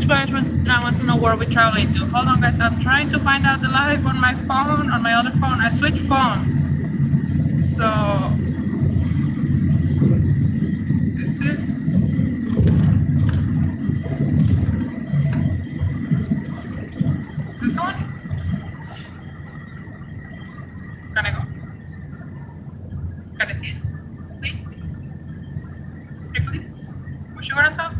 Rich guys wants to know where we're traveling to. Hold on, guys. I'm trying to find out the live on my phone, on my other phone. I switched phones. So, is this... Is this one? Can I go? Can I see it? Please? Hey, please? Was you gonna talk?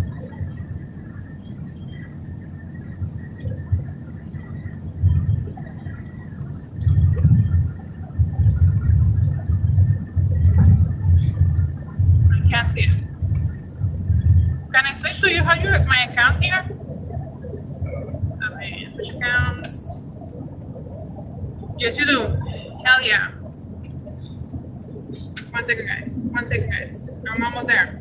I can't see it. Can I switch to you? How you my account here? Okay, switch accounts. Yes, you do. Hell yeah. 1 second, guys. 1 second, guys. I'm almost there.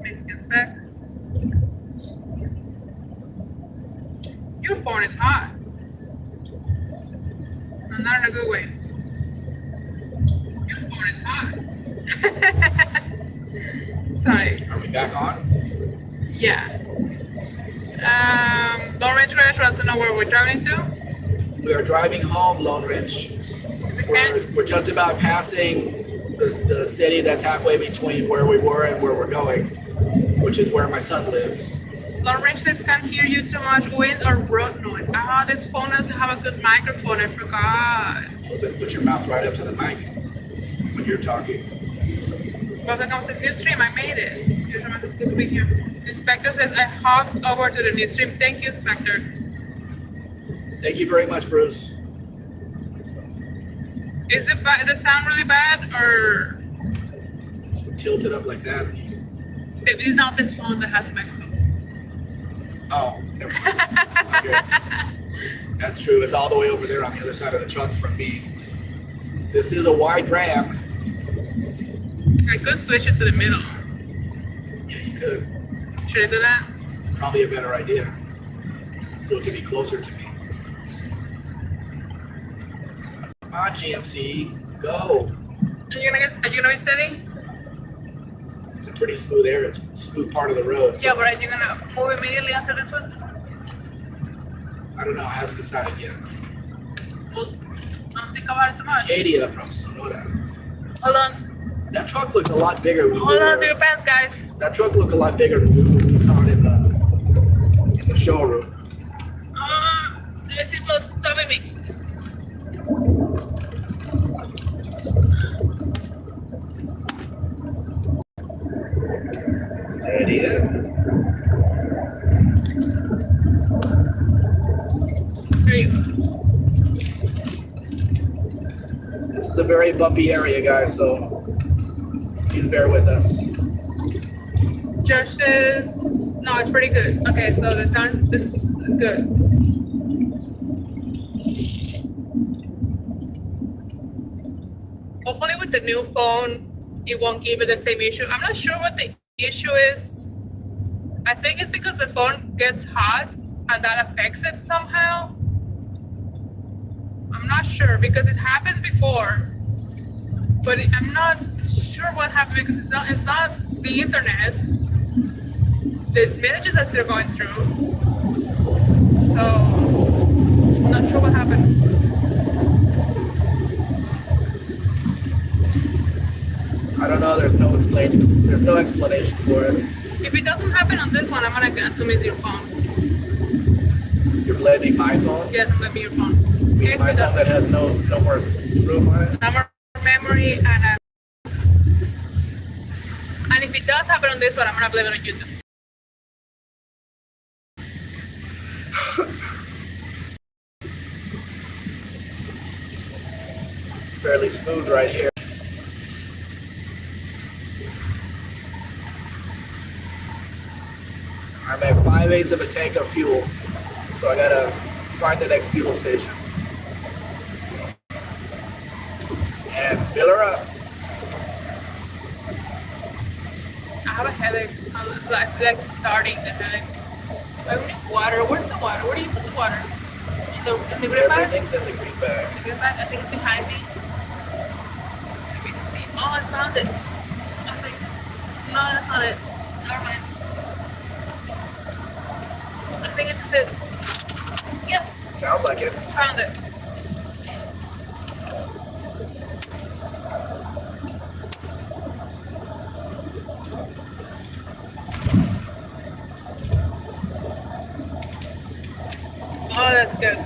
Mexican Spec. Your phone is hot. No, not in a good way. Your phone is hot. Sorry. Are we back on? Yeah. Lone Ridge Crash wants to know where we're driving to. We are driving home, Lone Ridge. Is it Kent? We're just about passing the city that's halfway between where we were and where we're going, which is where my son lives. Lone Ridge says can't hear you too much wind or road noise. Ah, this phone doesn't have a good microphone. I forgot. Well, then put your mouth right up to the mic when you're talking. Welcome to this new stream. I made it. It's good to be here. Inspector says I hopped over to the new stream. Thank you, Inspector. Thank you very much, Bruce. Is the sound really bad or? Tilt it up like that. So It's not this phone that has a microphone. Oh, never mind. Okay. That's true. It's all the way over there on the other side of the truck from me. This is a wide ramp. I could switch it to the middle. Yeah, you could. Should I do that? It's probably a better idea. So it can be closer to me. Come on, GMC. Go. Are you gonna be steady? It's a pretty smooth area. It's a smooth part of the road. So Yeah, but are you gonna move immediately after this one? I don't know. I haven't decided yet. Well, don't think about it too much. Acadia from Sonora. Hold on. That truck looked a lot bigger. Hold on to your pants, guys. That truck looked a lot bigger than we saw it in the showroom. The seatbelt's stopping me. Steady it. There you go. This is a very bumpy area, guys, so please bear with us. Josh says, no, it's pretty good. Okay, so the sound is good. Hopefully with the new phone, it won't give it the same issue. I'm not sure what the issue is. I think it's because the phone gets hot and that affects it somehow. I'm not sure because it happened before, but I'm not sure what happened because it's not the internet. The messages are still going through, so I'm not sure what happens. I don't know. There's no explanation for it. If it doesn't happen on this one, I'm gonna assume it's your phone. You're blaming my phone? Yes, I'm blaming your phone. My phone that has no more room on it? No more memory and if it does happen on this one, I'm gonna blame it on you too. Fairly smooth right here. I'm at 5/8 of a tank of fuel, so I gotta find the next fuel station and fill her up. I have a headache, so I like starting the headache. I need water. Where's the water? Where do you put the water? In the green bag? Everything's in the green bag. The green bag? I think it's behind me. Let me see. Oh, I found it. I think. that's not it. Never mind. I think it's it. Yes, Sounds like it. found it. Oh, that's good.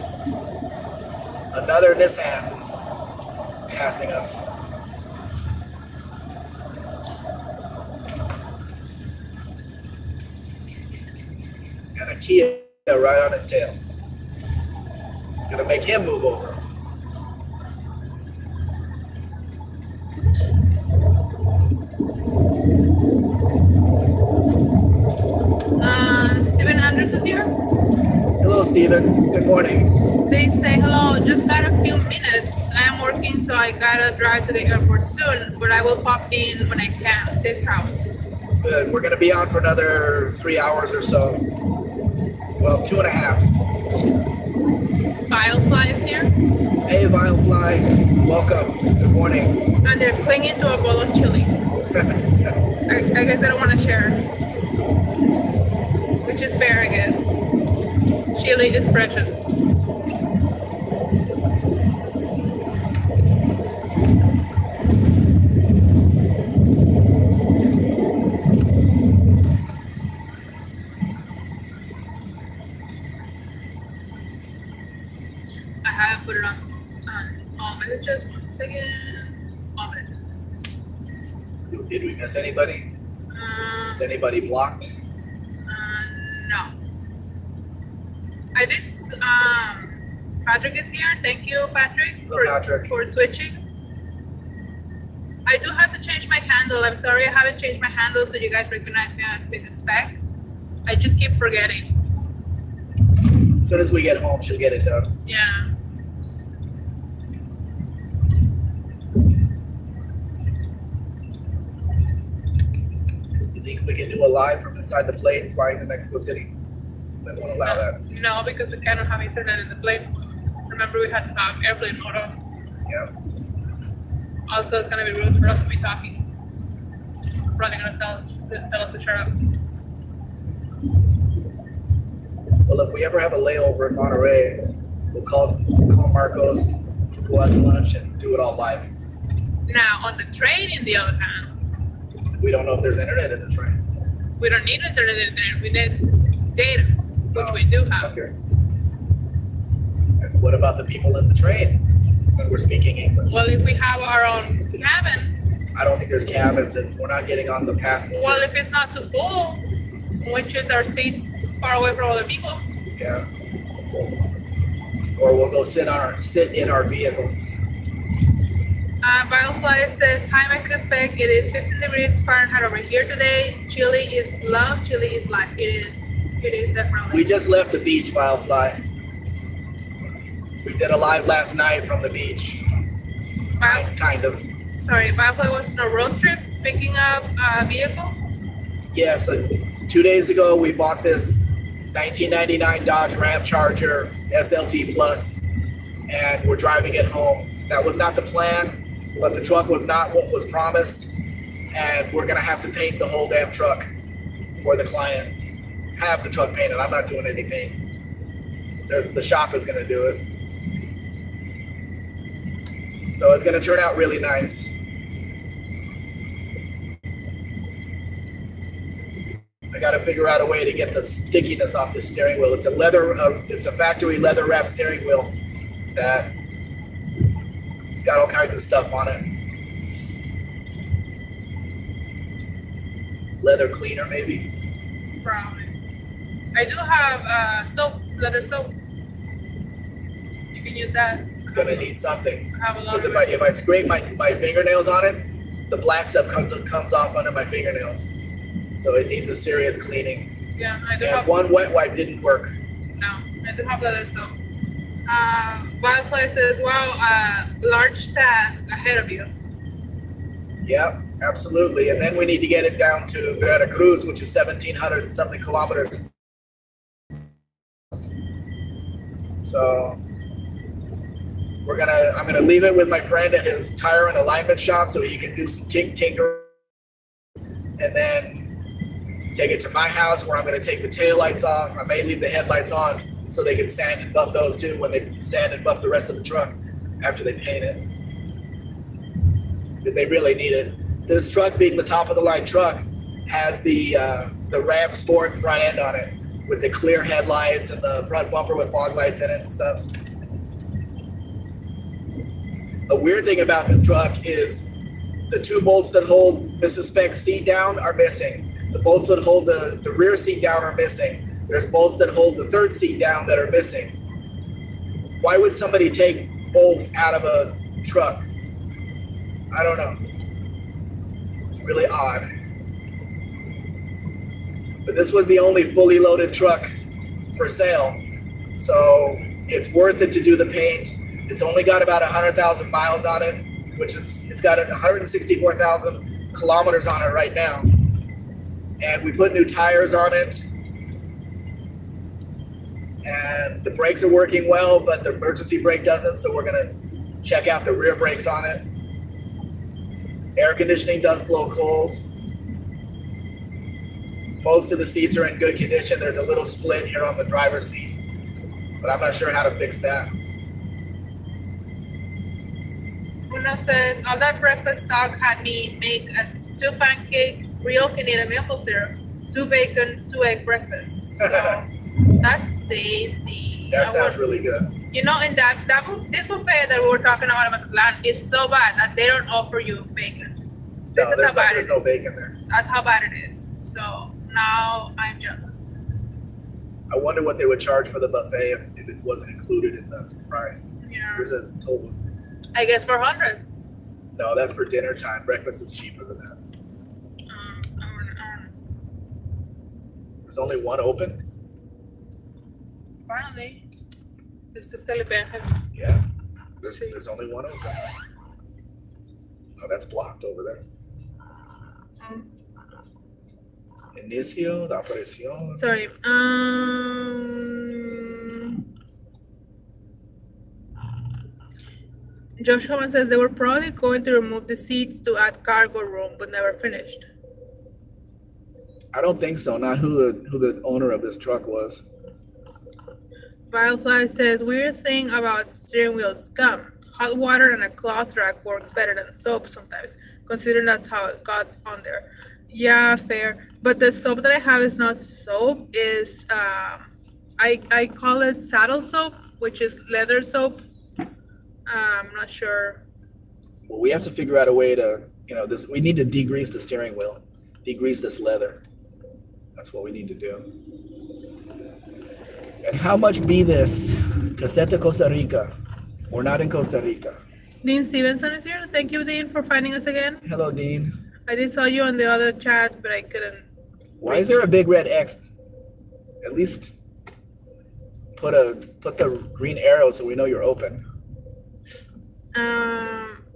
Another Nissan passing us. And a Kia right on his tail. Gonna make him move over. Steven Anders is here. Hello, Steven. Good morning. They say hello. Just got a few minutes. I am working, so I gotta drive to the airport soon. But I will pop in when I can. Safe travels. Good. We're gonna be on for another 3 hours or so. Well, 2.5. Firefly is here, Hey, Vilefly. Welcome. Good morning. and they're clinging to a bowl of chili. I guess they don't want to share, which is fair, I guess. Chili is precious. I have put it on all messages. 1 second. All messages. Did we miss anybody? Is anybody blocked? No. I did. Patrick is here. Thank you, Patrick, Hello, Patrick. for switching. I do have to change my handle. I'm sorry I haven't changed my handle so you guys recognize me as Mrs. Spec. I just keep forgetting. As soon as we get home, she'll get it done. Yeah. You think we can do a live from inside the plane flying to Mexico City? They won't allow that. No, because we cannot have internet in the plane. Remember, we had to have airplane mode on. Yeah. Also, it's gonna be rude for us to be talking. Probably gonna tell us to shut up. Well, if we ever have a layover in Monterey, we'll call Marcos, go out to lunch, and do it all live. Now, on the train, in the other hand, We don't know if there's internet in the train. we don't need internet. We need data, which we do have. Okay. And what about the people in the train when we're speaking English? Well, if we have our own cabin, I don't think there's cabins, and we're not getting on the passenger. well, if it's not too full, which is our seats far away from other people. Yeah. Or we'll go sit in our vehicle. Firefly says, hi Mexican Spec, it is 15 degrees Fahrenheit over here today. Chili is love, chili is life. It is definitely. We just left the beach, Firefly. We did a live last night from the beach. Kind of. Sorry, Firefly was on a road trip picking up a vehicle. Yes, 2 days ago we bought this 1999 Dodge Ram Charger SLT Plus, and we're driving it home. That was not the plan, but the truck was not what was promised, and we're gonna have to paint the whole damn truck for the client. Have the truck painted. I'm not doing any paint. The shop is gonna do it. So it's gonna turn out really nice. I got to figure out a way to get the stickiness off the steering wheel. It's a factory leather wrap steering wheel that it's got all kinds of stuff on it. Leather cleaner, maybe. Probably. I do have soap, leather soap. You can use that. It's gonna need something. I have a lot Because of it. if I scrape my fingernails on it, the black stuff comes off under my fingernails. So it needs a serious cleaning. Yeah, I do And have. one wet wipe didn't work. No, I do have leather soap. Wildfly says, wow, large task ahead of you. Yeah, absolutely. And then we need to get it down to Veracruz, which is 1,700 and something kilometers. So I'm gonna leave it with my friend at his tire and alignment shop so he can do some tinker. and then take it to my house where I'm going to take the taillights off. I may leave the headlights on so they can sand and buff those too when they sand and buff the rest of the truck after they paint it. Because they really need it. This truck, being the top of the line truck, has the Ram Sport front end on it with the clear headlights and the front bumper with fog lights in it and stuff. A weird thing about this truck is the two bolts that hold Mrs. Spec's seat down are missing. The bolts that hold the rear seat down are missing. There's bolts that hold the third seat down that are missing. Why would somebody take bolts out of a truck? I don't know. It's really odd. But this was the only fully loaded truck for sale. So it's worth it to do the paint. It's only got about 100,000 miles on it, which is, it's got 164,000 kilometers on it right now. And we put new tires on it. And the brakes are working well, but the emergency brake doesn't, so we're gonna check out the rear brakes on it. Air conditioning does blow cold. Most of the seats are in good condition. There's a little split here on the driver's seat, but I'm not sure how to fix that. Uno says, all that breakfast talk had me make a 2 pancake, real Canadian maple syrup, 2 bacon, 2 egg breakfast. So that's tasty. That sounds really good. You know, and this buffet that we were talking about in Mazatlan is so bad that they don't offer you bacon. This is how bad it is. There's no bacon there. That's how bad it is. So now I'm jealous. I wonder what they would charge for the buffet if it wasn't included in the price. Yeah. Here's a total. I guess 400. No, that's for dinner time. Breakfast is cheaper than that. There's only one open? Apparently. This is Telepenja. Yeah. There's only one open. Oh, that's blocked over there. Inicio de operación. Sorry. Joshua says they were probably going to remove the seats to add cargo room, but never finished. I don't think so. Not who the owner of this truck was. Firefly says weird thing about steering wheel scum. Hot water and a cloth rack works better than soap sometimes, considering that's how it got on there. Yeah, fair. But the soap that I have is not soap. Is I call it saddle soap, which is leather soap. I'm not sure. Well, we have to figure out a way to, this. We need to degrease the steering wheel, degrease this leather. That's what we need to do. And how much be this? Caseta Costa Rica. We're not in Costa Rica. Dean Stevenson is here. Thank you, Dean, for finding us again. Hello, Dean. I did saw you on the other chat, but I couldn't. Why is there a big red X? At least put the green arrow so we know you're open.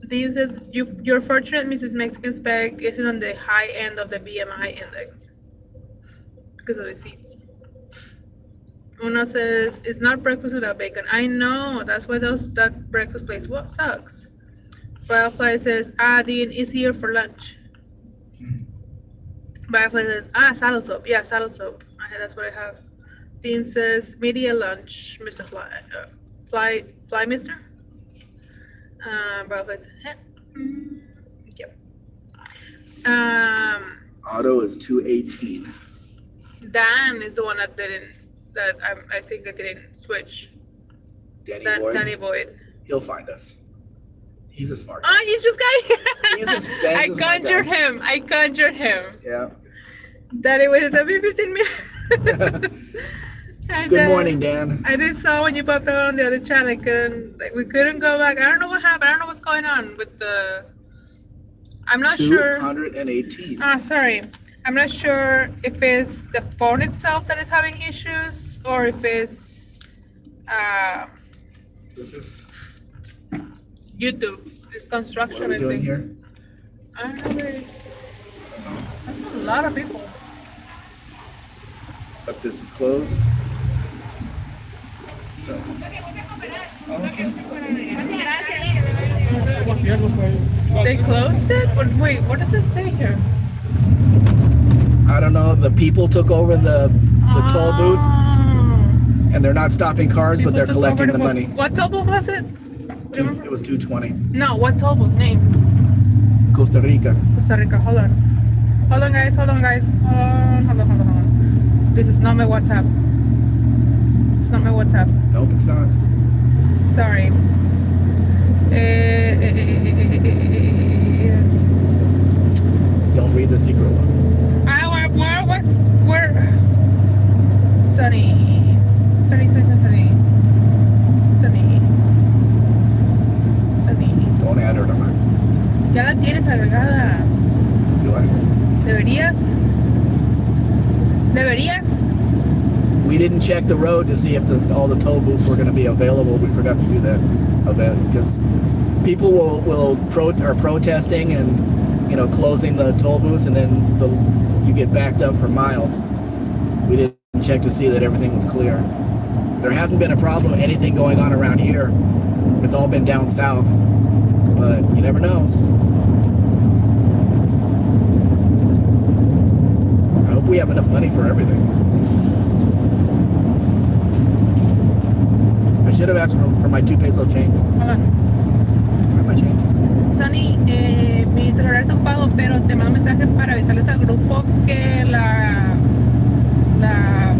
Dean says you're fortunate Mrs. Mexican Spec isn't on the high end of the BMI index because of the seats. Uno says it's not breakfast without bacon. I know, that's why that breakfast place sucks. Firefly says, Dean is here for lunch. Firefly says, saddle soap. Yeah, saddle soap. That's what I have. Dean says, media lunch, Mr. Fly Mister. Firefly says, yep. Auto is 218. Dan is the one that I think I didn't switch. Danny Boyd. He'll find us. He's a smart guy. Oh, he just got here. I conjured him. Yeah. Danny Boyd is every 15 minutes. Good morning, Dan. I did saw when you popped out on the other chat. We couldn't go back. I don't know what happened. I don't know what's going on with the. I'm not sure. 218. Sorry. I'm not sure if it's the phone itself that is having issues or if it's This is YouTube. It's construction. what are we doing here? I don't know. Really. That's a lot of people. But this is closed. No. They closed it? Wait, what does it say here? don't know. The people took over the toll booth, Oh. and they're not stopping cars, People but they're took over collecting the money. What toll booth was it? Do you remember? It was 220. No, what toll booth name? Costa Rica. Costa Rica. Hold on. Hold on, guys. Hold on, guys. Hold on. This is not my WhatsApp. This is not my WhatsApp. Nope, it's not. Sorry. Don't read the secret one. Where? Sunny. Don't add her to mine. Ya la tienes agregada. Do I? ¿Deberías? We didn't check the road to see if all the toll booths were going to be available. We forgot to do that because people are protesting and closing the toll booths, and then you get backed up for miles. We didn't check to see that everything was clear. There hasn't been a problem, anything going on around here. It's all been down south, but you never know. I hope we have enough money for everything. I should have asked for my 2 peso change. Hold on. Where's my change? Sunny, mi celular está ocupado, pero te mando mensaje para avisarles al grupo que la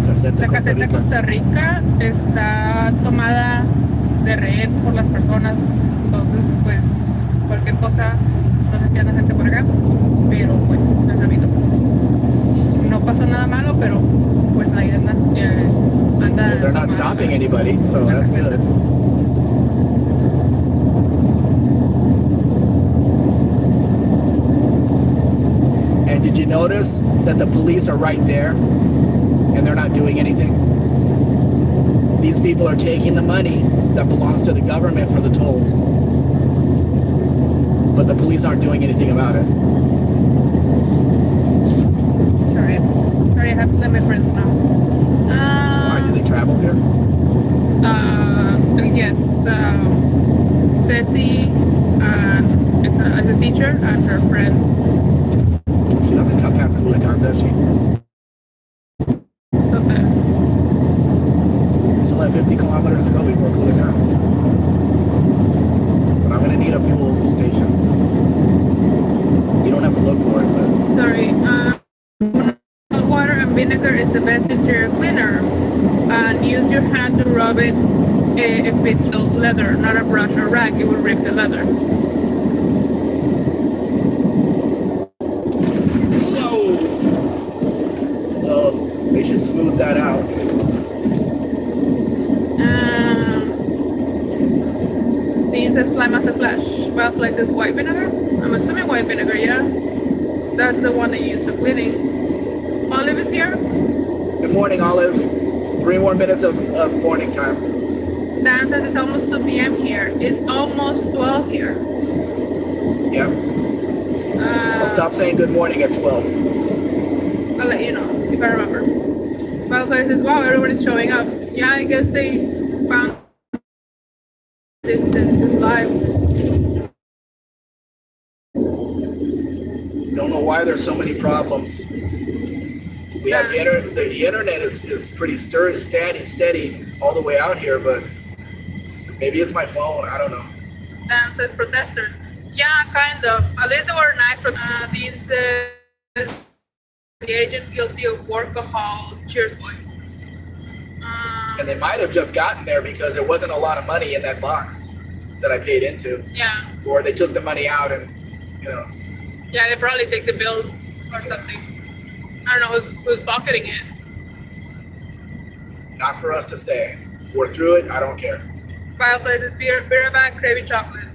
caseta de Costa Rica está tomada de rehén por las personas. Entonces, pues, cualquier cosa, no sé si anda gente por acá, pero pues, les aviso. No pasó nada malo, pero pues ahí anda. Well, they're not stopping anybody, so that's good. And did you notice that the police are right there and they're not doing anything? These people are taking the money that belongs to the government for the tolls, but the police aren't doing anything about it. Sorry, I have to let my friends know. Why do they travel here? Yes, Ceci is a teacher and her friends. She doesn't cut past Culiacan, does she? So that's. Still have 50 kilometers to go before Culiacan. But I'm gonna need a fuel station. You don't have to look for it, but Sorry, salt water and vinegar is the best interior cleaner. And use your hand to rub it if it's leather, not a brush or rag, it will rip the leather. they should smooth that out. Dean says slime as a flash. Wildfly says white vinegar. I'm assuming white vinegar, yeah. That's the one they use for cleaning. Olive is here. Good morning, Olive. 3 more minutes of morning time. Dan says it's almost 2 p.m. here. It's almost 12 here. Yeah. I'll stop saying good morning at 12. I'll let you know if I remember. Wildfly says, wow, everyone is showing up. Yeah, I guess they found this live. Don't know why there's so many problems. We have the internet is pretty steady all the way out here, but maybe it's my phone. I don't know. Dan says protesters. Yeah, kind of. At least they were nice. Dean says the agent guilty of workahol. Cheers, boy. And they might have just gotten there because there wasn't a lot of money in that box that I paid into. Yeah. Or they took the money out and, Yeah, they probably take the bills or something. I don't know who's pocketing it. Not for us to say. We're through it. I don't care. Fireplace is beer bag, craving chocolate.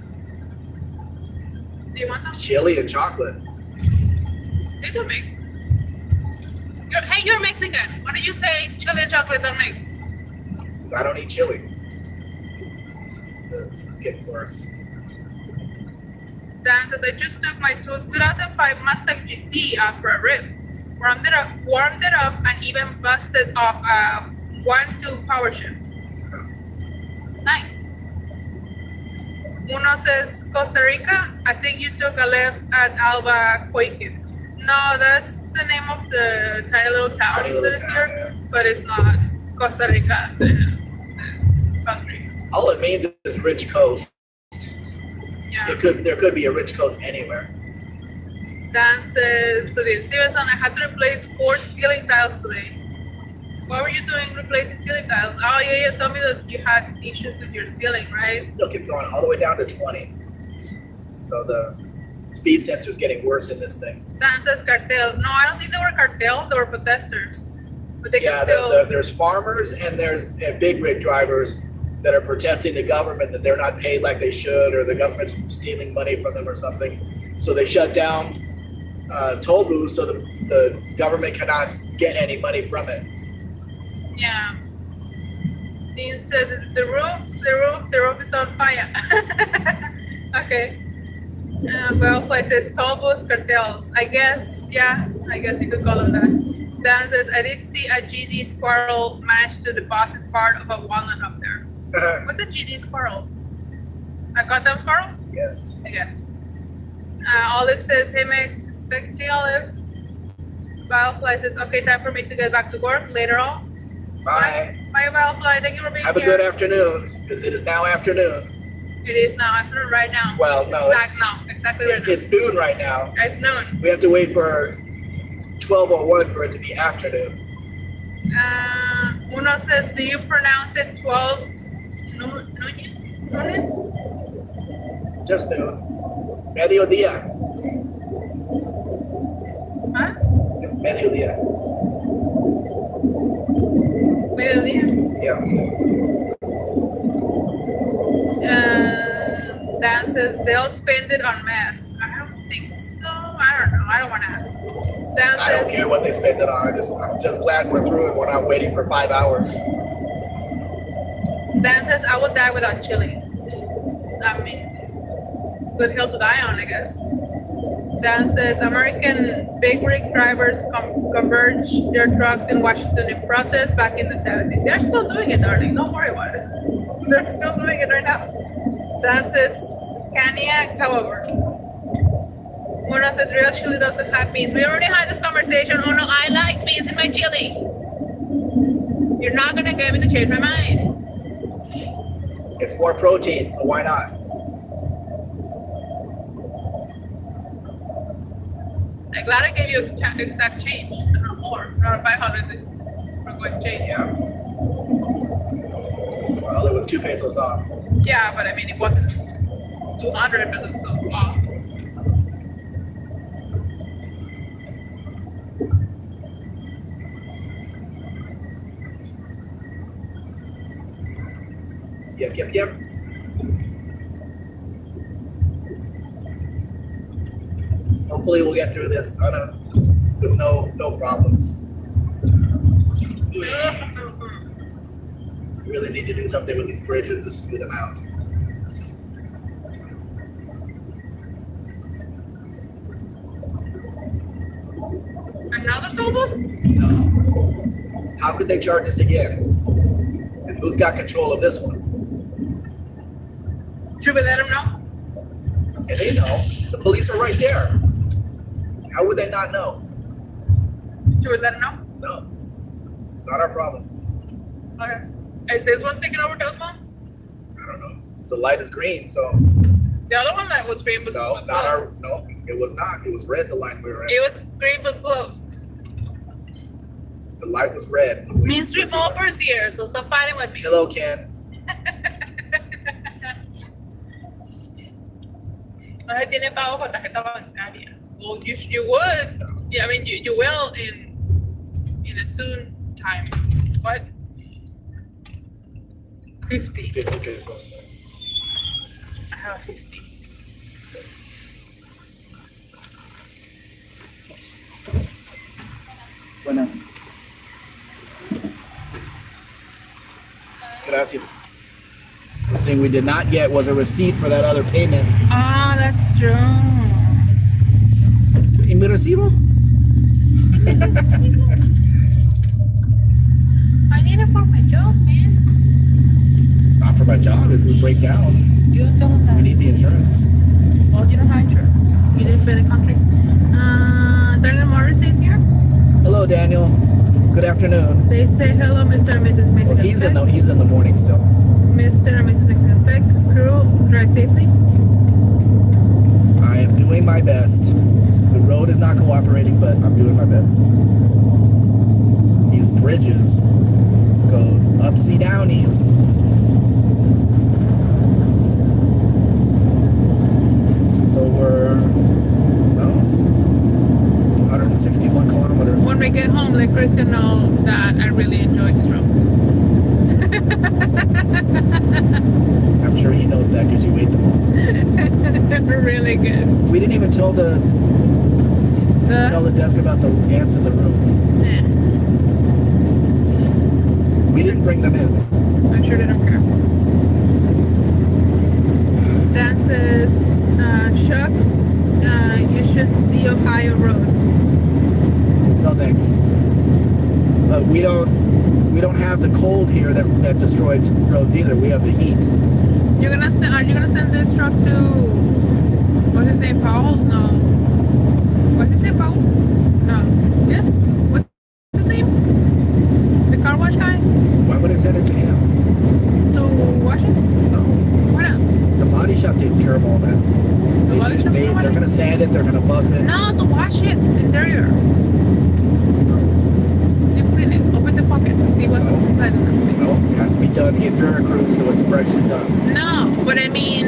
Do you want some? Chili and chocolate. They don't mix. Hey, you're Mexican. What do you say? Chili and chocolate don't mix. Because I don't eat chili. This is getting worse. Dan says, I just took my 2005 Mustang GT off for a rip. Warmed it up, and even busted off a 1-2 power shift. Nice. Uno says, Costa Rica, I think you took a left at Alba Quakin. No, that's the name of the a tiny little town Tiny little that is town, here, yeah. but it's not Costa Rica, the country. All it means is rich coast. Yeah. There could be a rich coast anywhere. Dan says to the Stevenson, I had to replace 4 ceiling tiles today. What were you doing replacing ceiling tiles? Oh yeah, you told me that you had issues with your ceiling, right? Look, it's going all the way down to 20. So the speed sensor is getting worse in this thing. Dan says cartel. No, I don't think they were cartel. They were protesters. But they Yeah, can still. there's farmers and there's big rig drivers that are protesting the government that they're not paid like they should, or the government's stealing money from them or something. So they shut down toll booths so the government cannot get any money from it. Yeah. Dean says the roof is on fire. Okay. Bellfly says toll booths cartels. I guess you could call them that. Dan says I did see a GD squirrel manage to deposit part of a walnut up there. What's a GD squirrel? A goddamn squirrel? Yes. I guess. Olive says, hey Max, Spec, hey Olive. Bellfly says, okay, time for me to get back to work later on. Bye. Bye, Bellfly. Thank you for being Have here. a good afternoon, because it is now afternoon. It is now afternoon right now. Well, no, Exactly right now. it's noon right now. It's noon. We have to wait for 12:01 for it to be afternoon. Uno says, do you pronounce it 12 Nunes? Just noon. Mediodía. Huh? It's mediodía. Mediodía. Yeah. Dan says they'll spend it on meth. I don't think so. I don't know. I don't want to ask. Dan I don't says, care what they spend it on. I'm just glad we're through and we're not waiting for 5 hours. Dan says, I will die without chili. I mean, good hill to die on, I guess. Dan says, American big rig drivers converge their trucks in Washington in protest back in the 70s. They're still doing it, darling. Don't worry about it. They're still doing it right now. Dan says, Scania, however. Uno says, real chili doesn't have beans. We already had this conversation. Uno, I like beans in my chili. You're not going to get me to change my mind. It's more protein, so why not? I'm glad I gave you exact change. Not more. Not 500 request change. Yeah. Well, it was 2 pesos off. Yeah, but I mean, it wasn't 200 pesos still off. Yep. Hopefully we'll get through this with no problems. We really need to do something with these bridges to smooth them out. Another toll booth? No. How could they charge us again? And who's got control of this one? Should we let them know? And they know. The police are right there. How would they not know? Should we let them know? No. Not our problem. Okay. Is this one taking over those one? I don't know. The light is green, so The other one that was green was no, closed. not our. No, it was not. It was red. The line we were in. It was green but closed. The light was red. Main Street Mopers here, so stop fighting with me. Hello, Ken. No se tiene pago con tarjeta bancaria. Well, you would. Yeah, I mean, you will in a soon time. What? 50. 50 pesos. I have 50. Buenas. Gracias. The thing we did not get was a receipt for that other payment. Ah, that's true. ¿Y mi recibo? I need it for my job, man. Not for my job. If we break down, You don't have. we need the insurance. Well, you don't have insurance. You didn't pay the country. Daniel Morris is here. Hello, Hello, Daniel. Good afternoon. They say hello, Mr. and Mrs. Mexican He's Spec. he's in the morning still. Mr. and Mrs. Mexican Spec. Crew, drive safely. I am doing my best. The road is not cooperating, but I'm doing my best. These bridges goes upsy downies. So we're 161 kilometers. When we get home, let Christian know that I really enjoyed his road. I'm sure he knows that because you ate them all. Really good. We didn't even tell the desk about the ants in the room. Yeah, We didn't bring them in. I'm sure they don't care. Dan says, shucks, you should see Ohio roads. No thanks. But we don't have the cold here that destroys roads either. We have the heat. Are you gonna send this truck to, what's his name, Paul? No. What's his name, Paul? No. Yes? What's his name? The car wash guy? Why would I send it to him? To wash it? No. Why not? The body shop takes care of all that. Body shop's gonna wash They're it? gonna sand it. They're gonna buff it. No, to wash it, interior. You clean it, open the pockets and see what's inside of them. See? No, it has to be done in Veracruz, so it's freshly done. No, but I mean,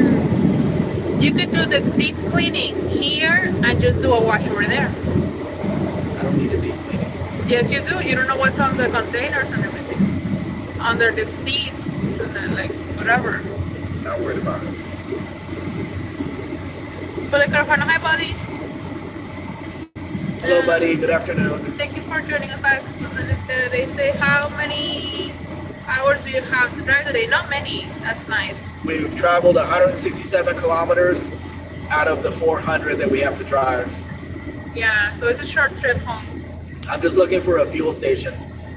you could do the deep cleaning here and just do a wash over there. I don't need a deep cleaning. Yes, you do. You don't know what's on the containers and everything. Under the seats and then like whatever. Not worried about it. Policarpano, hi buddy. Hello, buddy. Good afternoon. Thank you for joining us back. They say how many hours do you have to drive today? Not many. That's nice. We've traveled 167 kilometers out of the 400 that we have to drive. Yeah, so it's a short trip home. I'm just looking for a fuel station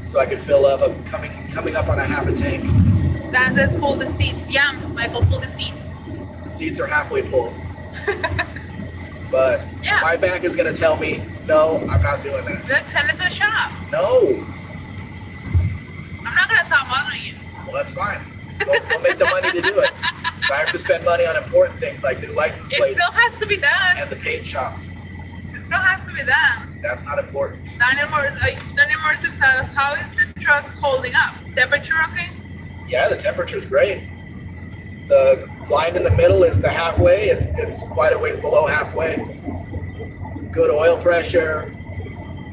so I can fill up. I'm coming up on a half a tank. Dan says pull the seats. Yeah, Michael, pull the seats. The seats are halfway pulled. But Yeah. my back is going to tell me, no, I'm not doing that. Let's send it to the shop. No. I'm not gonna stop bothering you. Well, that's fine. We'll make the money to do it. So I have to spend money on important things like new license It plates still has to be done. and the paint shop. It still has to be done. That's not important. Daniel Morris says, how is the truck holding up? Temperature okay? Yeah, the temperature's great. The line in the middle is the halfway. It's quite a ways below halfway. Good oil pressure.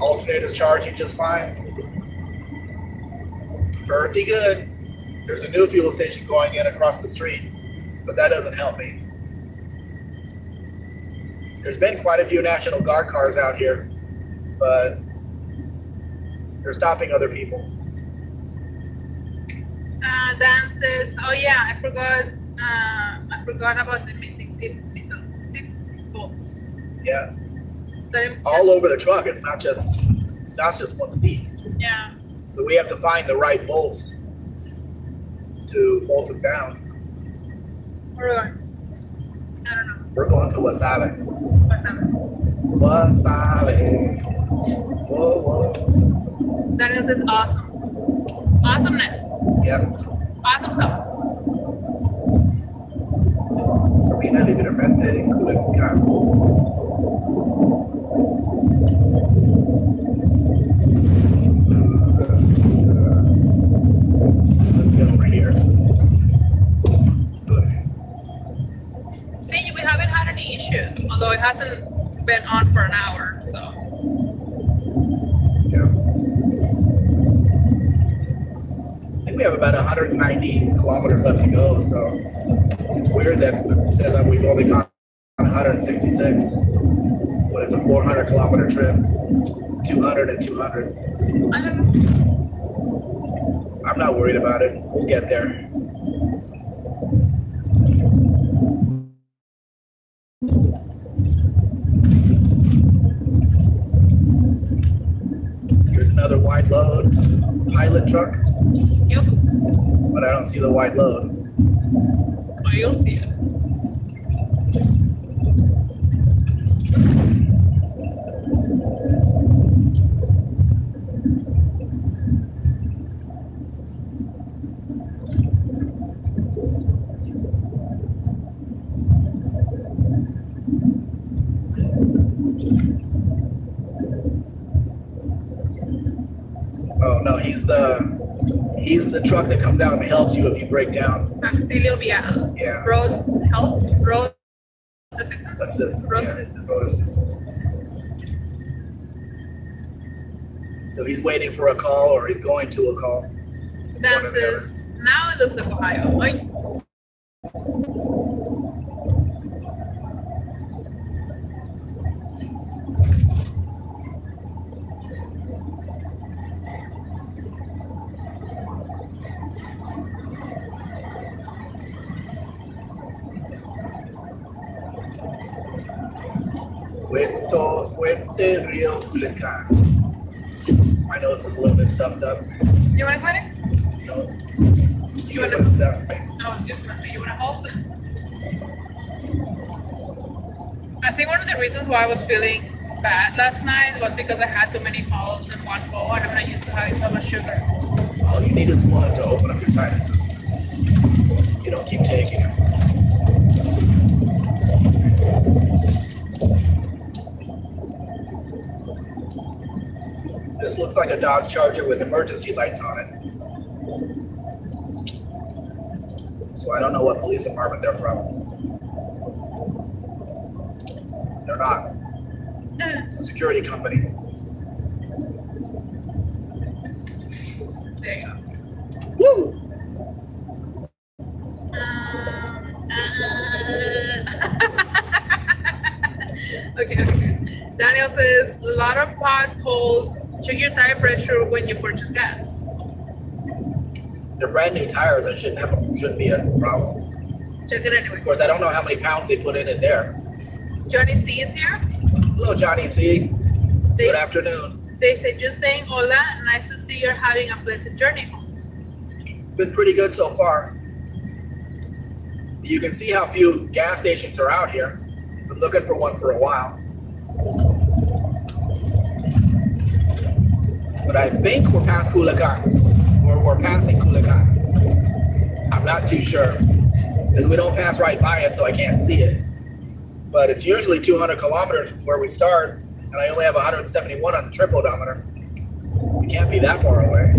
Alternator's charging just fine. Pretty good. There's a new fuel station going in across the street, but that doesn't help me. There's been quite a few National Guard cars out here, but they're stopping other people. Dan says, oh yeah, I forgot about the missing seat bolts. Yeah, all over the truck. It's not just one seat. Yeah. So we have to find the right bolts to bolt them down. Where are we going? I don't know. We're going to Wasabi. What's up? Wasabi. Whoa, whoa. Daniel says awesome. Awesomeness. Yep. Awesome sauce. Camina libremente en Culiacán. Let's get over here. See, we haven't had any issues, although it hasn't been on for an hour, so. Yeah. I think we have about 190 kilometers left to go, so it's weird that it says that we've only gone 166, but it's a 400 kilometer trip, 200 and 200. I don't know. I'm not worried about it. We'll get there. Here's another wide load pilot truck, Yep. but I don't see the wide load. Oh, you'll see it. Oh no, he's the truck that comes out and helps you if you break down. Auxilio vial. Yeah. Road help. Road assistance. Assistance. Road Yeah. assistance. Road assistance. So he's waiting for a call, or he's going to a call. Dances. Now it looks like Ohio. Like, Puente Rio Culiacan. My nose is a little bit stuffed up. you want Kleenex? No. You want to to? put that away? I was just gonna say, you want to halt? I think one of the reasons why I was feeling bad last night was because I had too many halts in one go, and I'm not used to having so much sugar. All you need is one to open up your sinuses. You don't keep taking it. This looks like a Dodge Charger with emergency lights on it. So I don't know what police department they're from. They're not. It's a security company. There you go. Woo! Okay. Daniel says, a lot of potholes. Check your tire pressure when you purchase gas. They're brand new tires. That shouldn't be a problem. Check it anyway. Of course, I don't know how many pounds they put in it there. Johnny C is here. Hello, Johnny C. They, Good afternoon. They say, just saying hola. Nice to see you're having a pleasant journey home. Been pretty good so far. You can see how few gas stations are out here. Been looking for one for a while. But I think we're past Culiacan, or we're passing Culiacan. I'm not too sure, because we don't pass right by it, so I can't see it. But it's usually 200 kilometers from where we start, and I only have 171 on the trip odometer. It can't be that far away.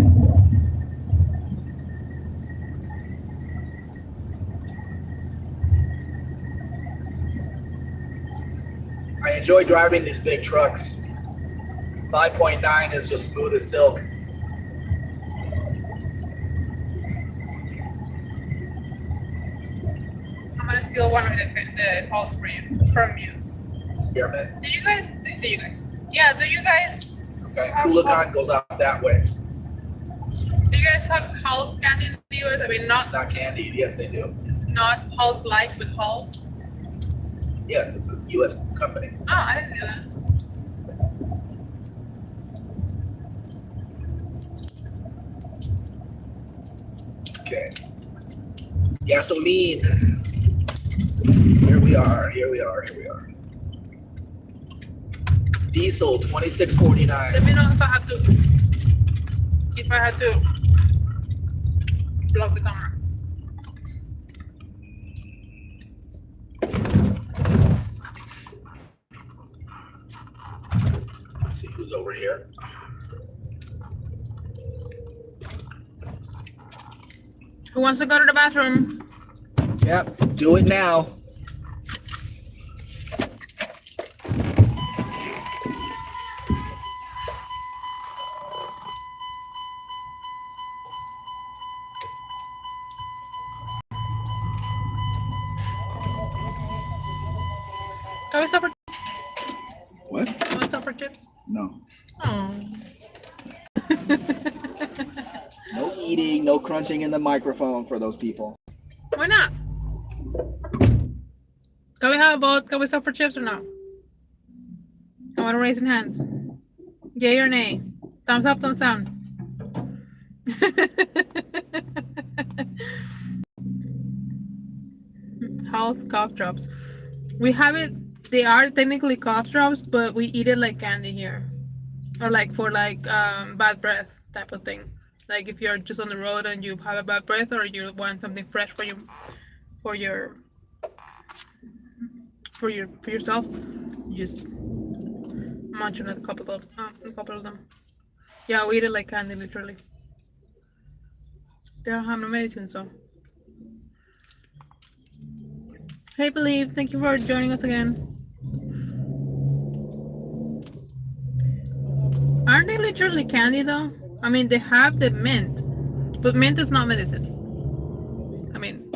I enjoy driving these big trucks. 5.9 is just smooth as silk. I'm gonna steal one of the halts from you. Spearmint. Do you guys? Yeah, do you guys? Okay, Culiacan goes out that way. Do you guys have halts candy in the US? I mean, It's not candied. Yes, they do. not halts like with halts. Yes, it's a U.S. company. Oh, I didn't know that. Okay. Gasoline. Here we are. Diesel 26.49. Let me know if I had to block the camera. Let's see who's over here. Who wants to go to the bathroom? Yep, do it now. Can we stop for What? Can we stop for chips? No. Oh. No eating, no crunching in the microphone for those people. Why not? Can we have a vote? Can we stop for chips or no? I want to raise hands. Yay or nay? Thumbs up, thumbs down. House cough drops. We have it. They are technically cough drops, but we eat it like candy here, or like for like bad breath type of thing. Like if you're just on the road and you have a bad breath, or you want something fresh for you, for yourself, you just munch on a couple of them. Yeah, we eat it like candy, literally. They don't have no medicine, so. Hey, Believe, thank you for joining us again. Aren't they literally candy, though? I mean, they have the mint, but mint is not medicine. I mean,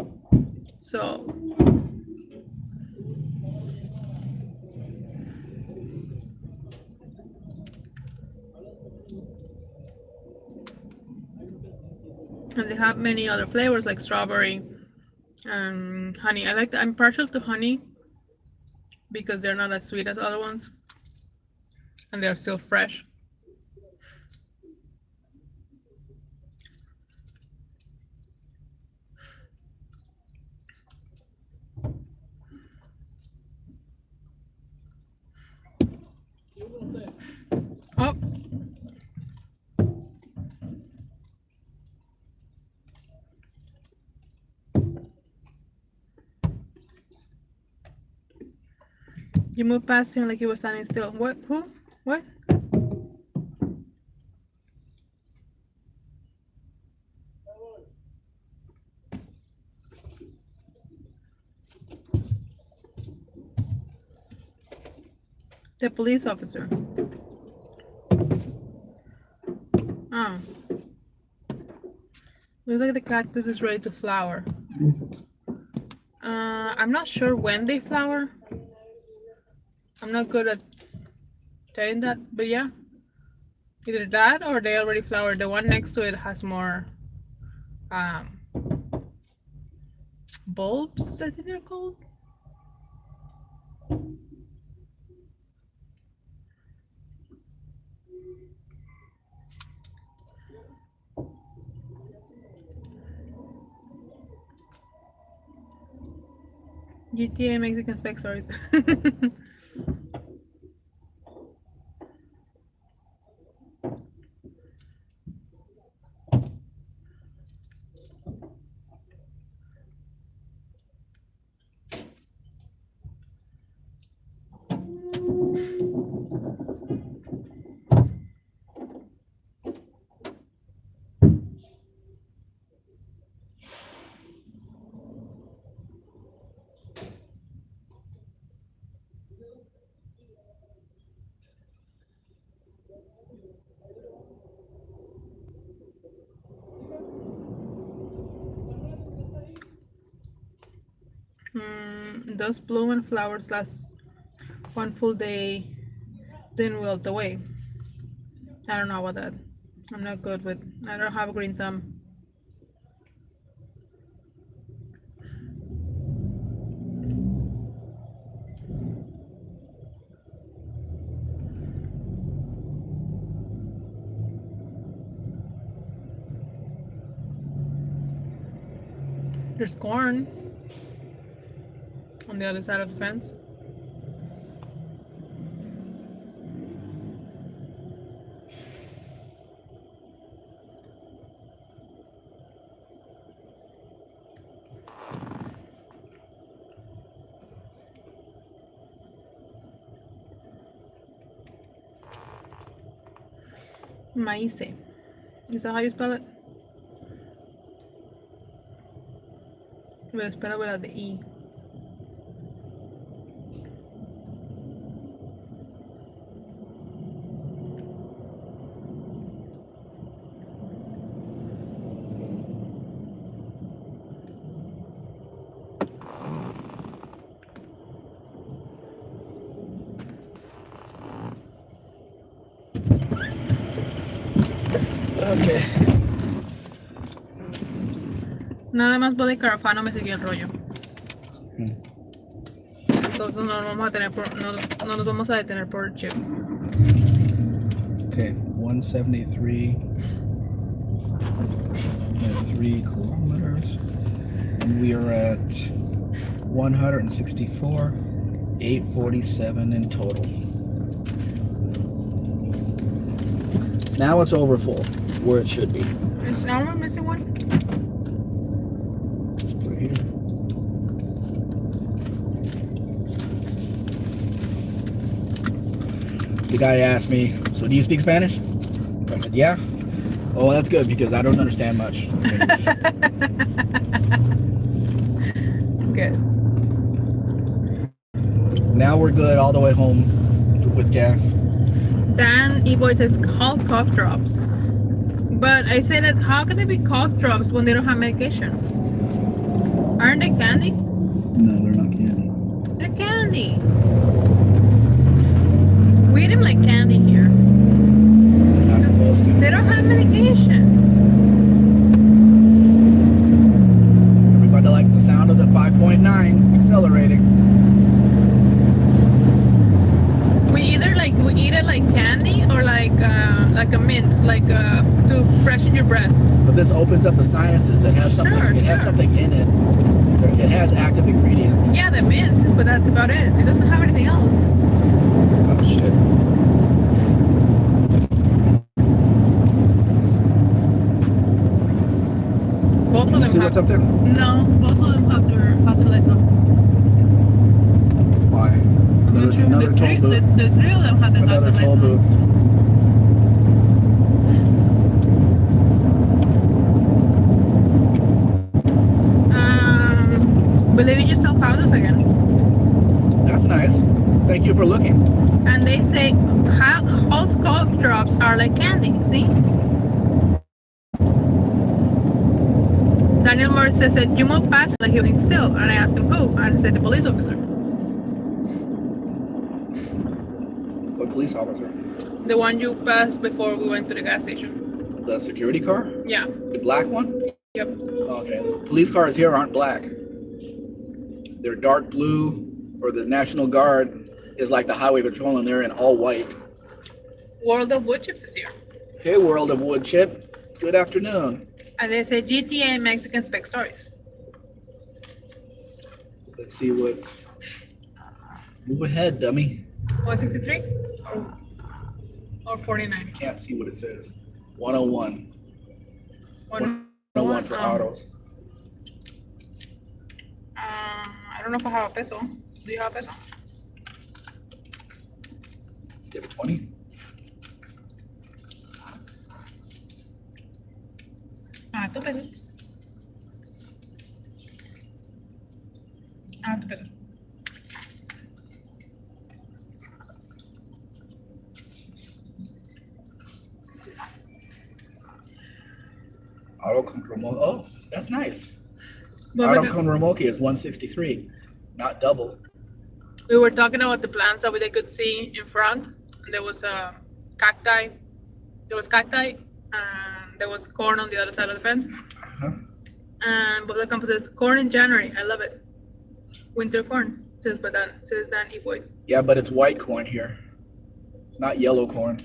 so. And they have many other flavors like strawberry and honey. I like that. I'm partial to honey because they're not as sweet as other ones and they're still fresh. Oh, you moved past him like he was standing still. What? Who? What? The police officer. Oh. Looks like the cactus is ready to flower. I'm not sure when they flower. I'm not good at telling that, but yeah. Either that or they already flowered. The one next to it has more bulbs, I think they're called. GTA Mexican Spec stories. Those bloom and flowers last one full day, then wilt away. I don't know about that. I'm not good with. I don't have a green thumb. There's corn on the other side of the fence. Maíz. Is that how you spell it? Well, spell it without the E. Okay. Nada más Body Carafano me siguió el rollo. Entonces no nos vamos a tener no nos vamos a detener por chips. Okay, 173 and 3 kilometers, and we are at 164, 847 in total. Now it's over full, where it should be. Is now we're missing one? Right here. The guy asked me, so do you speak Spanish? Yeah. Oh, that's good because I don't understand much English. Good. Now we're good all the way home with gas. Dan E-Boy says called cough drops. But I say that how can they be cough drops when they don't have medication? Aren't they candy? No, they're not candy. They're candy. We eat them like candy here. They're not supposed to. They don't have medication. Everybody likes the sound of the 5.9 accelerating. We eat it like candy or like a mint, like to freshen your breath. But this opens up the sinuses. It has something. Sure, It has sure. something in it. It has active ingredients. Yeah, the mint, but that's about it. It doesn't have anything else. Oh shit. Both Can of you them see have. what's up there? No, both of them have their lights on. Why? Another the, toll three, booth. the three of them have It's their another lights toll on. booth. Believe in yourself powders again. That's nice. Thank you for looking. And they say all cough drops are like candy. See? Daniel Morris says that you won't pass like he was still, and I asked him who, and he said the police officer. What police officer? The one you passed before we went to the gas station. The security car? Yeah. The black one? Yep. Okay. Police cars here aren't black. They're dark blue, or the National Guard is like the highway patrol, and they're in all white. World of Wood Chips is here. Hey, World of Wood Chip. Good afternoon. And they say GTA Mexican Spec Stories. Let's see what. Move ahead, dummy. 163 or 49. Can't see what it says. 101. 101 for autos. I don't know if I have a peso. Do you have a peso? You have a 20? Tu pesos. Tu pesos. Auto con remote. Oh, that's nice. But Auto con remote is 163, not double. we were talking about the plants that they could see in front. There was a cacti. There was cacti, and there was corn on the other side of the fence. Uh-huh. And but the campus says corn in January. I love it. Winter corn says Dan E-Boy. Yeah, but it's white corn here. It's not yellow corn.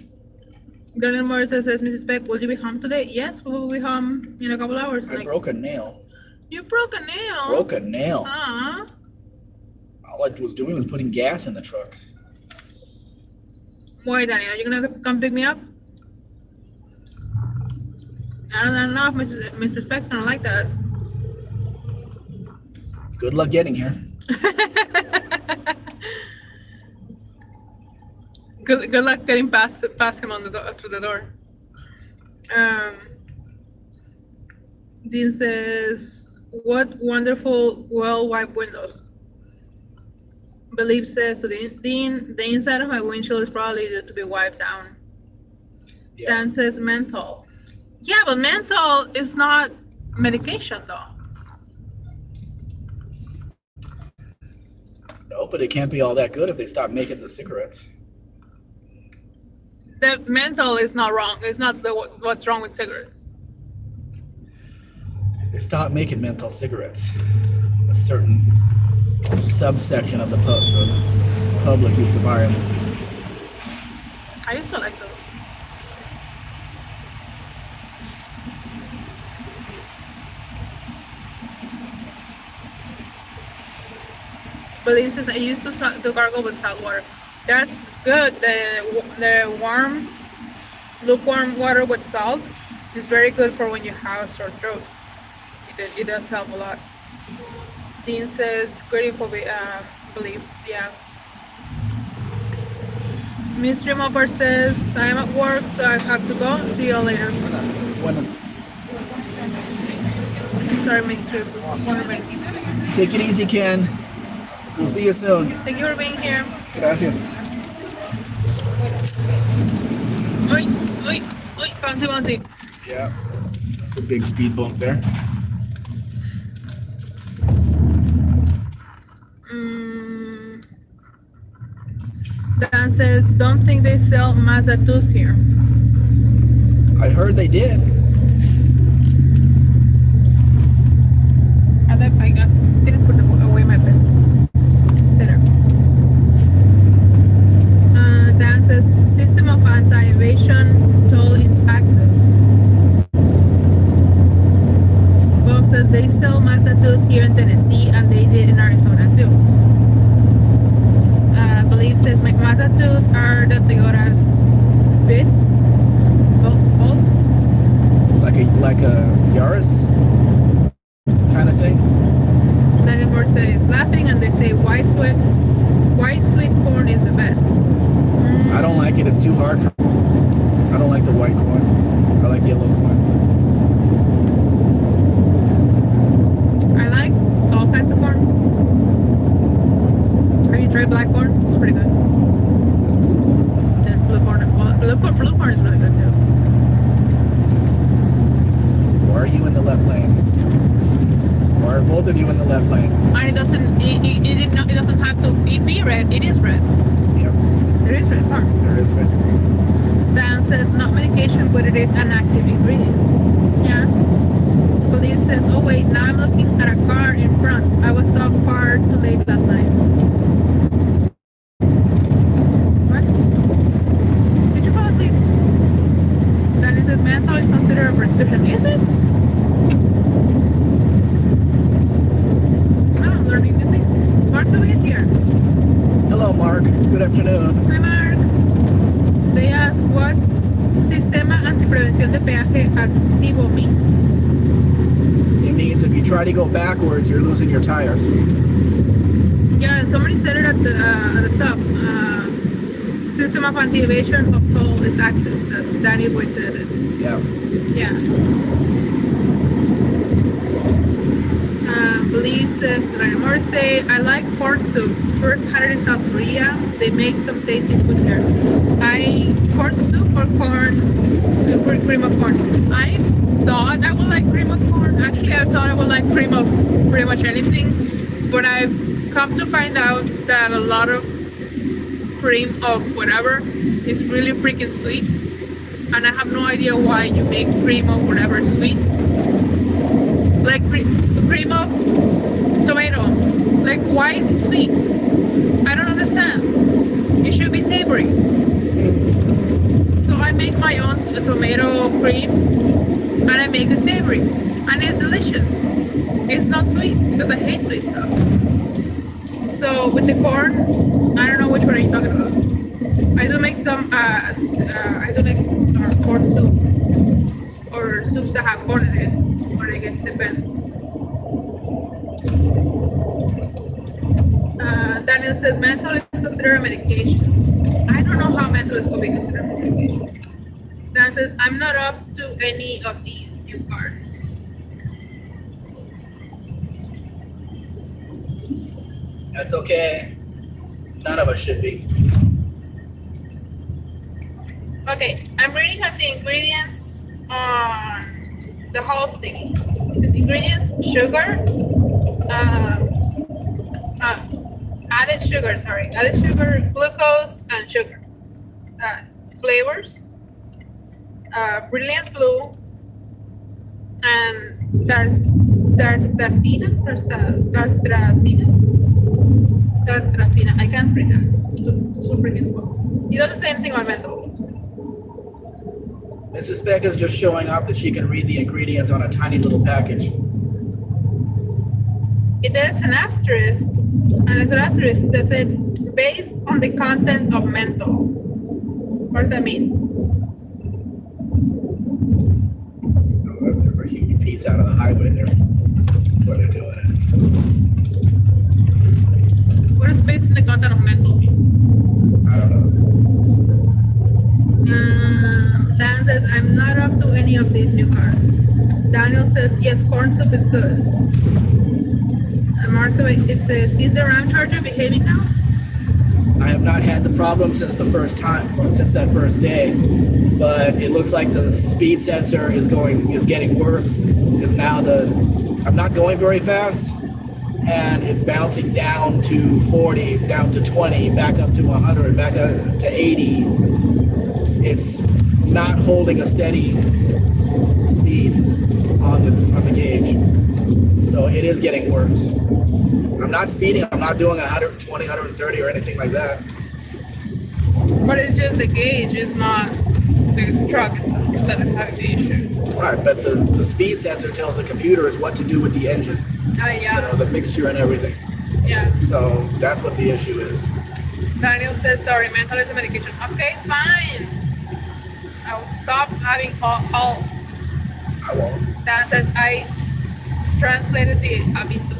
Daniel Morris says, Mrs. Spec, will you be home today? Yes, we will be home in a couple hours. I broke a nail. You broke a nail. Broke a nail. Aw. All I was doing was putting gas in the truck. Why, Daniel? Are you gonna come pick me up? I don't know if Mr. Spec's gonna like that. Good luck getting here. Good luck getting past him on the through the door. Dean says, "What wonderful, well-wiped windows." Believe says, "So Dean, the inside of my windshield is probably due to be wiped down." Yeah. Dan says, "Menthol." Yeah, but menthol is not medication, though. No, but it can't be all that good if they stop making the cigarettes. The menthol is not wrong. It's not what's wrong with cigarettes. They stopped making menthol cigarettes. A certain subsection of the public used to buy them. I used to like those. But it says I used to gargle with salt water. That's good. The warm, lukewarm water with salt is very good for when you have a sore throat. It does help a lot. Dean says great info, believe, yeah. Mystery Mopper says, I'm at work, so I have to go. See you later. Bueno. Sorry, Mystery. Take it easy, Ken. We'll see you soon. Thank you for being here. Gracias. Oi, oi, oi, bouncy, bouncy. Yeah, it's a big speed bump there. Dan says, don't think they sell Mazda 2s here. I heard they did. I didn't put away my pen. There. Dan says, system of anti-evasion toll is active. Bob says, they sell Mazda 2s here in Tennessee and they did in Arizona too. Believe says, my Mazda 2s are the Toyota's bits, bolts. Like a Yaris kind of thing. Daniel Moore says, laughing and they say, white sweet corn is the best. I don't like it. It's too hard for. I don't like the white corn. I like yellow corn. I like all kinds of corn. Have you tried black corn? It's pretty good. There's blue corn as well. Blue corn is really good too. Why are you in the left lane? Why are both of you in the left lane? And it doesn't. It doesn't have to be red. It is red. Yep, There is red corn. there is red corn. Dan says not medication, but it is an active ingredient. Yeah. Police says, oh wait, now I'm looking at a car in front. I was so far too late last night. What? Did you fall asleep? Then it says menthol is considered a prescription. Is it? Oh, I'm learning new things. Mark Silva is here. Hello, Mark. Good afternoon. Hi, Mark. They ask, what's Sistema Antiprevención de Peaje Activo mean? It means if you try to go backwards, you're losing your tires. Yeah, somebody said it at the top. System of anti-evasion of toll is active. Danny Boyd said it. Yeah. Yeah. Believe says, Raymore say, I like corn soup. First had it in South Korea. They make some tasty food here. Corn soup or cream of corn? I thought I would like cream of corn. Actually, I thought I would like cream of pretty much anything. But I've come to find out that a lot of cream of whatever is really freaking sweet. And I have no idea why you make cream of whatever sweet. Like cream of tomato. Like, why is it sweet? I don't understand. It should be savory. So I make my own tomato cream and I make it savory. And it's delicious. It's not sweet because I hate sweet stuff. So with the corn, I don't know which one are you talking about. I do make some, I do like corn soup. Or soups that have corn in it. Or I guess it depends. Daniel says menthol is considered a medication. I don't know how menthol is going to be considered a medication. Dan says, I'm not up to any of these new cars. That's okay. None of us should be. Okay, I'm reading up the ingredients on the whole thingy. It says ingredients, sugar, added sugar, glucose, and sugar. Flavors, brilliant blue, and tartracina. I can't read that. It's too freaking small. It doesn't say anything about menthol. Mrs. Spec is just showing off that she can read the ingredients on a tiny little package. There's an asterisk that said based on the content of menthol. What does that mean? There's a huge piece out of the highway there. That's where they're doing it. What does based on the content of menthol means? I don't know. Dan says, I'm not up to any of these new cars. Daniel says, yes, corn soup is good. Mark it says, is the Ram Charger behaving now? I have not had the problem since that first day, but it looks like the speed sensor is getting worse because now I'm not going very fast, and it's bouncing down to 40, down to 20, back up to 100, back up to 80. It's not holding a steady speed on the gauge, so it is getting worse. I'm not speeding. I'm not doing 120, 130 or anything like that. But it's just the gauge is not the truck itself that is having the issue. Right, but the speed sensor tells the computers what to do with the engine. Yeah. You know, the mixture and everything. Yeah. So that's what the issue is. Daniel says, sorry, mental is a medication. Okay, fine. I will stop having calls. I won't. Dan says, I translated the aviso.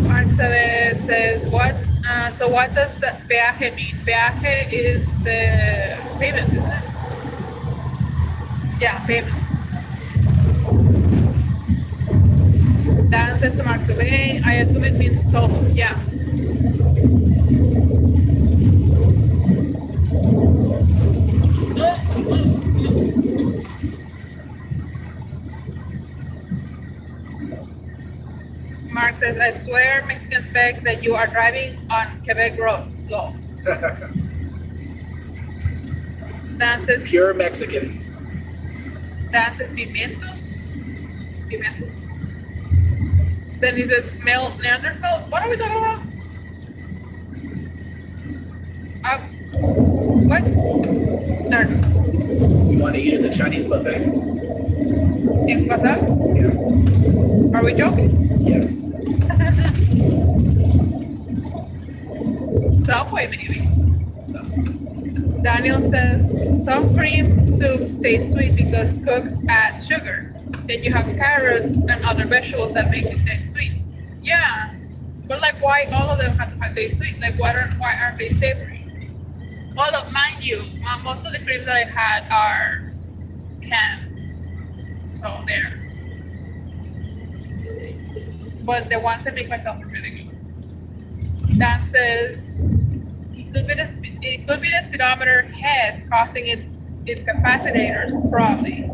Mark says, what? So what does the peaje mean? Peaje is the payment, isn't it? Yeah, payment. Dan says to Mark Sube, I assume it means total. Yeah. Mark says, I swear, Mexican Spec, that you are driving on Quebec roads slow. Dan says, Pure Mexican. Dan says, pimientos. Then he says, male Neanderthals. What are we talking about? What? No. You want to eat at the Chinese buffet? In WhatsApp? Yeah. Are we joking? Yes. Subway, maybe. Daniel says, some cream soup stays sweet because cooks add sugar. Then you have carrots and other vegetables that make it taste sweet. Yeah, but like, why all of them have to taste sweet? Like, why aren't they savory? Mind you, most of the creams that I've had are canned, so there. But the ones I make myself are really good. Dan says, it could be the speedometer head causing it capacitors, probably.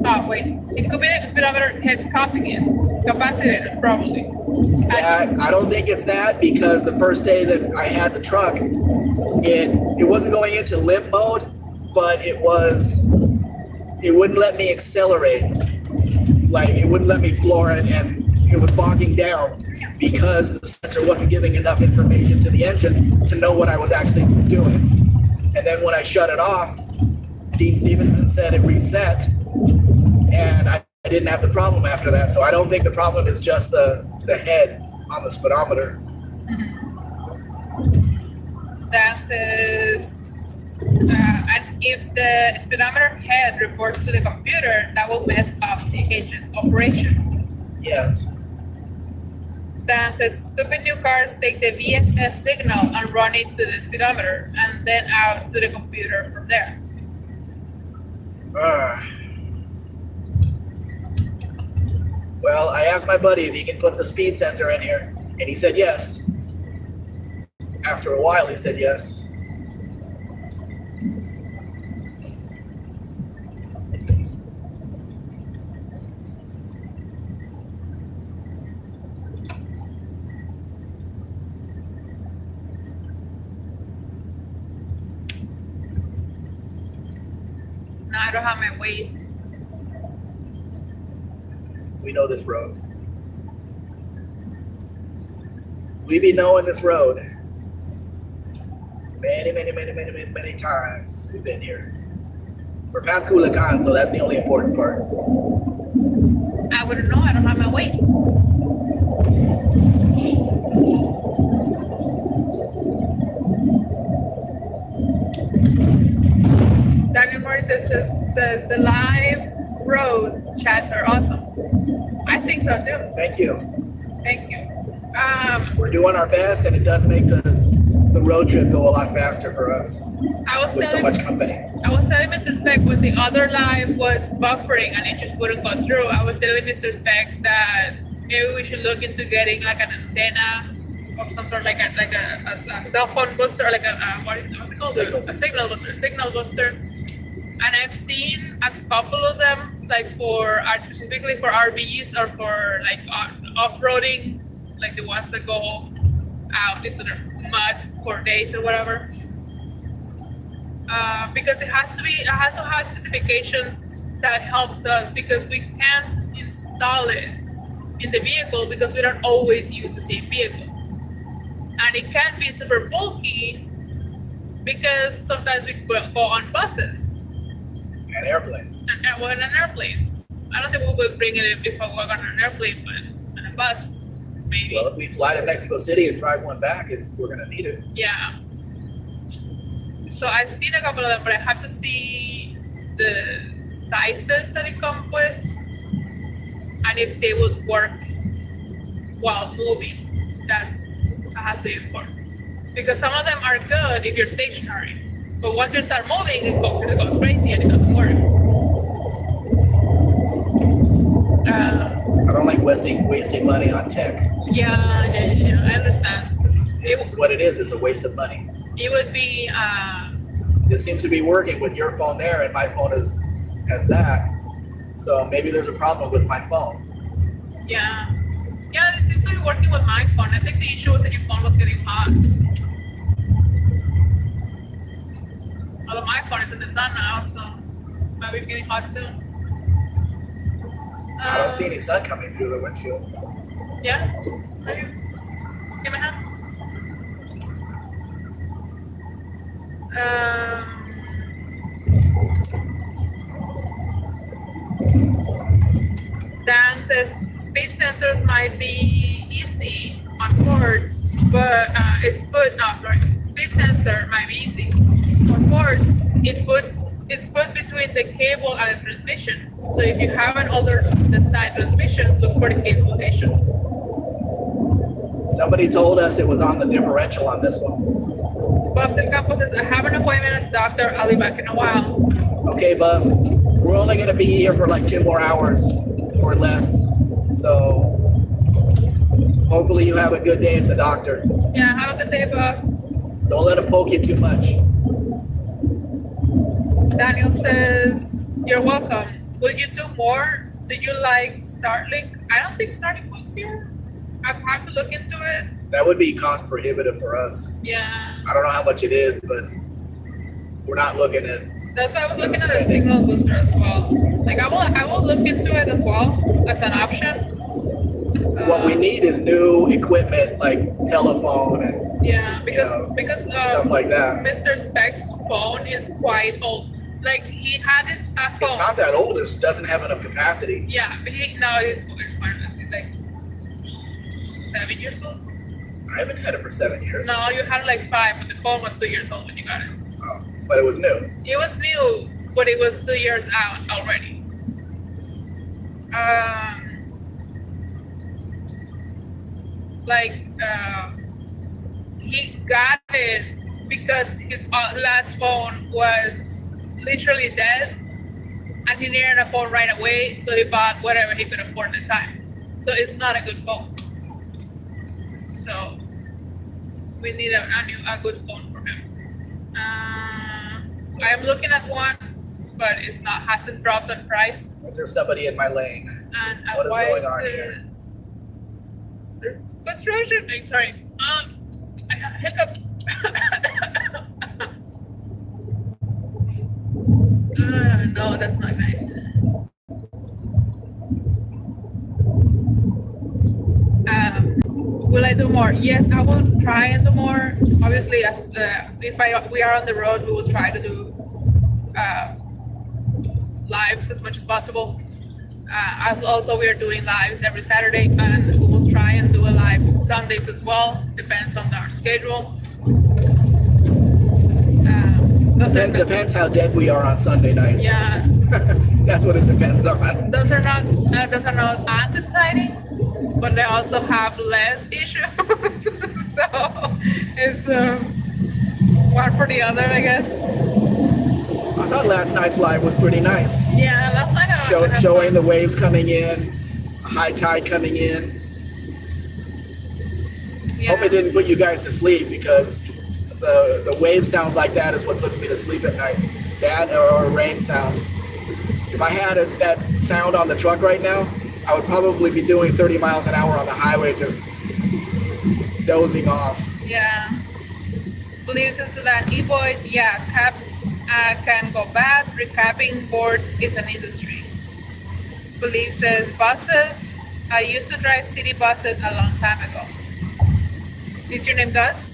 Oh, wait. It could be the speedometer head causing it. Capacitors, probably. Yeah, I don't think it's that, because the first day that I had the truck, it wasn't going into limp mode, but it wouldn't let me accelerate. Like, it wouldn't let me floor it, and it was bogging down because the sensor wasn't giving enough information to the engine to know what I was actually doing. And then when I shut it off, Dean Stevenson said it reset, and I didn't have the problem after that. So I don't think the problem is just the head on the speedometer. That says, and if the speedometer head reports to the computer, that will mess up the engine's operation. Yes. Dan says, stupid new cars take the VSS signal and run it to the speedometer and then out to the computer from there. Well, I asked my buddy if he can put the speed sensor in here, and he said yes. After a while, he said yes. Now I don't have my waist. We know this road. We be knowing this road. Many times we've been here. We're past Culiacan, so that's the only important part. I wouldn't know. I don't have my waist. Daniel Murray says the live road chats are awesome. I think so too. Thank you. Thank you. We're doing our best, and it does make the the road trip go a lot faster for us I was with so telling much company. I was telling Mr. Spec when the other live was buffering and it just wouldn't go through. I was telling Mr. Spec that maybe we should look into getting like an antenna of some sort, like a cell phone booster, or like what's it called? Signal. A signal booster. And I've seen a couple of them, like specifically for RVs or for like off-roading, like the ones that go out into the mud for days or whatever. Because it has to have specifications that helps us, because we can't install it in the vehicle because we don't always use the same vehicle. And it can be super bulky because sometimes we go on buses. And airplanes. And airplanes. I don't think we would bring it if I work on an airplane, but on a bus, maybe. Well, if we fly to Mexico City and drive one back, we're gonna need it. Yeah. So I've seen a couple of them, but I have to see the sizes that it comes with and if they would work while moving. That has to be important. Because some of them are good if you're stationary. But once you start moving, it goes crazy and it doesn't work. I don't like wasting money on tech. Yeah, I understand. It's what it is. It's a waste of money. It would be. This seems to be working with your phone there, and my phone has that. So maybe there's a problem with my phone. Yeah, it seems to be working with my phone. I think the issue was that your phone was getting hot. Although my phone is in the sun now, so maybe it's getting hot too. I don't see any sun coming through the windshield. Yeah? Maybe. See my hand? Dan says speed sensors might be easy on Fords, but speed sensor might be easy. On Fords, it's put between the cable and the transmission. So if you have an older design transmission, look for the cable location. Somebody told us it was on the differential on this one. Buff Del Campo says, I have an appointment at the doctor. I'll be back in a while. Okay, Buff. We're only going to be here for like 2 more hours or less. So hopefully you have a good day at the doctor. Yeah, have a good day, Buff. Don't let him poke you too much. Daniel says, you're welcome. Will you do more? Do you like Starlink? I don't think Starlink works here. I've had to look into it. That would be cost prohibitive for us. Yeah. I don't know how much it is, but we're not looking at. That's why I was looking at a signal booster as well. Like I will look into it as well as an option. What we need is new equipment like telephone and because stuff like that. Mr. Spec's phone is quite old. Like he had his phone. It's not that old. It just doesn't have enough capacity. Yeah, but it's fine. He's like 7 years old. I haven't had it for 7 years. No, you had it like 5, but the phone was 2 years old when you got it. Oh, but it was new. It was new, but it was 2 years out already. He got it because his last phone was literally dead, and he needed a phone right away, so he bought whatever he could afford at the time. So it's not a good phone. So we need a good phone for him. I'm looking at one, but hasn't dropped on price. Is there somebody in my lane? And what is going on here? There's construction. Sorry. I have hiccups. No, that's not nice. Will I do more? Yes, I will try and do more. Obviously, as we are on the road, we will try to do lives as much as possible. As also, we are doing lives every Saturday, and we will try and do a live Sundays as well. Depends on our schedule. Depends how dead we are on Sunday night. Yeah, that's what it depends on. those are not as exciting, but they also have less issues. So it's one for the other, I guess. I thought last night's live was pretty nice. Yeah, last night I had Showing fun. the waves coming in, high tide coming in. Yeah. Hope it didn't put you guys to sleep, because the wave sounds like that is what puts me to sleep at night. That or rain sound. If I had that sound on the truck right now, I would probably be doing 30 miles an hour on the highway, just dozing off. Yeah. Believes us to that e-void, yeah, caps can go bad. Recapping boards is an industry. Believe says buses. I used to drive city buses a long time ago. Is your name Gus?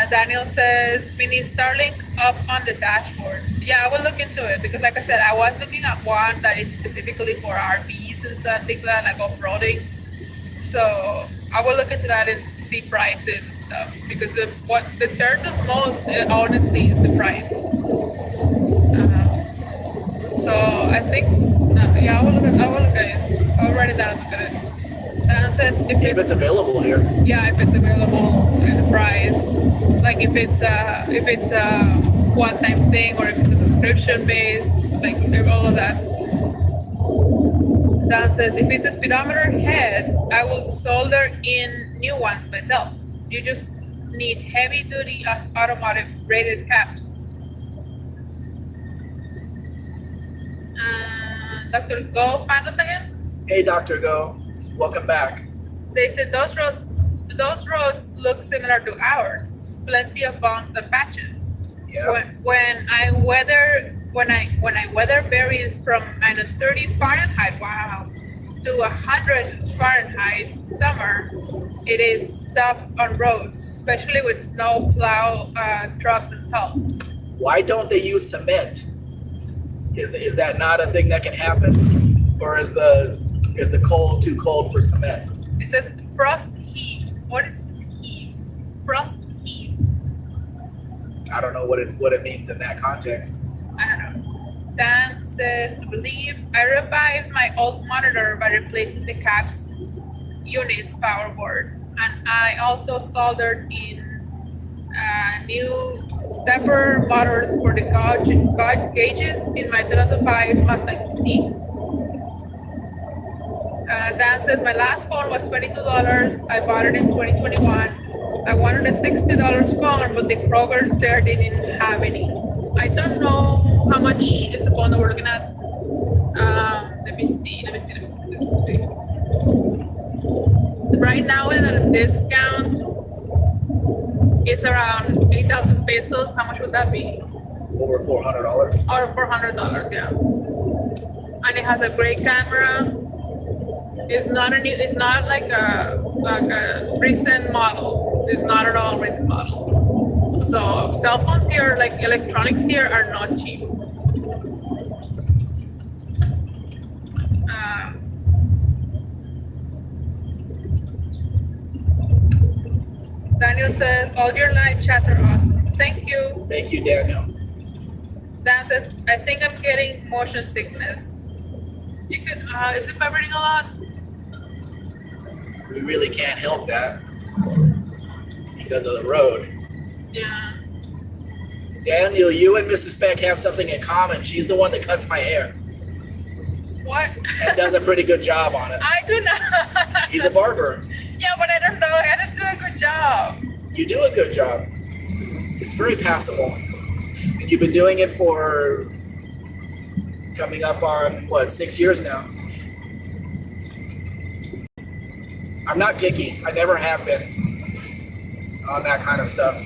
Daniel says we need Starlink up on the dashboard. Yeah, I will look into it, because like I said, I was looking at one that is specifically for RVs and stuff, things like that, like off-roading. So I will look into that and see prices and stuff, because what deters us most, honestly, is the price. So I think, yeah, I will look at it. I'll write it down and look at it. It says if it's available here. Yeah, if it's available and the price, like if it's a one-time thing, or if it's a subscription based, like all of that. Dan says if it's a speedometer head, I will solder in new ones myself. You just need heavy-duty automotive rated caps. Dr. Go, find us again. Hey, Dr. Go. Welcome back. They said those roads look similar to ours. Plenty of bumps and patches. Yeah. When I weather varies from -30 Fahrenheit, wow, to 100 Fahrenheit summer, it is tough on roads, especially with snow plow trucks and salt. Why don't they use cement? Is that not a thing that can happen, or is the cold too cold for cement? It says frost heaves. What is heaves? Frost heaves. I don't know what it means in that context. I don't know. Dan says to believe I revived my old monitor by replacing the caps unit's power board, and I also soldered in new stepper motors for the gauge gauges in my 2005 Mustang T. Dan says my last phone was $22. I bought it in 2021. I wanted a $60 phone, but the Kroger's there didn't have any. I don't know how much is the phone that we're looking at. Let me see. Right now, it's at a discount. It's around 8,000 pesos. How much would that be? Over $400. Or $400, yeah. And it has a great camera. It's not like a recent model. It's not at all a recent model. So cell phones here, like electronics here, are not cheap. Daniel says all your live chats are awesome. Thank you. Thank you, Daniel. Dan says I think I'm getting motion sickness. You could is it vibrating a lot? We really can't help that because of the road. Yeah. Daniel, you and Mrs. Spec have something in common. She's the one that cuts my hair What? and does a pretty good job on it. I do not. He's a barber. Yeah, but I don't know. I didn't do a good job. You do a good job. It's very passable. And you've been doing it for coming up on, 6 years now? I'm not picky. I never have been on that kind of stuff.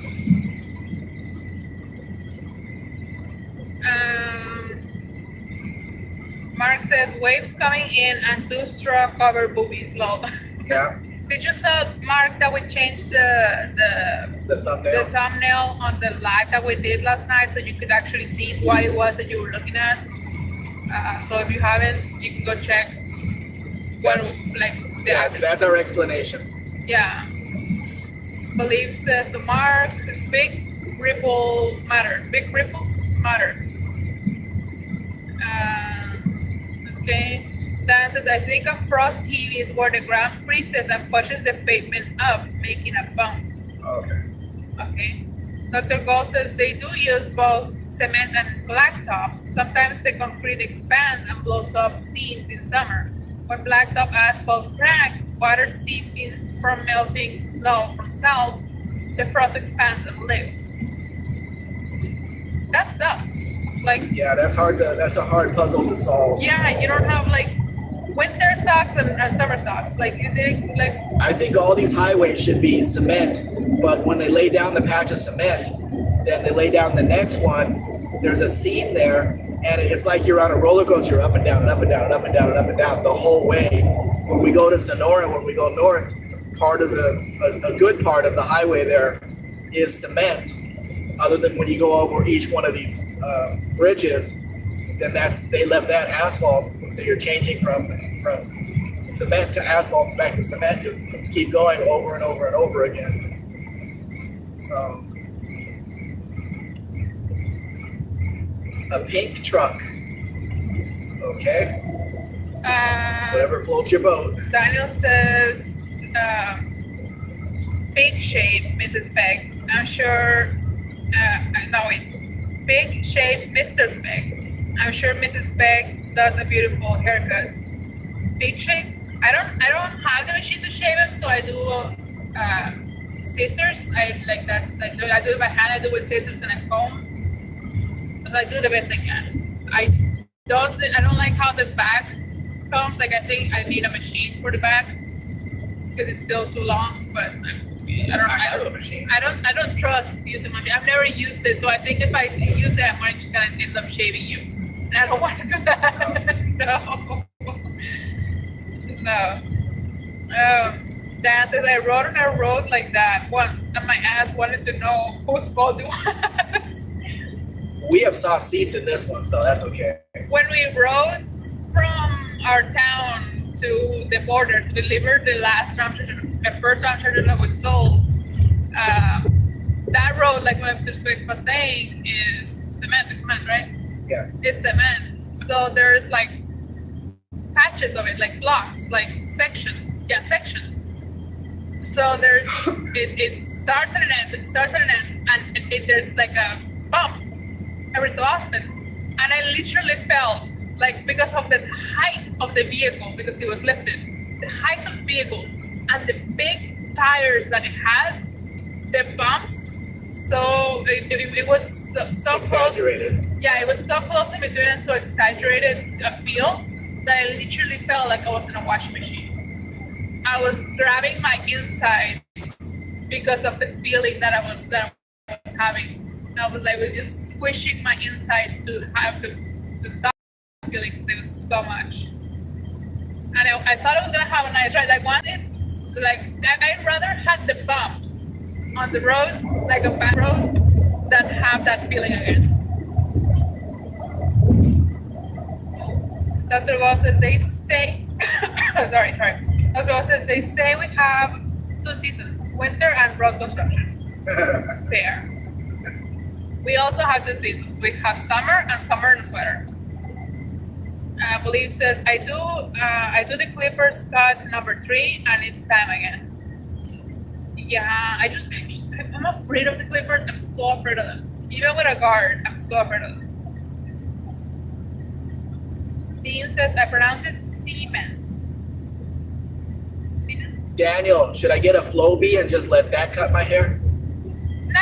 Mark says waves coming in and 2-straw cover boobies. Lol. Yeah. Did you saw, Mark, that we changed the thumbnail on the live that we did last night, so you could actually see what it was that you were looking at? So if you haven't, you can go check what that's our explanation. Yeah. Believe says to Mark, big ripple matters. Big ripples matter. Okay. Dan says, I think a frost heave is where the ground freezes and pushes the pavement up, making a bump. Okay. Okay. Dr. Gold says they do use both cement and blacktop. Sometimes the concrete expands and blows up seams in summer. When blacktop asphalt cracks, water seeps in from melting snow from salt. The frost expands and lifts. That sucks. Like, Yeah, that's hard. That's a hard puzzle to solve. yeah, you don't have like winter socks and summer socks. Like, like I think all these highways should be cement, but when they lay down the patch of cement, then they lay down the next one. There's a seam there, and it's like you're on a roller coaster, up and down, and up and down, and up and down, and up and down the whole way. When we go to Sonora, when we go north, part of a good part of the highway there is cement. Other than when you go over each one of these bridges, then they left that asphalt. So you're changing from cement to asphalt, back to cement, just keep going over and over and over again. So a pink truck. Okay. Whatever floats your boat. Daniel says, big shape, Mrs. Spec. I'm sure. No, wait. Big shape, Mr. Spec. I'm sure Mrs. Spec does a beautiful haircut. Big shape. I don't have the machine to shave him, so I do scissors. I do it by hand. I do it with scissors and a comb. So I do the best I can. I don't like how the back comes. Like, I think I need a machine for the back because it's still too long. But I don't trust using machine. I've never used it, so I think if I use it, I'm just gonna end up shaving you, and I don't want to do that. No. Dan says I rode on a road like that once, and my ass wanted to know whose fault it was. We have soft seats in this one, so that's okay. When we rode from our town to the border to deliver the first RAM charger that we sold, that road, like what Mr. Spec was saying, is cement. It's cement, right? Yeah. It's cement. So there's like patches of it, like blocks, like sections. Yeah, sections. So there's it starts and it ends. It starts and it ends, and there's like a bump every so often. And I literally felt like, because of the height of the vehicle, because it was lifted, the height of the vehicle and the big tires that it had, the bumps. So it was so close. Yeah, it was so close in between and so exaggerated a feel that I literally felt like I was in a washing machine. I was grabbing my insides because of the feeling that I was having. I was just squishing my insides to have to stop feeling, because it was so much. And I thought I was gonna have a nice ride. I'd rather have the bumps on the road, like a bad road, than have that feeling again. Dr. Go says they say, sorry. Dr. Go says they say we have 2 seasons, winter and road construction. Fair. We also have 2 seasons. We have summer and summer in a sweater. Believe says I do the Clippers cut number 3 and it's time again. Yeah, I'm afraid of the Clippers. I'm so afraid of them. Even with a guard, I'm so afraid of them. Dean says I pronounce it cement. Cement? Daniel, should I get a Flowbee and just let that cut my hair? No.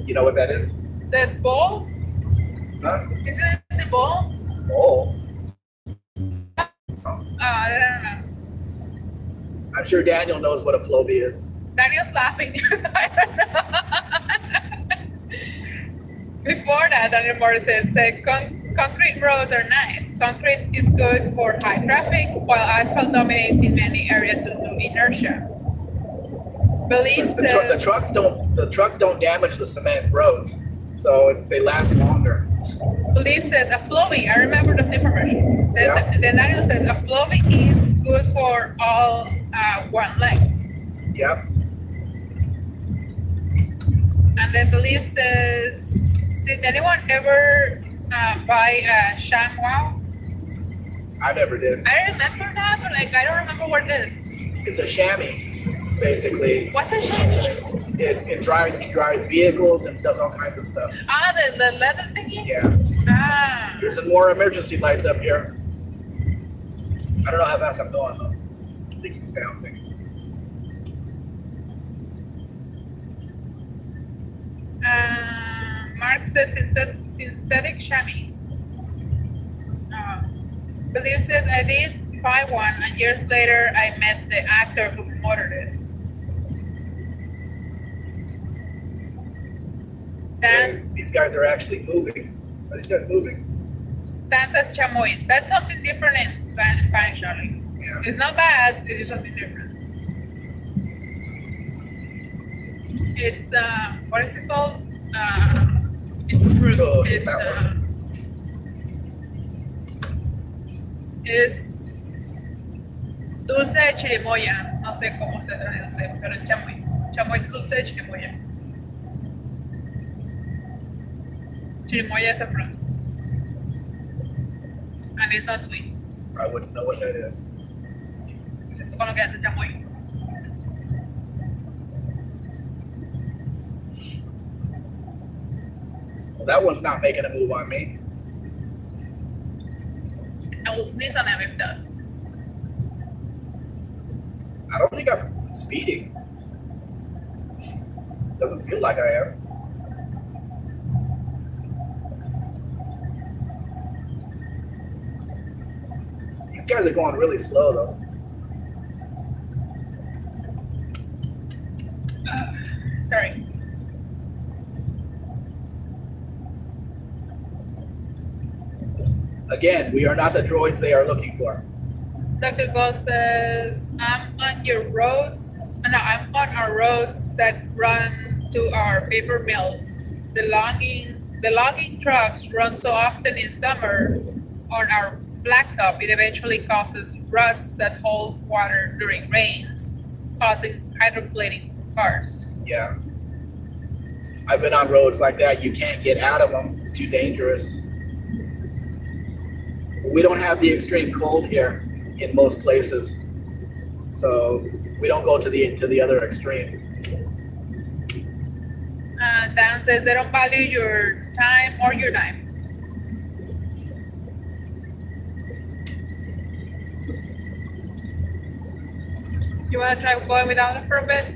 You know what that is? The ball? Huh? Isn't it the ball? Oh. I don't know. I'm sure Daniel knows what a Flowbee is. Daniel's laughing. I don't know. Before that, Daniel Morris said concrete roads are nice. Concrete is good for high traffic, while asphalt dominates in many areas due to inertia. The trucks don't damage the cement roads, so they last longer. Believe says a Flowbee. I remember those infomercials. Then Daniel says a Flowbee is good for all one length. Yep. And then Believe says, did anyone ever buy a ShamWow? I never did. I remember that, but I don't remember what it is. It's a chamois. basically. What's a shiny? It drives vehicles and does all kinds of stuff. Ah, the leather thingy? Yeah. Ah. There's some more emergency lights up here. I don't know how fast I'm going though. I think it's bouncing. Mark says synthetic chamois. Believe says I did buy one, and years later I met the actor who promoted it. These guys are actually moving. Are these guys moving? Dan says chamois. That's something different in Spanish, Charlie. Yeah. It's not bad. It's just something different. It's what is it called? It's a fruit. Oh, It's dulce de chirimoya. No sé cómo se traduce, pero es chamois. Chamois es dulce de chirimoya. Chirimoya is a fruit. And it's not sweet. I wouldn't know what that is. Pues esto con lo que hace chamoy. Well, that one's not making a move on me. I will sneeze on him if it does. I don't think I'm speeding. Doesn't feel like I am. These guys are going really slow though. Sorry. Again, we are not the droids they are looking for. Dr. Gold says, I'm on your roads. No, I'm on our roads that run to our paper mills. The logging trucks run so often in summer on our blacktop, it eventually causes ruts that hold water during rains, causing hydroplaning for cars. Yeah. I've been on roads like that. You can't get out of them. It's too dangerous. We don't have the extreme cold here in most places, so we don't go to the other extreme. Dan says they don't value your time or your dime. You want to try going without it for a bit?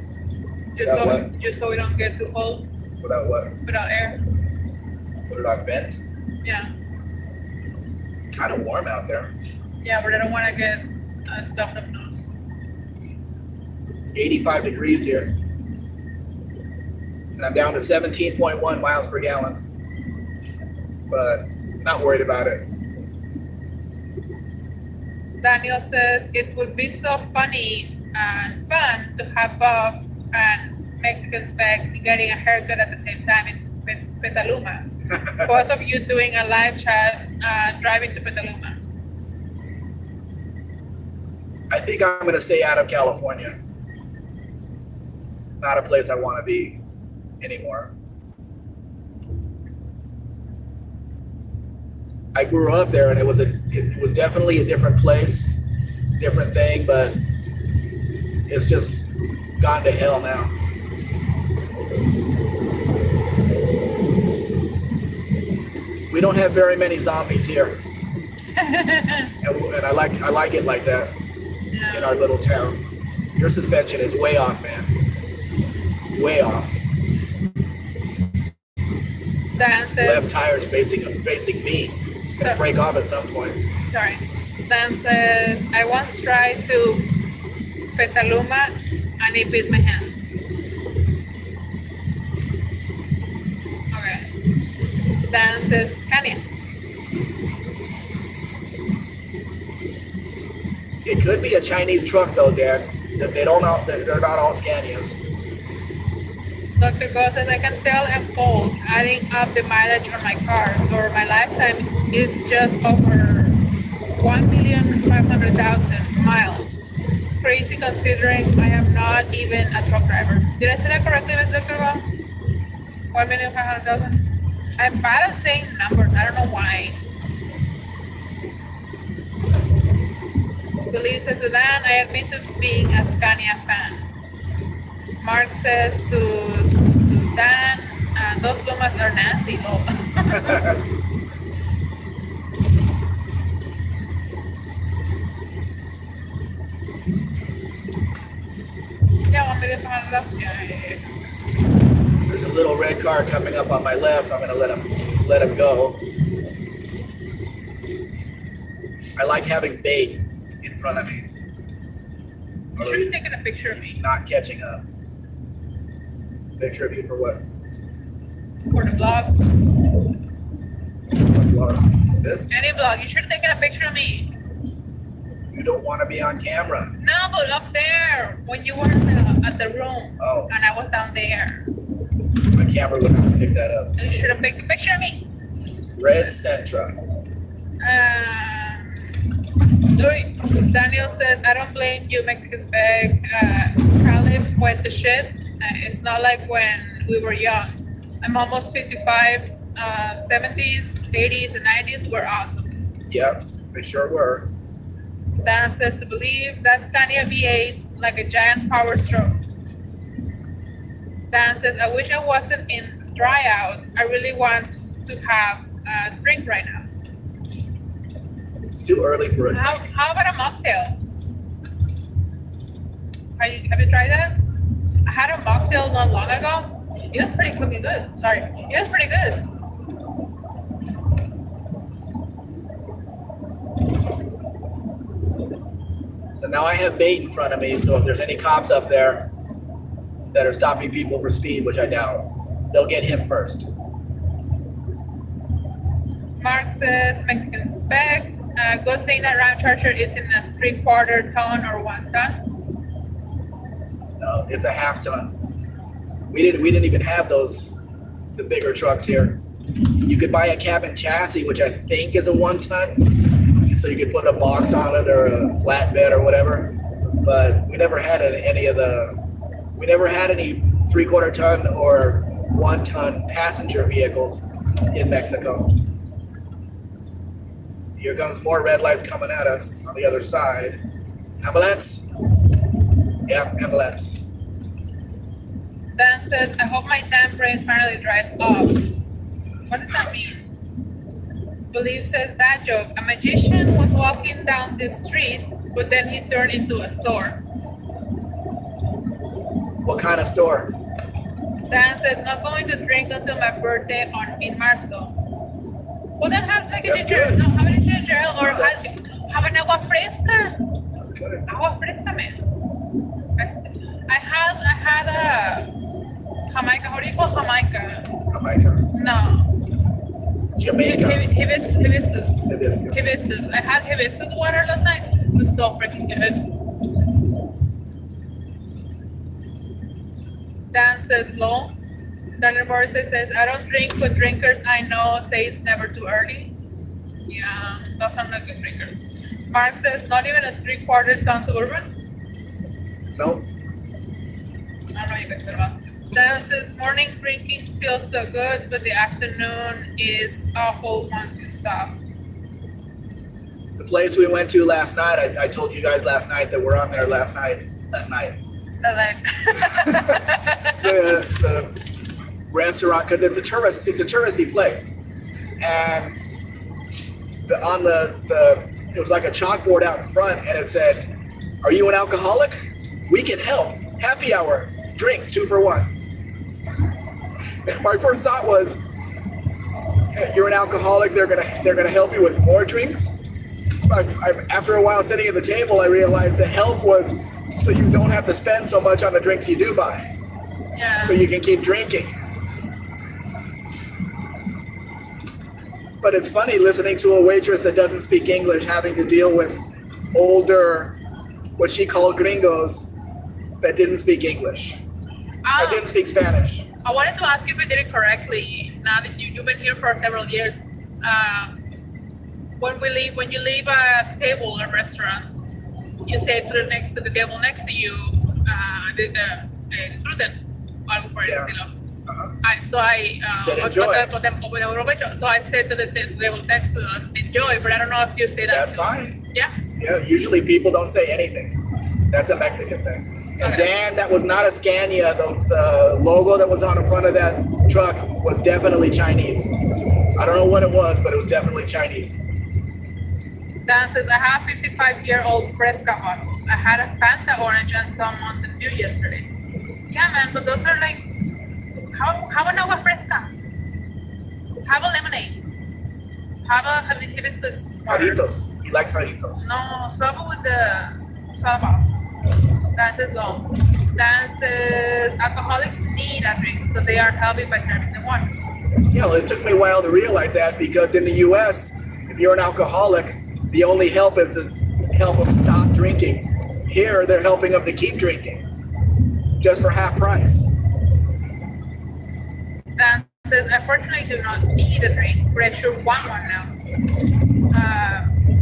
Just so we don't get too cold. Without what? Without air. Put it on vent? Yeah. It's kind of warm out there. Yeah, but I don't want to get stuffed up nose. It's 85 degrees here. And I'm down to 17.1 miles per gallon. But not worried about it. Daniel says it would be so funny and fun to have Buff and Mexican Spec getting a haircut at the same time in Petaluma. Both of you doing a live chat driving to Petaluma. I think I'm going to stay out of California. It's not a place I want to be anymore. I grew up there, and it was definitely a different place, different thing, but it's just gone to hell now. We don't have very many zombies here, and I like it like that. Yeah. In our little town. Your suspension is way off, man. Way off. Dan says, Left tire's facing me. It's gonna break off at some point. Sorry. Dan says, I once tried to Petaluma and it bit my hand. Okay. Dan says, Scania. It could be a Chinese truck though, Dad. They're not all Scanias. Dr. Go says, I can tell I'm old, adding up the mileage on my cars, or my lifetime is just over 1,500,000 miles. Crazy considering I am not even a truck driver. Did I say that correctly, Ms. Dr. Go? 1,500,000? I'm bad at saying numbers. I don't know why. Believe says, Dan, I admit to being a Scania fan. Mark says to Dan, those lumas are nasty. Oh. Yeah, want me to find us? Yeah. There's a little red car coming up on my left. I'm gonna let him go. I like having bait in front of me. You sure you're taking a picture of me? Not catching up. Picture of you for what? For the vlog. What? This? Any vlog. You should have taken a picture of me. You don't want to be on camera. No, but up there when you were at the room. Oh. And I was down there. My camera wouldn't have picked that up. You should have taken a picture of me. Red Sentra. Daniel says, I don't blame you, Mexican Spec. Caleb went to shit. It's not like when we were young. I'm almost 55. 70s, 80s, and 90s were awesome. Yep, they sure were. Dan says to believe that's Scania V8, like a giant power stroke. Dan says, I wish I wasn't in dry out. I really want to have a drink right now. It's too early for a drink. How about a mocktail? Have you tried that? I had a mocktail not long ago. It was pretty fucking good. Sorry. It was pretty good. So now I have bait in front of me, so if there's any cops up there that are stopping people for speed, which I doubt, they'll get him first. Mark says, Mexican Spec. Good thing that Ram Charger is in a 3/4 ton or 1 ton. No, it's a half ton. We didn't even have the bigger trucks here. You could buy a cabin chassis, which I think is a 1 ton, so you could put a box on it or a flatbed or whatever. But we never had we never had any 3/4 ton or 1 ton passenger vehicles in Mexico. Here comes more red lights coming at us on the other side. Ambulance? Yeah, ambulance. Dan says, I hope my damn brain finally dries off. What does that mean? Believe says that joke. A magician was walking down the street, but then he turned into a store. What kind of store? Dan says, not going to drink until my birthday in Marzo. Well, then have like a ginger, no, have a ginger ale or have an agua fresca. That's good. Agua fresca, man. I had a Jamaica. How do you call Jamaica? Jamaica. No. It's Jamaica. Hibiscus. I had hibiscus water last night. It was so freaking good. Dan says low. Daniel Morrissey says, I don't drink, but drinkers I know say it's never too early. Yeah, those are not good drinkers. Mark says, not even a 3/4 ton Suburban. Nope. I don't know what you guys talking about. Dan says, morning drinking feels so good, but the afternoon is awful once you stop. The place we went to last night, I told you guys last night that we're on there last night. The restaurant, because it's a touristy place, and it was like a chalkboard out in front, and it said, "Are you an alcoholic? We can help. Happy hour, drinks 2 for 1." And my first thought was, "You're an alcoholic. They're gonna help you with more drinks." After a while sitting at the table, I realized the help was so you don't have to spend so much on the drinks you do buy. Yeah. So you can keep drinking. But it's funny listening to a waitress that doesn't speak English having to deal with older, what she called gringos, that didn't speak English. That didn't speak Spanish. I wanted to ask if I did it correctly. Now that you've been here for several years, when you leave a table or restaurant, you say to the table next to you, disfruten, o algo por el estilo. So I said enjoy. So I said to the table next to us, enjoy, but I don't know if you say that. That's fine. Yeah. Yeah. Usually people don't say anything. That's a Mexican thing. And Dan, that was not a Scania. The logo that was on the front of that truck was definitely Chinese. I don't know what it was, but it was definitely Chinese. Dan says, I have 55-year-old Fresca bottle. I had a Fanta orange and some Mountain Dew yesterday. Yeah, man, but those are like, have an agua fresca. Have a lemonade. Have a hibiscus. Jarritos. He likes jarritos. No, stop it with the soda pops. Dan says no. Dan says alcoholics need a drink, so they are helping by serving them one. Yeah, well, it took me a while to realize that because in the U.S., if you're an alcoholic, the only help is to help them stop drinking. Here, they're helping them to keep drinking, just for half price. Dan says, unfortunately, I do not need a drink, but I sure want one now.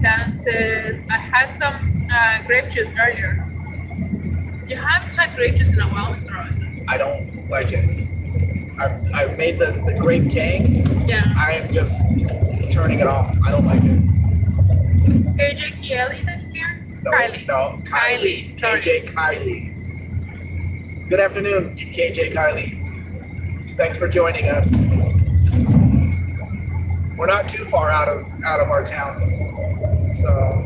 Dan says, I had some grape juice earlier. You haven't had grape juice in a while, Mr. Robinson. I don't like it. I made the grape tang. Yeah. I am just turning it off. I don't like it. KJ Kieli is here? No, Kylie. No, Kylie. Sorry. KJ Kylie. Good afternoon, KJ Kylie. Thanks for joining us. We're not too far out of our town, so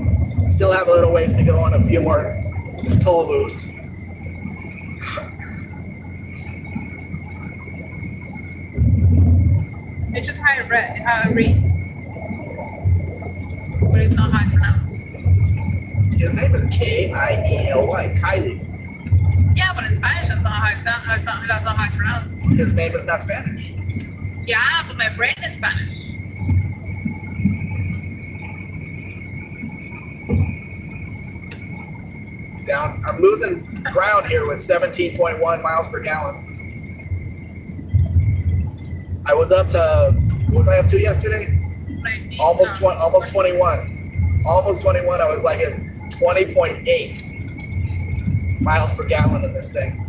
still have a little ways to go on a few more toll booths. It's just how it reads. But it's not how it's pronounced. His name is Kiely, Kylie. Yeah, but in Spanish, that's not how it sounds. That's not how it's pronounced. His name is not Spanish. Yeah, but my brain is Spanish. Down. I'm losing ground here with 17.1 miles per gallon. I was up to, what was I up to yesterday? 19, Almost 21. Almost 21. I was like at 20.8 miles per gallon in this thing.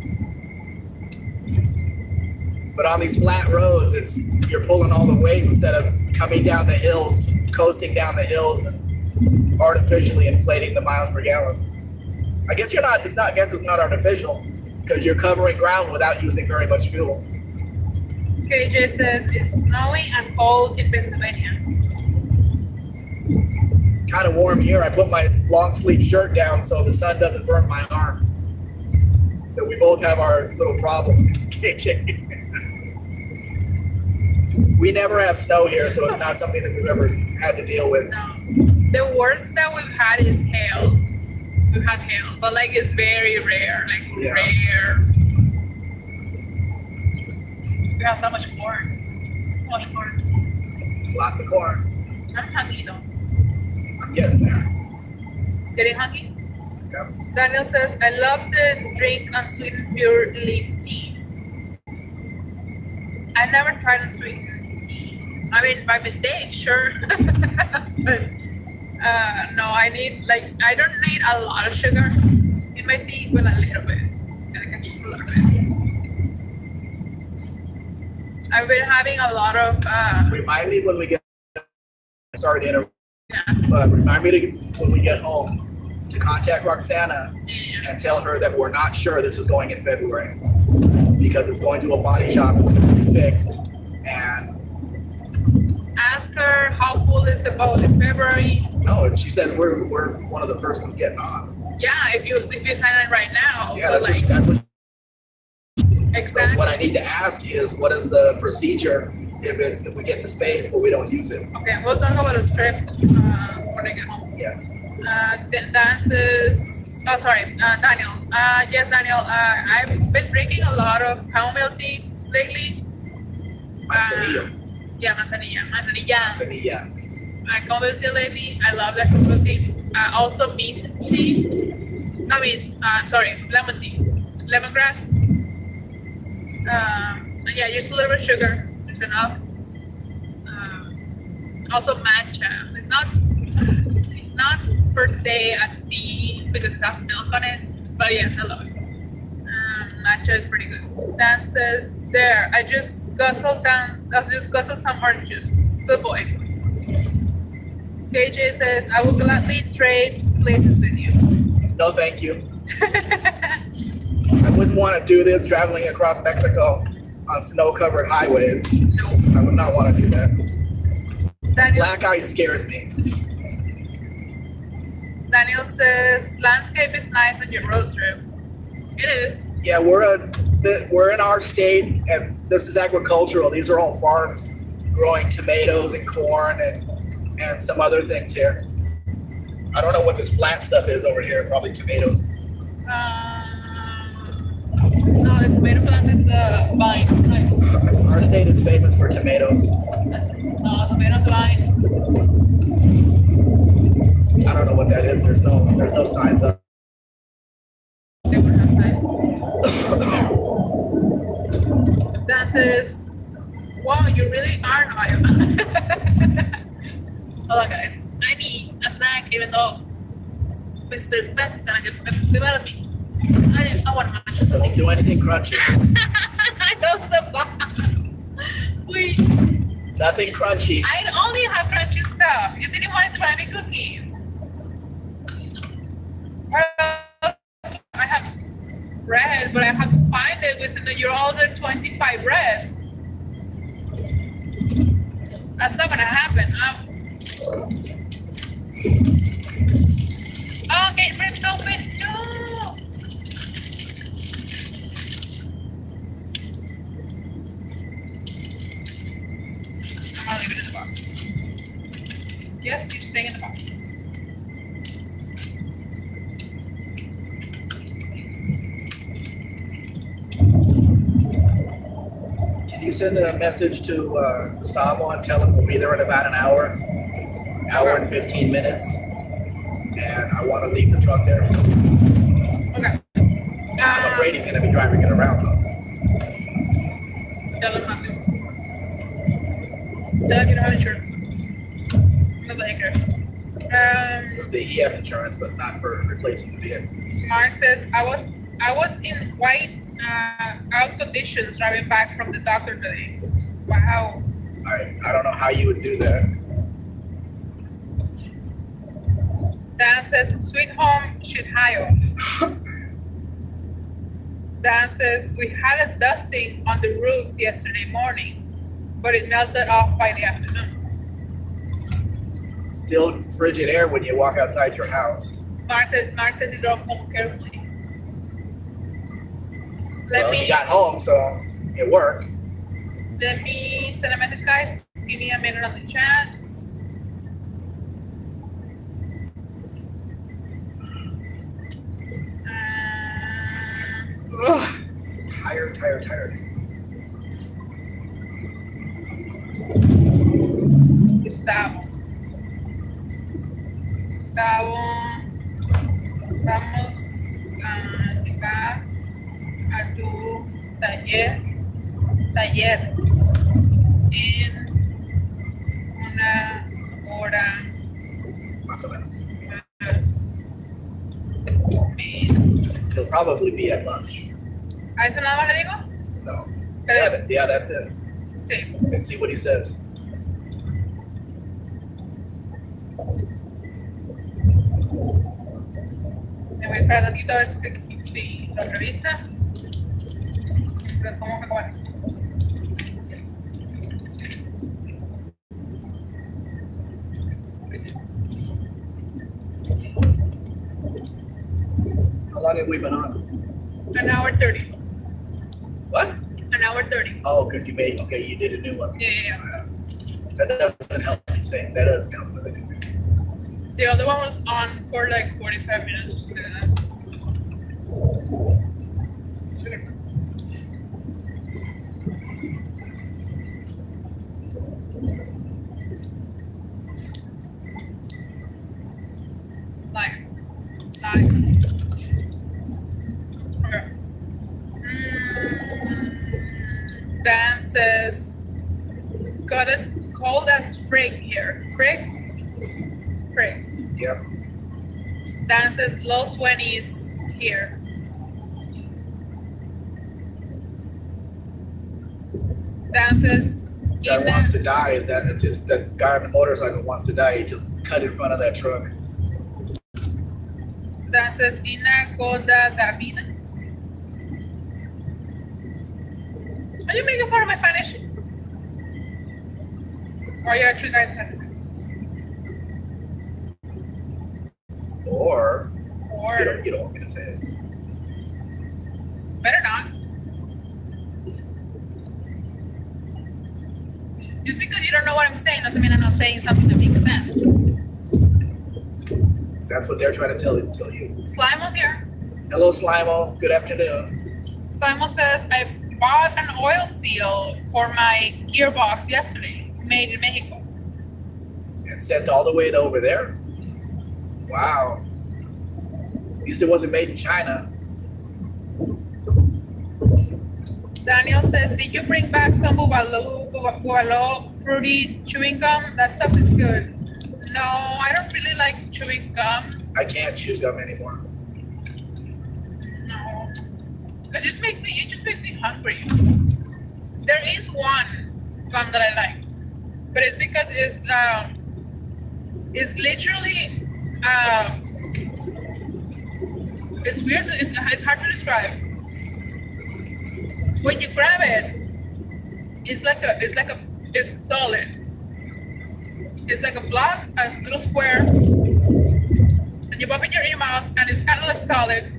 But on these flat roads, you're pulling all the weight instead of coming down the hills, coasting down the hills, and artificially inflating the miles per gallon. I guess it's not artificial because you're covering ground without using very much fuel. KJ says it's snowing and cold in Pennsylvania. It's kind of warm here. I put my long sleeve shirt down so the sun doesn't burn my arm. So we both have our little problems, KJ. We never have snow here, so it's not something that we've ever had to deal with. No. The worst that we've had is hail. We've had hail, but like it's very rare, rare. We have so much corn. So much corn. Lots of corn. I'm hungry though. I'm getting there. Getting hungry? Yep. Daniel says, I love the drink unsweetened pure leaf tea. I never tried unsweetened tea. I mean, by mistake, sure. But no, I don't need a lot of sugar in my tea, but a little bit. Like just a little bit. I've been having a lot of. Remind me when we get. Sorry to interrupt. Yeah. But remind me when we get home to contact Roxana and tell her that we're not sure this is going in February because it's going to a body shop that's going to be fixed. And ask her how full is the boat in February. no, she said we're one of the first ones getting on. Yeah, if you sign in right now. Yeah, that's what. Exactly. So what I need to ask is, what is the procedure if we get the space but we don't use it? Okay, we'll talk about a script when I get home. Yes. Daniel. Yes, Daniel. I've been drinking a lot of chamomile tea lately. Manzanilla. Manzanilla. Manzanilla. Chamomile tea lately. I love that chamomile tea. Also mint tea. Lemon tea. Lemongrass. Just a little bit of sugar. Just enough. Also matcha. It's not per se a tea because it has milk on it, but yes, I love it. Matcha is pretty good. Dan says, there, I just guzzled some orange juice. Good boy. KJ says, I will gladly trade places with you. No, thank you. wouldn't want to do this traveling across Mexico on snow-covered highways. No. I would not want to do that. Daniel, Black ice scares me. Daniel says landscape is nice on your road trip. It is. Yeah, we're in our state, and this is agricultural. These are all farms growing tomatoes and corn and some other things here. I don't know what this flat stuff is over here. Probably tomatoes. No, the tomato plant is vine. Right? Our state is famous for tomatoes. No, tomatoes vine. I don't know what that is. There's no signs up. They would have signs. Dan says, wow, you really are Iowa. Hold on, guys. I need a snack, even though Mr. Spec is gonna get mad at me. I want to munch something. Don't do anything crunchy. I know the box. Wait. Nothing crunchy. I only have crunchy stuff. You didn't want to buy me cookies. What else? I have bread, but I have to find it within your other 25 breads. That's not gonna happen. Oh, get ripped open. No. I'm gonna leave it in the box. Yes, you're staying in the box. Can you send a message to Gustavo and tell him we'll be there in about an hour and 15 minutes, and I want to leave the truck there. Okay. I'm afraid he's going to be driving it around though. Tell him not to. Tell him you don't have insurance. Not that he cares. Let's see, he has insurance, but not for replacing the vehicle. Mark says, I was in quite out conditions driving back from the doctor today. Wow. I don't know how you would do that. Dan says, Sweet Home, Ohio. Dan says, we had a dusting on the roofs yesterday morning, but it melted off by the afternoon. Still frigid air when you walk outside your house. Mark says he drove home carefully. He got home, so it worked. Let me send a message, guys. Give me a minute on the chat. Tired. Gustavo, vamos a llegar a tu taller en una hora Más o menos. más He'll probably be at lunch. ¿A eso nada más le digo? No. Pero- Yeah, that's it. Sí. And see what he says. Me voy a esperar un ratito a ver si lo revisa. Pero ¿cómo me acabar? How long have we been on? An hour 30. What? An hour 30. Oh, because you did a new one. Yeah. That doesn't help me say. That doesn't help me. The other one was on for like 45 minutes or something like that. Live. Okay. Dan says, got us cold as frig here. Frig? Yep. Dan says low 20s here. Dan says Guy wants to die. It's just the guy on the motorcycle wants to die. He just cut in front of that truck. Dan says Ina Goda Davida. Are you making fun of my Spanish? Or are you actually trying to say something? Or Or you don't want me to say it. better not. Just because you don't know what I'm saying doesn't mean I'm not saying something that makes sense. That's what they're trying to tell you. Slimo's here. Hello, Slimo. Good afternoon. Slimo says, I bought an oil seal for my gearbox yesterday, made in Mexico. And sent all the way to over there. Wow. At least it wasn't made in China. Daniel says, did you bring back some Bubalo fruity chewing gum? That stuff is good. No, I don't really like chewing gum. I can't chew gum anymore. No. It just makes me hungry. There is one gum that I like, but it's because it's literally it's weird. It's hard to describe. When you grab it, it's solid. It's like a block, a little square, and you pop it in your mouth, and it's kind of like solid.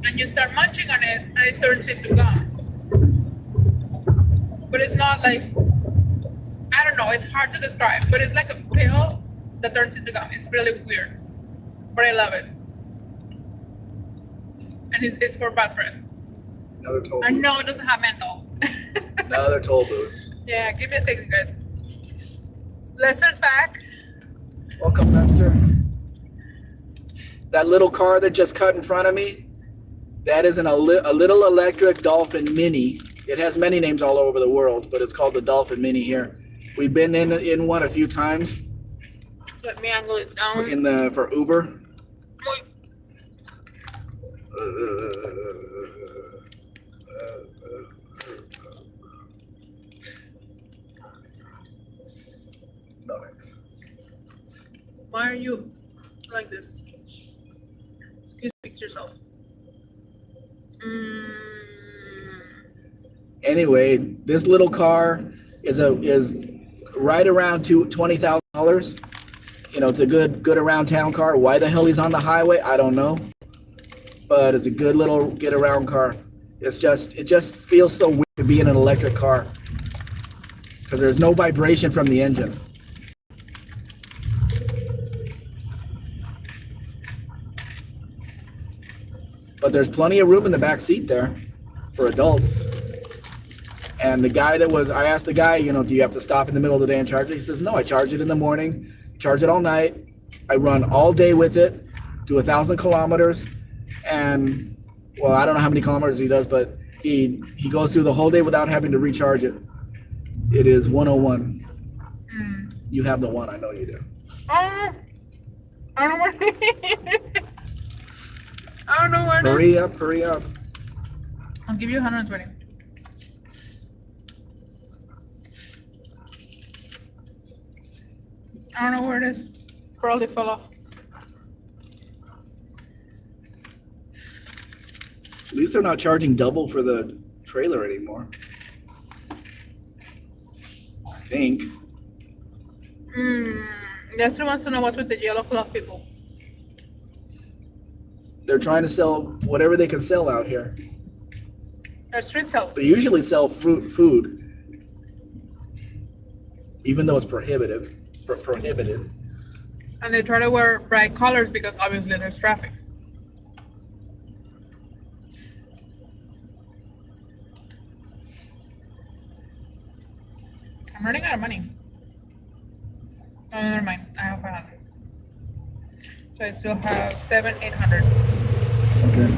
And you start munching on it, and it turns into gum. But it's not like, I don't know, it's hard to describe, but it's like a pill that turns into gum. It's really weird, but I love it. And it's for bad breath. Another toll I booth. know it doesn't have menthol. Another toll booth. Yeah, give me a second, guys. Lester's back. Welcome, Lester. That little car that just cut in front of me, that is a little electric Dolphin Mini. It has many names all over the world, but it's called the Dolphin Mini here. We've been in one a few times. Let me angle it down. For Uber. No thanks. Why are you like this? Excuse me, fix yourself. Anyway, this little car is right around $20,000. You know, it's a good around town car. Why the hell he's on the highway, I don't know. But it's a good little get around car. It just feels so weird to be in an electric car because there's no vibration from the engine. But there's plenty of room in the back seat there for adults. And I asked the guy, you know, do you have to stop in the middle of the day and charge it? He says, no, I charge it in the morning, charge it all night. I run all day with it, do 1,000 kilometers. And, well, I don't know how many kilometers he does, but he goes through the whole day without having to recharge it. It is 101. You have the one, I know you do. I don't know where it is. I don't know where it is. Hurry up. I'll give you 120. I don't know where it is. Probably fell off. At least they're not charging double for the trailer anymore. I think. Lester wants to know what's with the yellow cloth people. They're trying to sell whatever they can sell out here. They're street sellers. They usually sell food, even though it's prohibited. And they try to wear bright colors because obviously there's traffic. I'm running out of money. Oh, never mind. I have 500. So I still have 800. Okay.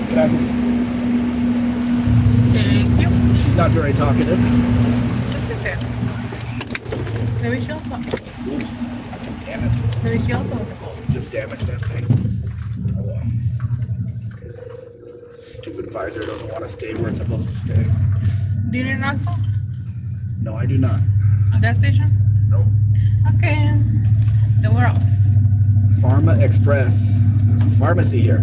Gracias. Thank you. She's not very talkative. That's okay. Maybe she also. Oops. Damn it. Maybe she also has a cold. Just damaged that thing. Oh well. Stupid visor doesn't want to stay where it's supposed to stay. Do you need an axle? No, I do not. A gas station? No. Okay. Then we're off. Pharma Express. There's a pharmacy here.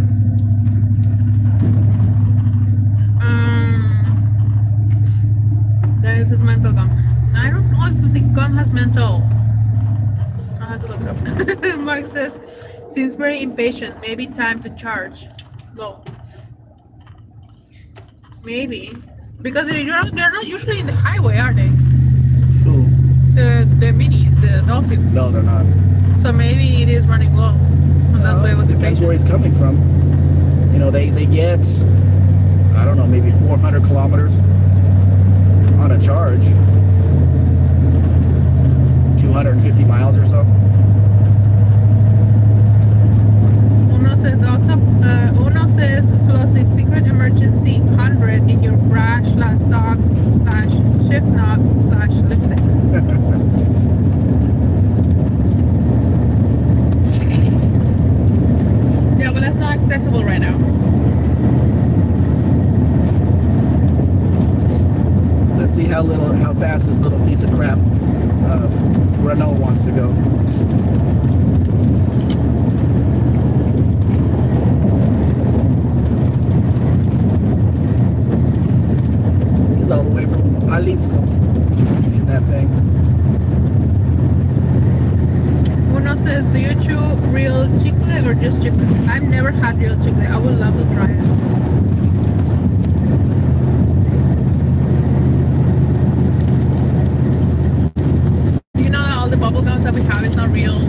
This is menthol gum. I don't know if the gum has menthol. I'll have to look it up. Mark says, seems very impatient. Maybe time to charge. Low. Maybe. Because they're not usually in the highway, are they? Who? The minis, the dolphins. No, they're not. So maybe it is running low. And that's why it was Depends impatient. where he's coming from. You know, they get, I don't know, maybe 400 kilometers on a charge. 250 miles or so. Uno says plus a secret emergency 100 in your brush slash socks slash shift knob slash lipstick. Yeah, but that's not accessible right now. Let's see how fast this little piece of crap Renault wants to go. He's all the way from Jalisco in that thing. Uno says, do you chew real chicle or just chicle? I've never had real chicle. I would love to try it. You know that all the bubble gums that we have is not real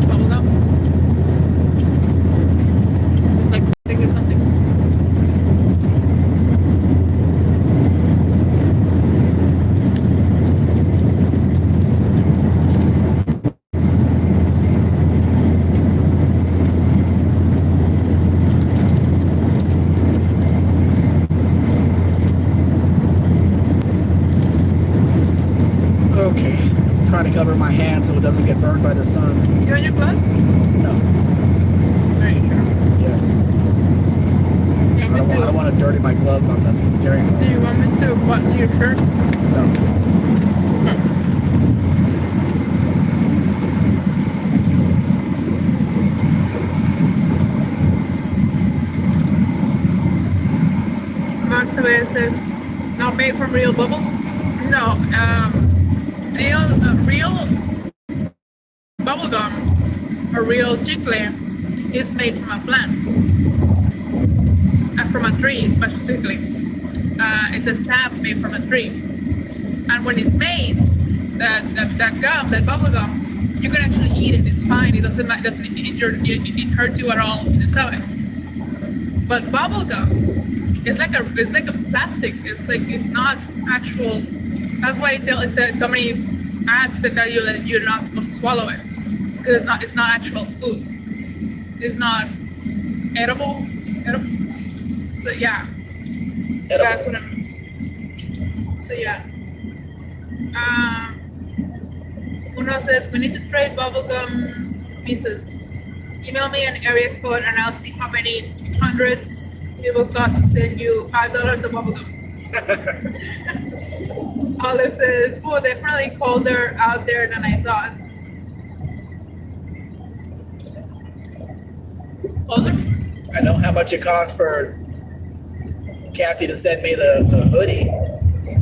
bubble gum? This is like plastic or something. Okay, trying to cover my hand so it doesn't get burned by the sun. You want your gloves? No. Are you sure? Yes. Yeah, I don't want to dirty my gloves on the steering Do wheel. you want me to button your shirt? No. Max says, not made from real bubbles? No, real bubble gum or real chicle is made from a plant, from a tree specifically. It's a sap made from a tree, and when it's made, that gum, that bubble gum, you can actually eat it. It's fine. It doesn't it hurt you at all in the stomach. But bubble gum, it's like a plastic. It's not actual. That's why it's so many ads that tell you that you're not supposed to swallow it, because it's not actual food. It's not edible. So yeah, that's what I'm. So yeah. Uno says we need to trade bubblegum pieces. Email me an area code and I'll see how many hundreds it will cost to send you $5 of bubblegum. Olive says, oh, definitely colder out there than I thought. Colder? I know how much it costs for Kathy to send me the hoodie.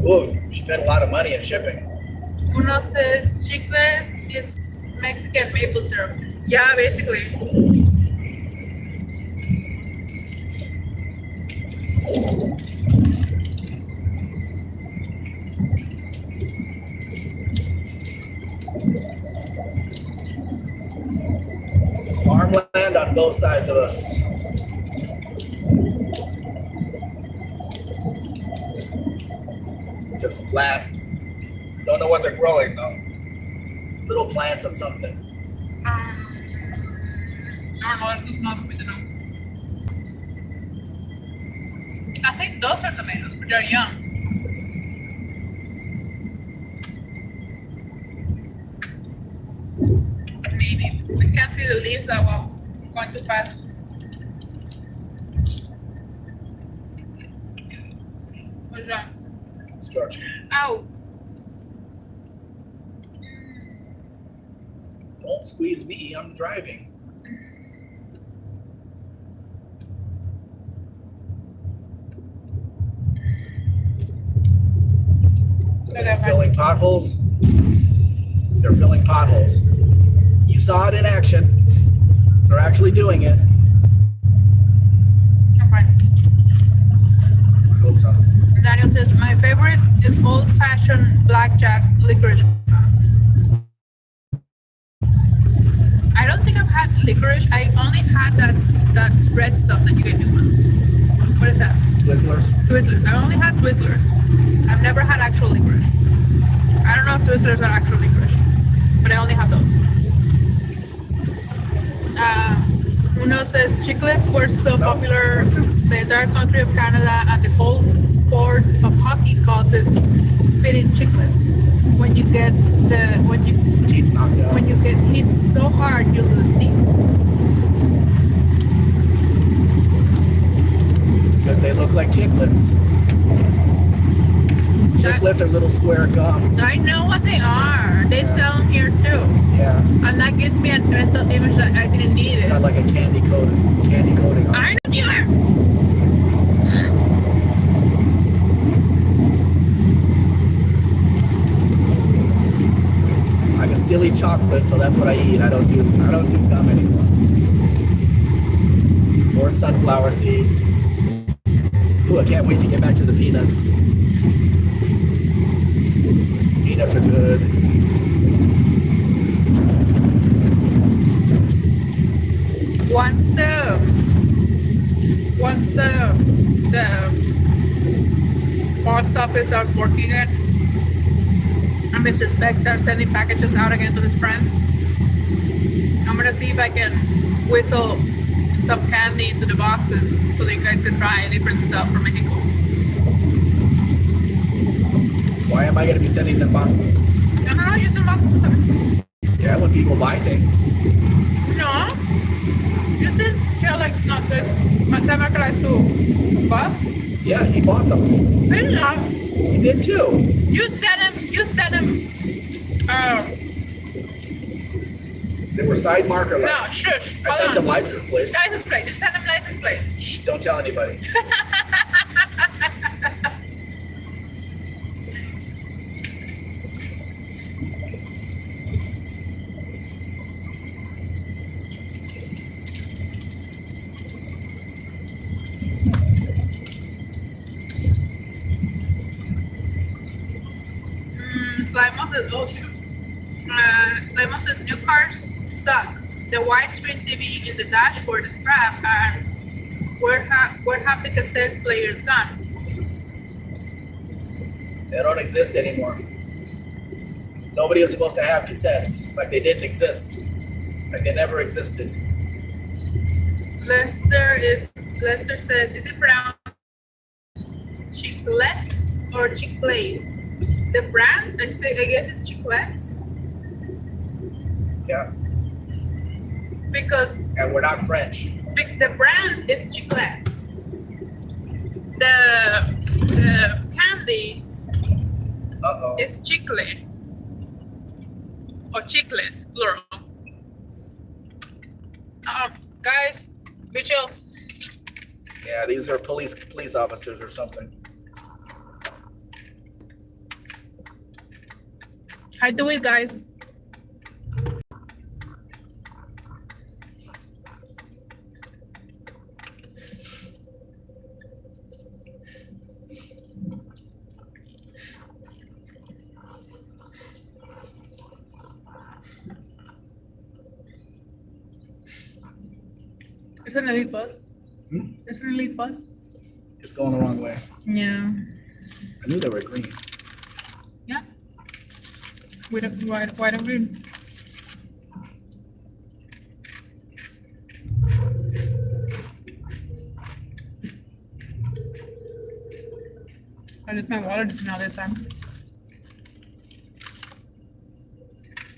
Ooh, she spent a lot of money in shipping. Uno says chicles is Mexican maple syrup. Yeah, basically. Farmland on both sides of us. Just flat. Don't know what they're growing though. Little plants of something. I don't know, it does not with the know. I think those are tomatoes, but they're young. Maybe. I can't see the leaves that well. Going too fast. What's that? Structure. Ow. Don't squeeze me, I'm driving. They're filling potholes. They're filling potholes. You saw it in action. They're actually doing it. I'm fine. I hope so. Daniel says, my favorite is old-fashioned blackjack licorice. I don't think I've had licorice. I only had that spread stuff that you gave me once. What is that? Twizzlers. Twizzlers. I only had Twizzlers. I've never had actual licorice. I don't know if Twizzlers are actual licorice, but I only have those. Uno says chiclets were so popular in the entire country of Canada, and the whole sport of hockey calls it spitting chiclets. When you get Teeth knocked out. when you get hit so hard, you lose teeth. Because they look like chiclets. Chiclets are little square gum. I know what they are. They sell them here too, Yeah. and that gives me a mental image that I didn't need It's it. got like a candy coating on it. I know you are. I can still eat chocolate, so that's what I eat. I don't do gum anymore. Or sunflower seeds. Ooh, I can't wait to get back to the peanuts. Peanuts are good. Once the post office starts working it, and Mr. Spec starts sending packages out again to his friends, I'm gonna see if I can whistle some candy into the boxes so that you guys can try different stuff from Mexico. Why am I going to be sending them boxes? No, use some boxes sometimes. Yeah, when people buy things. No, you should tell like no, said Sam Marketplace too. What? Yeah, he bought them. I didn't know. He did too. You sent him. They were side marker No, lights. shush. I sent him license plates. License plate. Just send him license plates. Shh, don't tell anybody. Slimo says, oh shoot. Slimo says new cars suck. The widescreen TV in the dashboard is crap, and where have the cassette players gone? They don't exist anymore. Nobody was supposed to have cassettes. Like they didn't exist. Like they never existed. Lester says, is it pronounced chiclets or chiclets? The brand, I guess it's chiclets. Yeah. Because And we're not French. the brand is chiclets. The candy Uh-oh. is chicle. Or chiclets, plural. Guys, be chill. Yeah, these are police officers or something. How do it, guys? It's an elite bus. It's an elite bus. It's going the wrong way. Yeah. I knew they were green. Yeah. White and green. At least my wallet is not this time.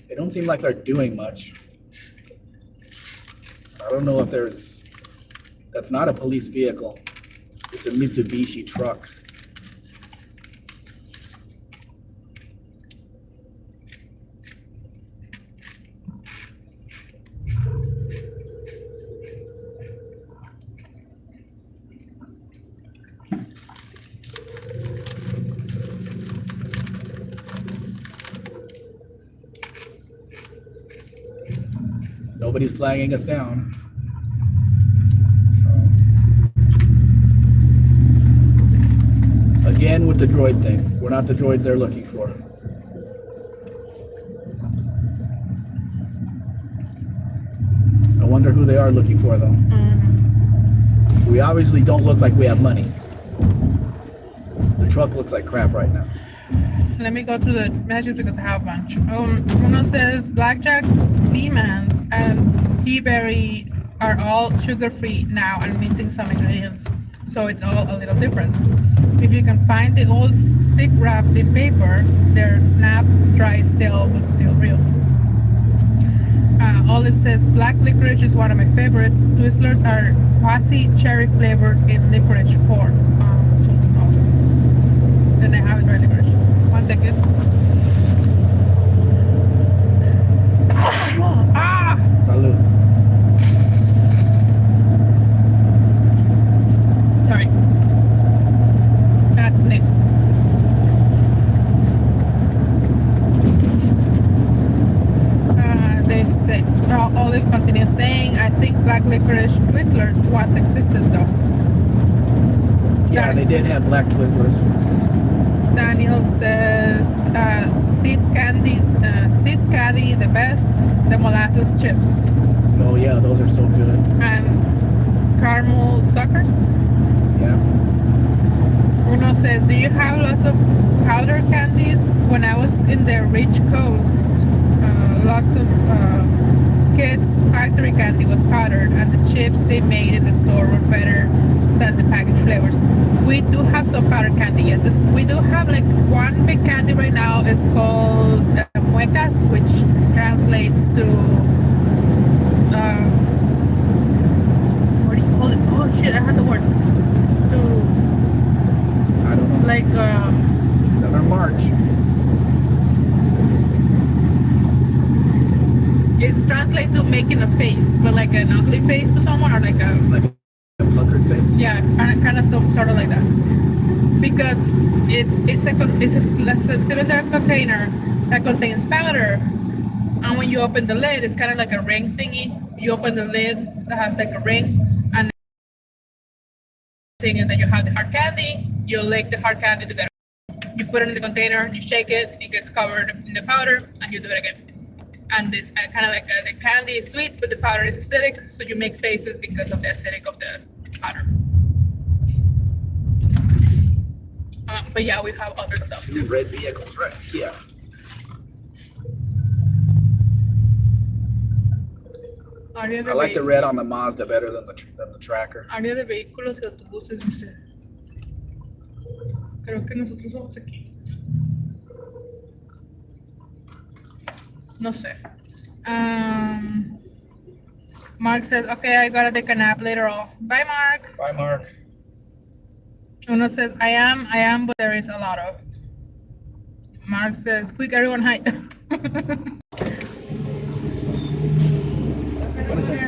They don't seem like they're doing much. I don't know if that's not a police vehicle. It's a Mitsubishi truck. Nobody's flagging us down. So, again, with the droid thing, we're not the droids they're looking for. I wonder who they are looking for, though. We obviously don't look like we have money. The truck looks like crap right now. Let me go through the messages because I have a bunch. Uno says Blackjack, B-Mans, and Tea-Berry are all sugar-free now and missing some ingredients. So it's all a little different. If you can find the old stick wrapped in paper, their snap, dry still, but still real. Olive says black licorice is one of my favorites. Twizzlers are quasi cherry flavored in licorice form. Then I have it dry licorice. 1 second. Salud. Sorry. That's nice. They say, Olive continues saying, I think black licorice Twizzlers once existed though. Yeah, they did have black Twizzlers. Daniel says, Sis Candy, the best, the molasses chips. Oh yeah, those are so good. And caramel suckers. Yeah. Uno says, do you have lots of powder candies? When I was in the rich coast, lots of kids' factory candy was powdered, and the chips they made in the store were better than the packaged flavors. We do have some powdered candy, yes. We do have like one big candy right now. It's called muecas, which translates to what do you call it? Oh shit, I had the word. To I don't know. like Another March. it translates to making a face, but like an ugly face to someone, or like a Puckered face. yeah, kind of sort of like that. Because it's a cylinder container that contains powder, and when you open the lid, it's kind of like a ring thingy. You open the lid that has like a ring, and the thing is that you have the hard candy. You lick the hard candy together. You put it in the container, you shake it, it gets covered in the powder, and you do it again. And this kind of like the candy is sweet, but the powder is acidic, so you make faces because of the acidic of the powder. But yeah, we have other stuff. Two red vehicles, right? Yeah. Área de I like the red on the Mazda better than the Tracker. Área de vehículos y autobuses, dice. Creo que nosotros vamos aquí. No sé. Mark says, okay, I gotta take a nap later on. Bye, Mark. Bye, Mark. Uno says, I am, but there is a lot of. Mark says, quick, everyone hide.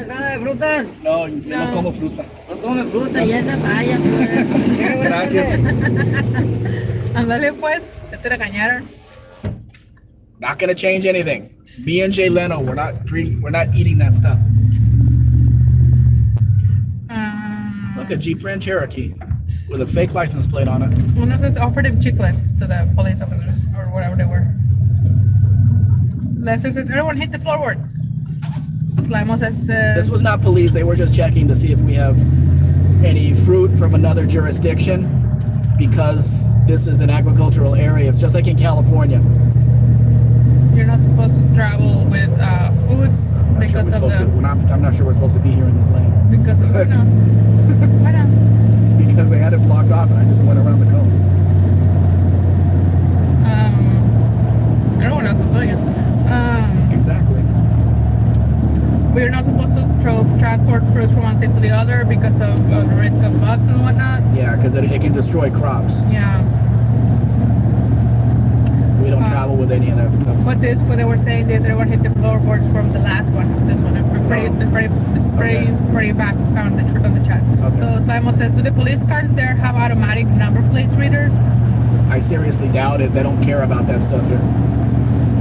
¿Nada de frutas? No, yo no como fruta. No come fruta y esa vaya, pues. Gracias. Ándale, pues. Ya te regañaron. Not gonna change anything. Me and Jay Leno, we're not eating that stuff. Look, a Jeep Grand Cherokee with a fake license plate on it. Uno says offered him chiclets to the police officers or whatever they were. Lester says everyone hit the floorboards. Slimo says This was not police. They were just checking to see if we have any fruit from another jurisdiction, because this is an agricultural area. It's just like in California. you're not supposed to travel with foods because of the. I'm not sure we're supposed to be here in this lane. Because of why not? Why not? Because they had it blocked off and I just went around the cone. I don't know what else to tell you. Exactly. We're not supposed to transport fruits from one state to the other because of the risk of bugs and whatnot. Yeah, because it can destroy crops. Yeah. We don't travel with any of that stuff. But they were saying this. Everyone hit the floorboards from the last one. This one, pretty back on the chat. Okay. So Simon says, do the police cars there have automatic number plate readers? I seriously doubt it. They don't care about that stuff here.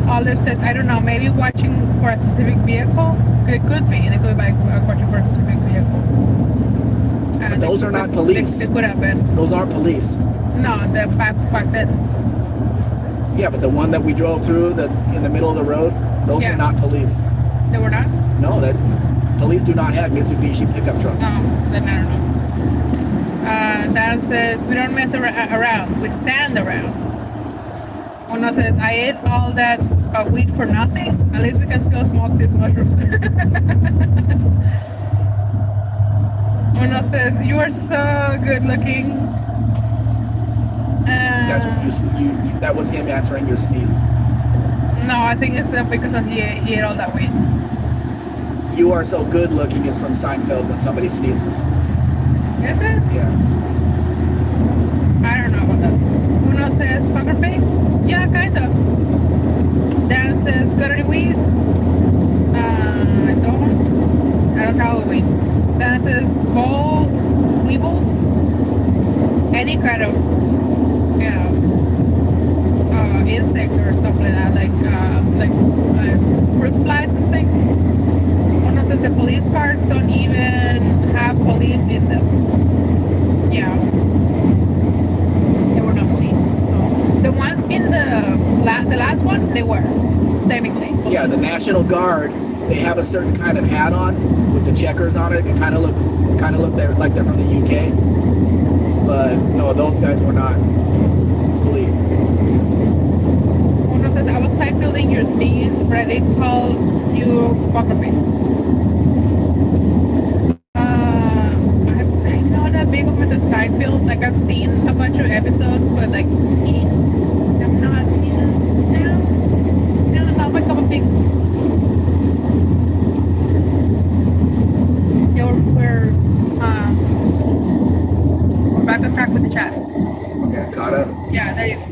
Olive says, I don't know, maybe watching for a specific vehicle? It could be. They could be watching for a specific vehicle. But those are not police. It could have been. Those aren't police. No, the back then. Yeah, but the one that we drove through in the middle of the road, those Yeah. were not police. They were not? No, that police do not have Mitsubishi pickup trucks. No, then I don't know. Dan says, we don't mess around. We stand around. Uno says, I ate all that weed for nothing. At least we can still smoke these mushrooms. Uno says, you are so good looking. That was him answering your sneeze. No, I think it's because he ate all that weed. You are so good looking is from Seinfeld when somebody sneezes. Is it? Yeah. I don't know about that. Uno says, poker face? Yeah, kind of. Dan says, got any weed? I don't have weed. Dan says, ball weevils? Any kind of, insect or stuff like that, like fruit flies and things. Uno says the police cars don't even have police in them. Yeah. They were not police. So the ones in the last one, they were technically police. Yeah, the National Guard, they have a certain kind of hat on with the checkers on it. It kind of look like they're from the UK. But no, those guys were not police. Uno says, I was side building your sneeze, but I did call you poker face. I'm not that big of a side build. Like, I've seen a bunch of episodes, but like, I'm not, not my cup of tea. Yeah, we're back on track with the chat. Okay, caught up. Yeah, there you go.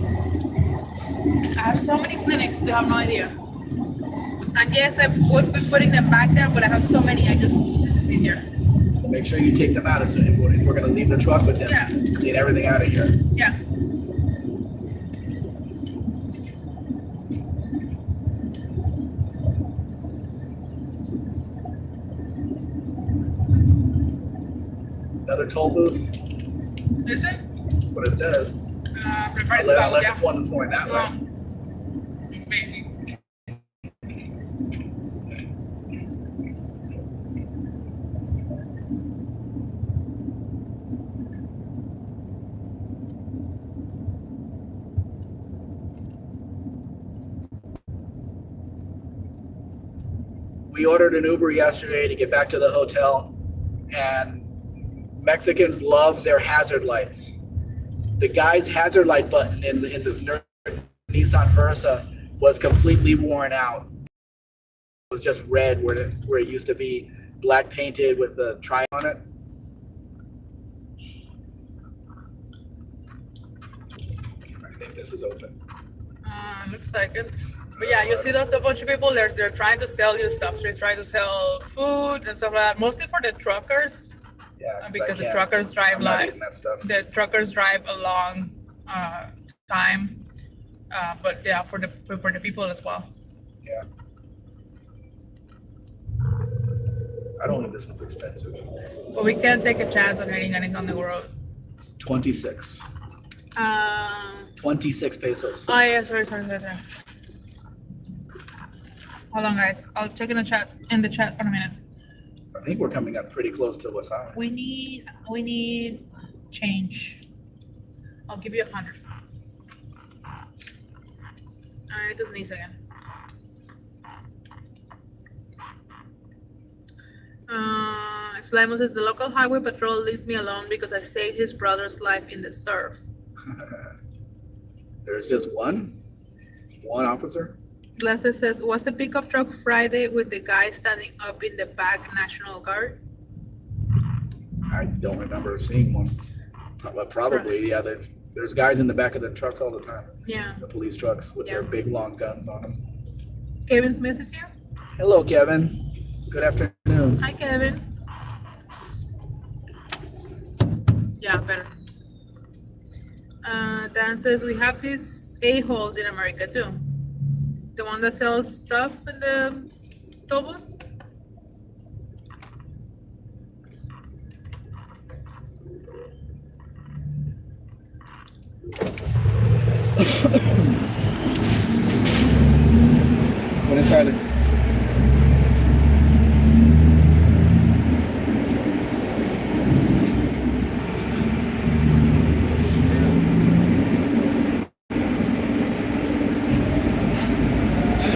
I have so many clinics, you have no idea. And yes, I would be putting them back there, but I have so many, this is easier. Make sure you take them out if we're going to leave the truck with them. Yeah. Clean everything out of here. Yeah. Another toll booth. Is it? That's what it says. Unless it's one that's going that way. Maybe. We ordered an Uber yesterday to get back to the hotel, and Mexicans love their hazard lights. The guy's hazard light button in this Nissan Versa was completely worn out. It was just red where it used to be black painted with a tri on it. I think this is open. Looks like it. But yeah, you see those a bunch of people, they're trying to sell you stuff. They're trying to sell food and stuff like that. Mostly for the truckers. Yeah, Because the truckers drive the truckers drive a long time. But yeah, for the people as well. Yeah. I don't think this one's expensive. But we can't take a chance on hitting anything on the road. It's 26. 26 pesos. Oh yeah, sorry. Hold on, guys. I'll check in the chat in the chat in a minute. I think we're coming up pretty close to what's on. We need change. I'll give you 100. Alright, just sneeze again. Slimo says the local highway patrol leaves me alone because I saved his brother's life in the surf. There's just one officer. Glaser says, was the pickup truck Friday with the guy standing up in the back National Guard? I don't remember seeing one. Probably, yeah. There's guys in the back of the trucks all the time. Yeah. The police trucks with their Yeah. big long guns on them. Kevin Smith is here. Hello, Kevin. Good afternoon. Hi, Kevin. Yeah, better. Dan says we have these a-holes in America too. The one that sells stuff in the toll booths. Buenas tardes.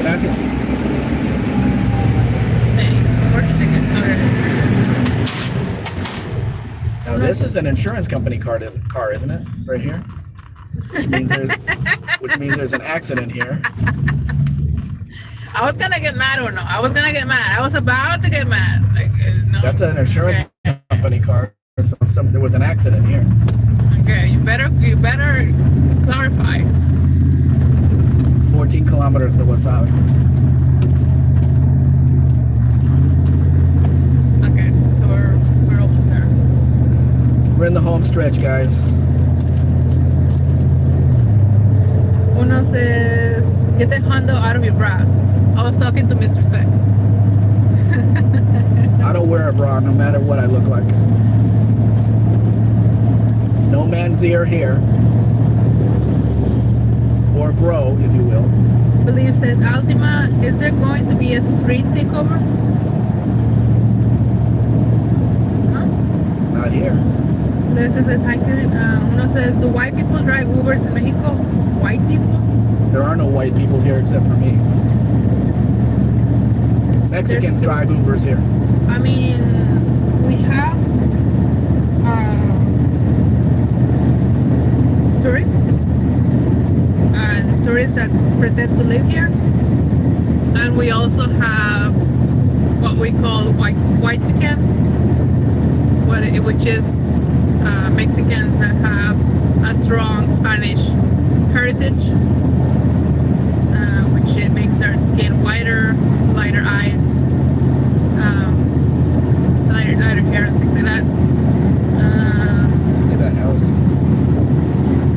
Gracias. Hey, where's the ticket? Okay. Now this is an insurance company car, isn't it? Right here. Which means there's an accident here. I was gonna get mad or no? I was gonna get mad. I was about to get mad. Like, no. That's an insurance company car. So there was an accident here. Okay, you better clarify. 14 kilometers to Wasabi. Okay, so we're almost there. We're in the home stretch, guys. Uno says, get the hundo out of your bra. I was talking to Mr. Spec. I don't wear a bra no matter what I look like. No man's ear here. Or bro, if you will. Believe says, Altima, is there going to be a street takeover? Huh? Not here. Lisa says, hi, Kevin. Uno says, do white people drive Ubers in Mexico? White people? There are no white people here except for me. Mexicans drive Ubers here. I mean, we have tourists and tourists that pretend to live here, and we also have what we call whitexicans, which is Mexicans that have a strong Spanish heritage, which it makes their skin whiter, lighter eyes, lighter hair, and things like that. Look at that house.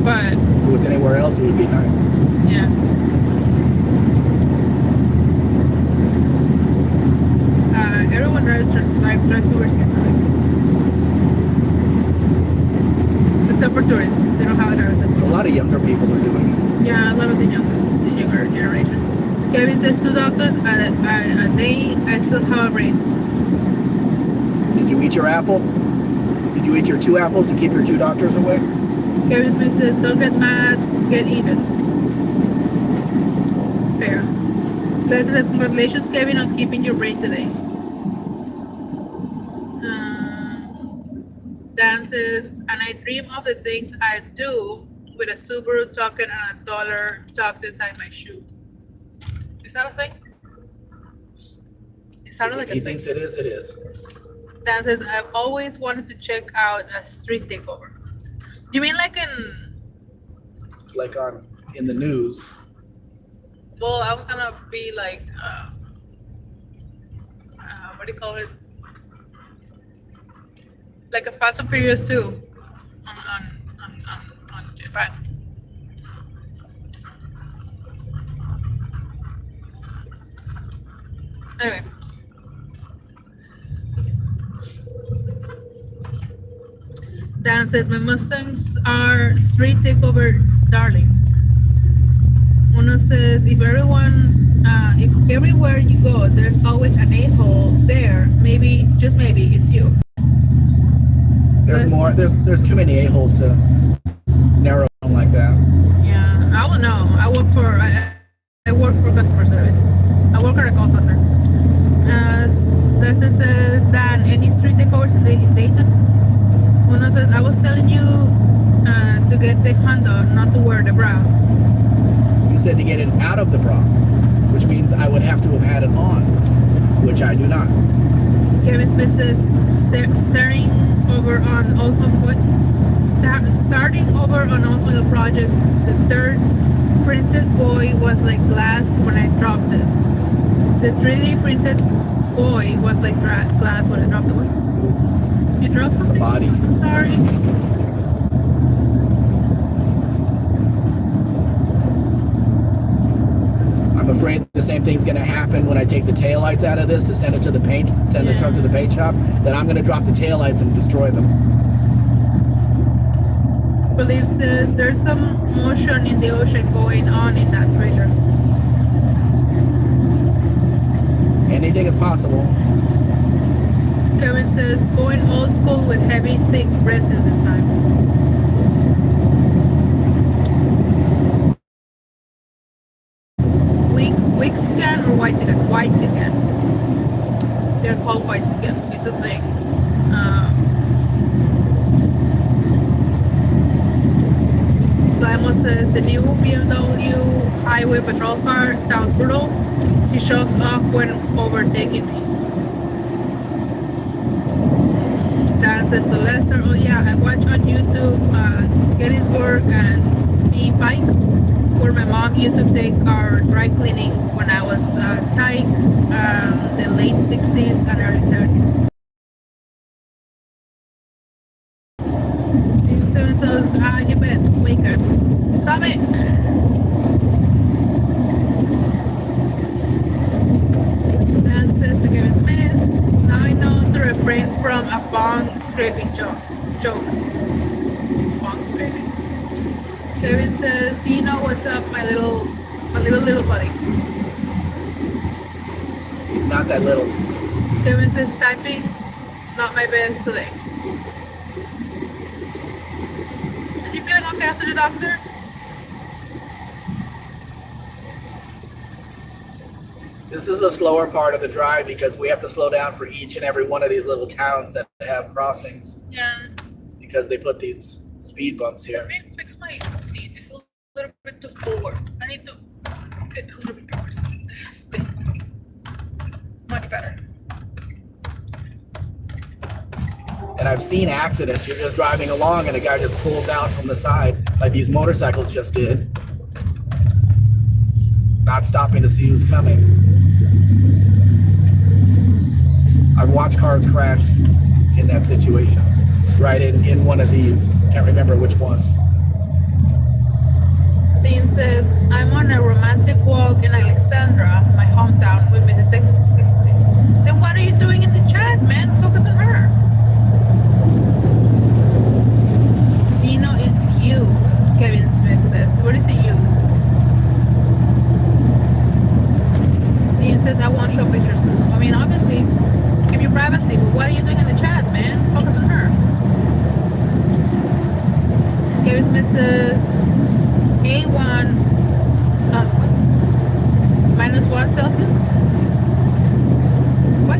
But If it was anywhere else, it would be nice. yeah. Everyone drives Ubers here. Except for tourists. They don't have a driver's A license. lot of younger people are doing it. Yeah, a lot of the younger generation. Kevin says 2 doctors a day. I still have a brain. Did you eat your apple? Did you eat your 2 apples to keep your 2 doctors away? Kevin Smith says, don't get mad, get even. Fair. Les says, congratulations, Kevin, on keeping your brain today. Dan says, and I dream of the things I do with a Subaru token and a dollar tucked inside my shoe. Is that a thing? It sounded like If he a thing. thinks it is, it is. Dan says, I've always wanted to check out a street takeover. You mean like Like in the news. well, I was gonna be like, what do you call it? Like a Fast and Furious 2 on Japan. Anyway. Dan says, my Mustangs are street takeover darlings. Uno says, if everywhere you go, there's always an a-hole there, maybe, just maybe, it's you. There's more. There's too many a-holes to narrow down like that. Yeah, I don't know. I work for customer service. I work at a call center. Lester says, Dan, any street takeovers in Dayton? Uno says, I was telling you to get the Honda, not to wear the bra. You said to get it out of the bra, which means I would have to have had it on, which I do not. Kevin Smith says, starting over on Oldsmobile over on Ultimate Project, the third printed boy was like glass when I dropped it. The 3D printed boy was like glass when I dropped it. You dropped something? Body. I'm sorry. I'm afraid the same thing's gonna happen when I take the taillights out of this to send it to the paint, send the truck to the paint shop. That I'm gonna drop the taillights and destroy them. Believe says there's some motion in the ocean going on in that trailer. Anything is possible. Kevin says going old school with heavy, thick resin this time. Wix again or white again? White again. They're called white again. It's a thing. Slimo says the new BMW highway patrol car sounds brutal. He shows off when overtaking me. Dan says the lesser. Oh yeah, I watch on YouTube Gettysburg and the bike where my mom used to take our dry cleanings when I was tight, the late 60s and early 70s. Steven says, you bet, wake up. Stop it! Dan says to Kevin Smith, now I know to refrain from a bong scraping joke. Bong scraping. Kevin says, you know what's up, my little buddy. He's not that little. Kevin says, typing, not my best today. Are you feeling okay after the doctor? This is a slower part of the drive because we have to slow down for each and every one of these little towns that have crossings. Yeah. Because they put these speed bumps here. Let me fix my seat. It's a little bit too forward. I need to get a little bit more stable. Much better. And I've seen accidents. You're just driving along and a guy just pulls out from the side like these motorcycles just did. Not stopping to see who's coming. I've watched cars crash in that situation. Right in one of these. Can't remember which one. Dean says, I'm on a romantic walk in Alexandra, my hometown, with Mrs. Ecstasy. Then what are you doing in the chat, man? Focus on her. Dino is you, Kevin Smith says. What is it you? Dean says, I won't show pictures. I mean, obviously, give you privacy, but what are you doing in the chat, man? Focus on her. Kevin Smith says A1 -1 Celsius. What?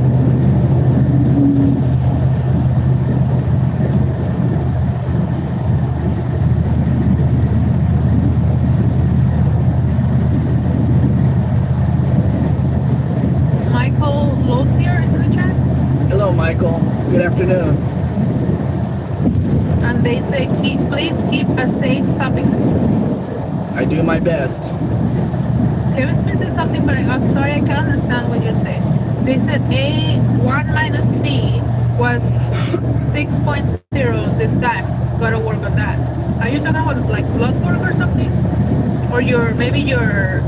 Michael Losier is in the chat. Hello, Michael. Good afternoon. And they say, please keep a safe stopping distance. I do my best. Kevin Smith said something, but I'm sorry, I can't understand what you're saying. They said A1 - C was 6.0 this time. Gotta work on that. Are you talking about like blood work or something? Or maybe your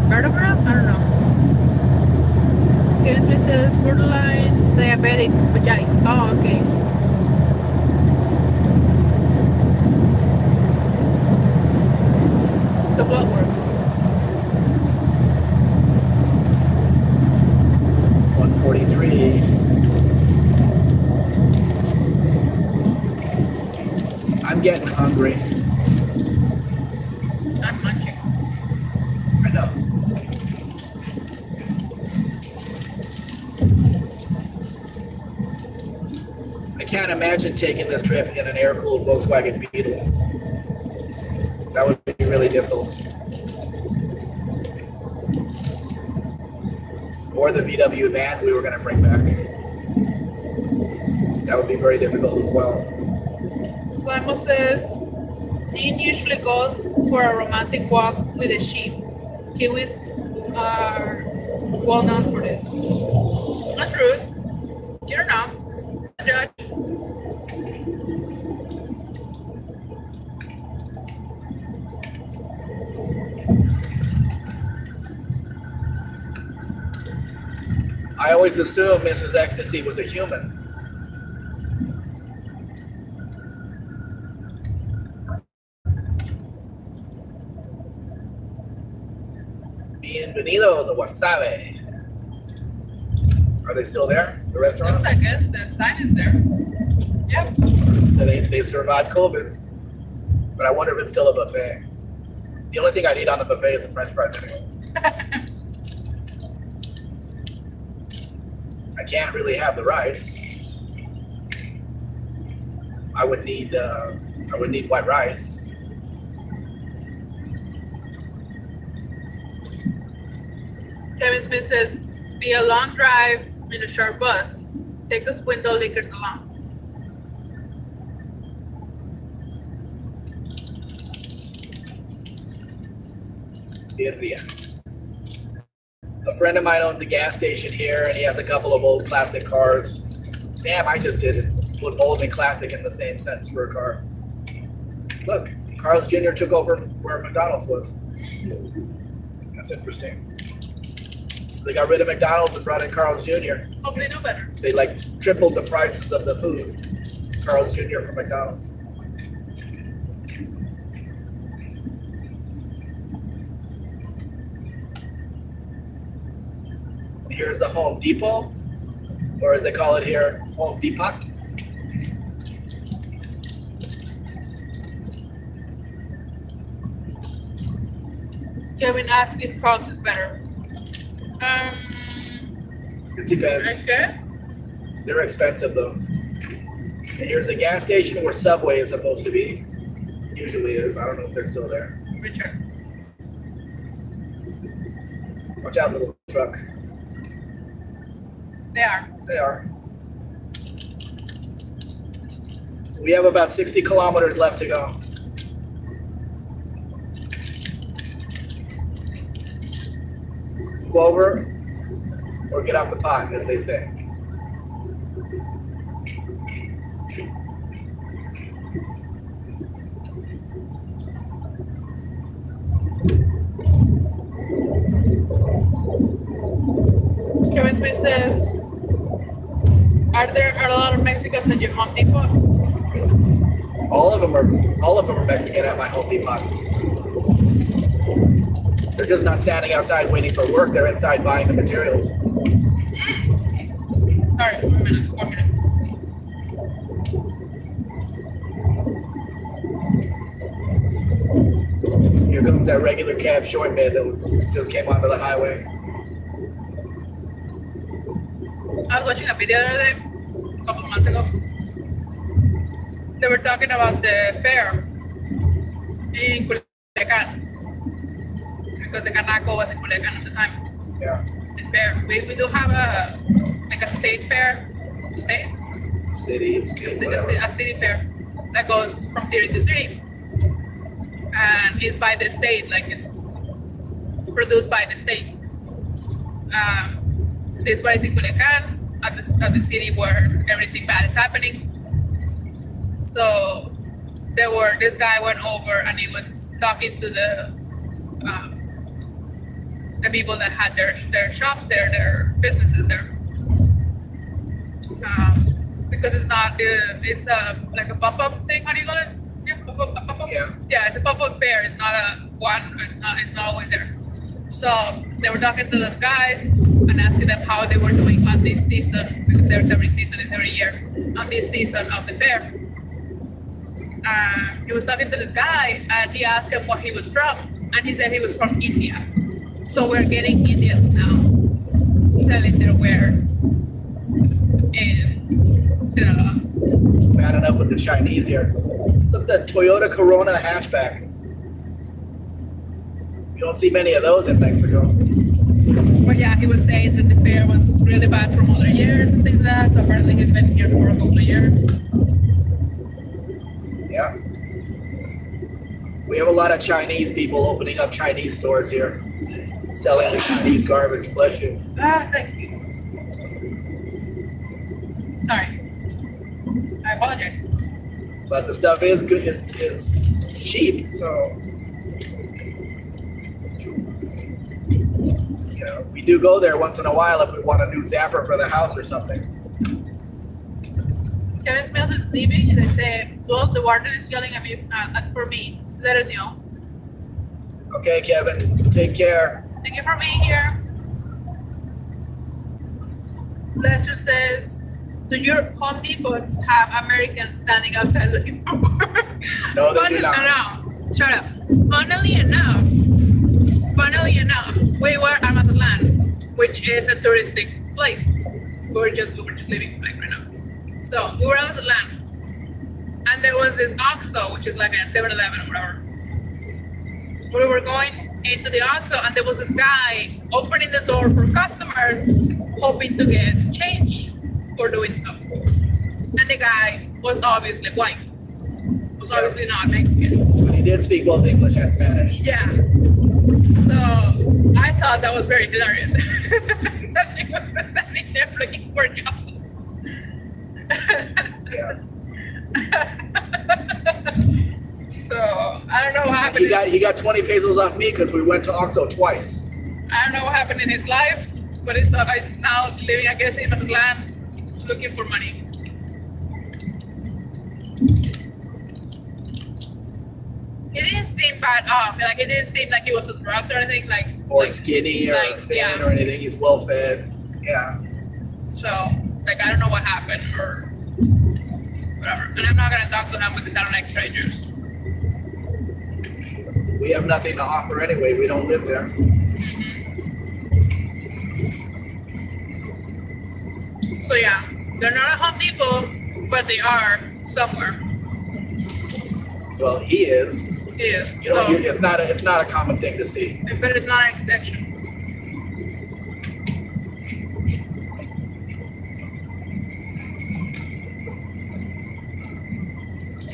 vertebra? I don't know. Kevin Smith says borderline diabetic vaginas. Oh, okay. So blood work. 143. I'm getting hungry. I'm munching. I know. I can't imagine taking this trip in an air-cooled Volkswagen Beetle. That would be really difficult. Or the VW van we were going to bring back. That would be very difficult as well. Slimo says, Dean usually goes for a romantic walk with a sheep. Kiwis are well known for this. That's rude. You don't know. Judge. I always assumed Mrs. Ecstasy was a human. Bienvenidos a Wasabi. Are they still there? The restaurant? Looks like it. The sign is there. Yep. So they survived COVID. But I wonder if it's still a buffet. The only thing I'd eat on the buffet is the French fries anyway. I can't really have the rice. I would need white rice. Kevin Smith says, be a long drive in a short bus. Take those window liquors along. Birria. A friend of mine owns a gas station here, and he has a couple of old classic cars. Damn, I just did it. Put old and classic in the same sentence for a car. Look, Carl's Jr. took over where McDonald's was. That's interesting. So they got rid of McDonald's and brought in Carl's Jr. Hope they know better. They like tripled the prices of the food. Carl's Jr. from McDonald's. Here's the Home Depot, or as they call it here, Home Depot. Kevin asked if Carl's is better. It depends. I guess. They're expensive though. And here's a gas station where Subway is supposed to be. Usually is. I don't know if they're still there. Richard. Watch out, little truck. They are. They are. So we have about 60 kilometers left to go. Go over or get off the pot, as they say. Kevin Smith says, are there a lot of Mexicans at your Home Depot? All of them are Mexican at my Home Depot. They're just not standing outside waiting for work. They're inside buying the materials. Sorry, 1 minute. Here comes that regular cab short bed that just came onto the highway. I was watching a video the other day, a couple of months ago. They were talking about the fair in Culiacan. Because the Canaco was in Culiacan at the time. Yeah. The fair. We do have a state fair. State? City, whatever. A city fair that goes from city to city. And it's by the state, like it's produced by the state. This one is in Culiacan, at the city where everything bad is happening. So this guy went over and he was talking to the people that had their shops there, their businesses there. Because it's not, it's like a pop-up thing. How do you call it? Yeah, pop-up. Yeah, it's a pop-up fair. It's not a one. It's not always there. So they were talking to the guys and asking them how they were doing on this season, because there's every season, it's every year, on this season of the fair. He was talking to this guy and he asked him what he was from, and he said he was from India. So we're getting Indians now selling their wares in Sinaloa. Bad enough with the Chinese here. Look at the Toyota Corona hatchback. You don't see many of those in Mexico. But yeah, he was saying that the fare was really bad from other years and things like that. So apparently he's been here for a couple of years. Yeah. We have a lot of Chinese people opening up Chinese stores here, selling the Chinese garbage. Bless you. Ah, thank you. Sorry. I apologize. But the stuff is good. Is cheap, so you know we do go there once in a while if we want a new zapper for the house or something. Kevin Smith is leaving, and I say, well, the warden is yelling at me for me. Let us know. Okay, Kevin. Take care. Thank you for being here. Lester says, do your Home Depots have Americans standing outside looking for work? No, they do not. No, shut up. Funnily enough, we were at Mazatlan, which is a touristic place. We were just leaving like right now. So we were at Mazatlan, and there was this OXXO, which is like a 7-Eleven or whatever. We were going into the OXXO, and there was this guy opening the door for customers, hoping to get change for doing so. And the guy was obviously white. Was obviously not Mexican. But he did speak both English and Spanish. Yeah. So I thought that was very hilarious. That he was standing there looking for a job. Yeah. So I don't know what happened. He got 20 pesos off me because we went to OXXO twice. I don't know what happened in his life, but he's now living, I guess, in Mazatlan, looking for money. He didn't seem bad off. Like, it didn't seem like he was on drugs or anything. Or Skinny or thin or anything. He's well fed. Yeah. So, I don't know what happened or whatever. And I'm not gonna talk to him because I don't like strangers. We have nothing to offer anyway. We don't live there. So yeah, they're not a Home Depot, but they are somewhere. Well, he is. He is. You know, So, it's not a common thing to see. but it's not an exception.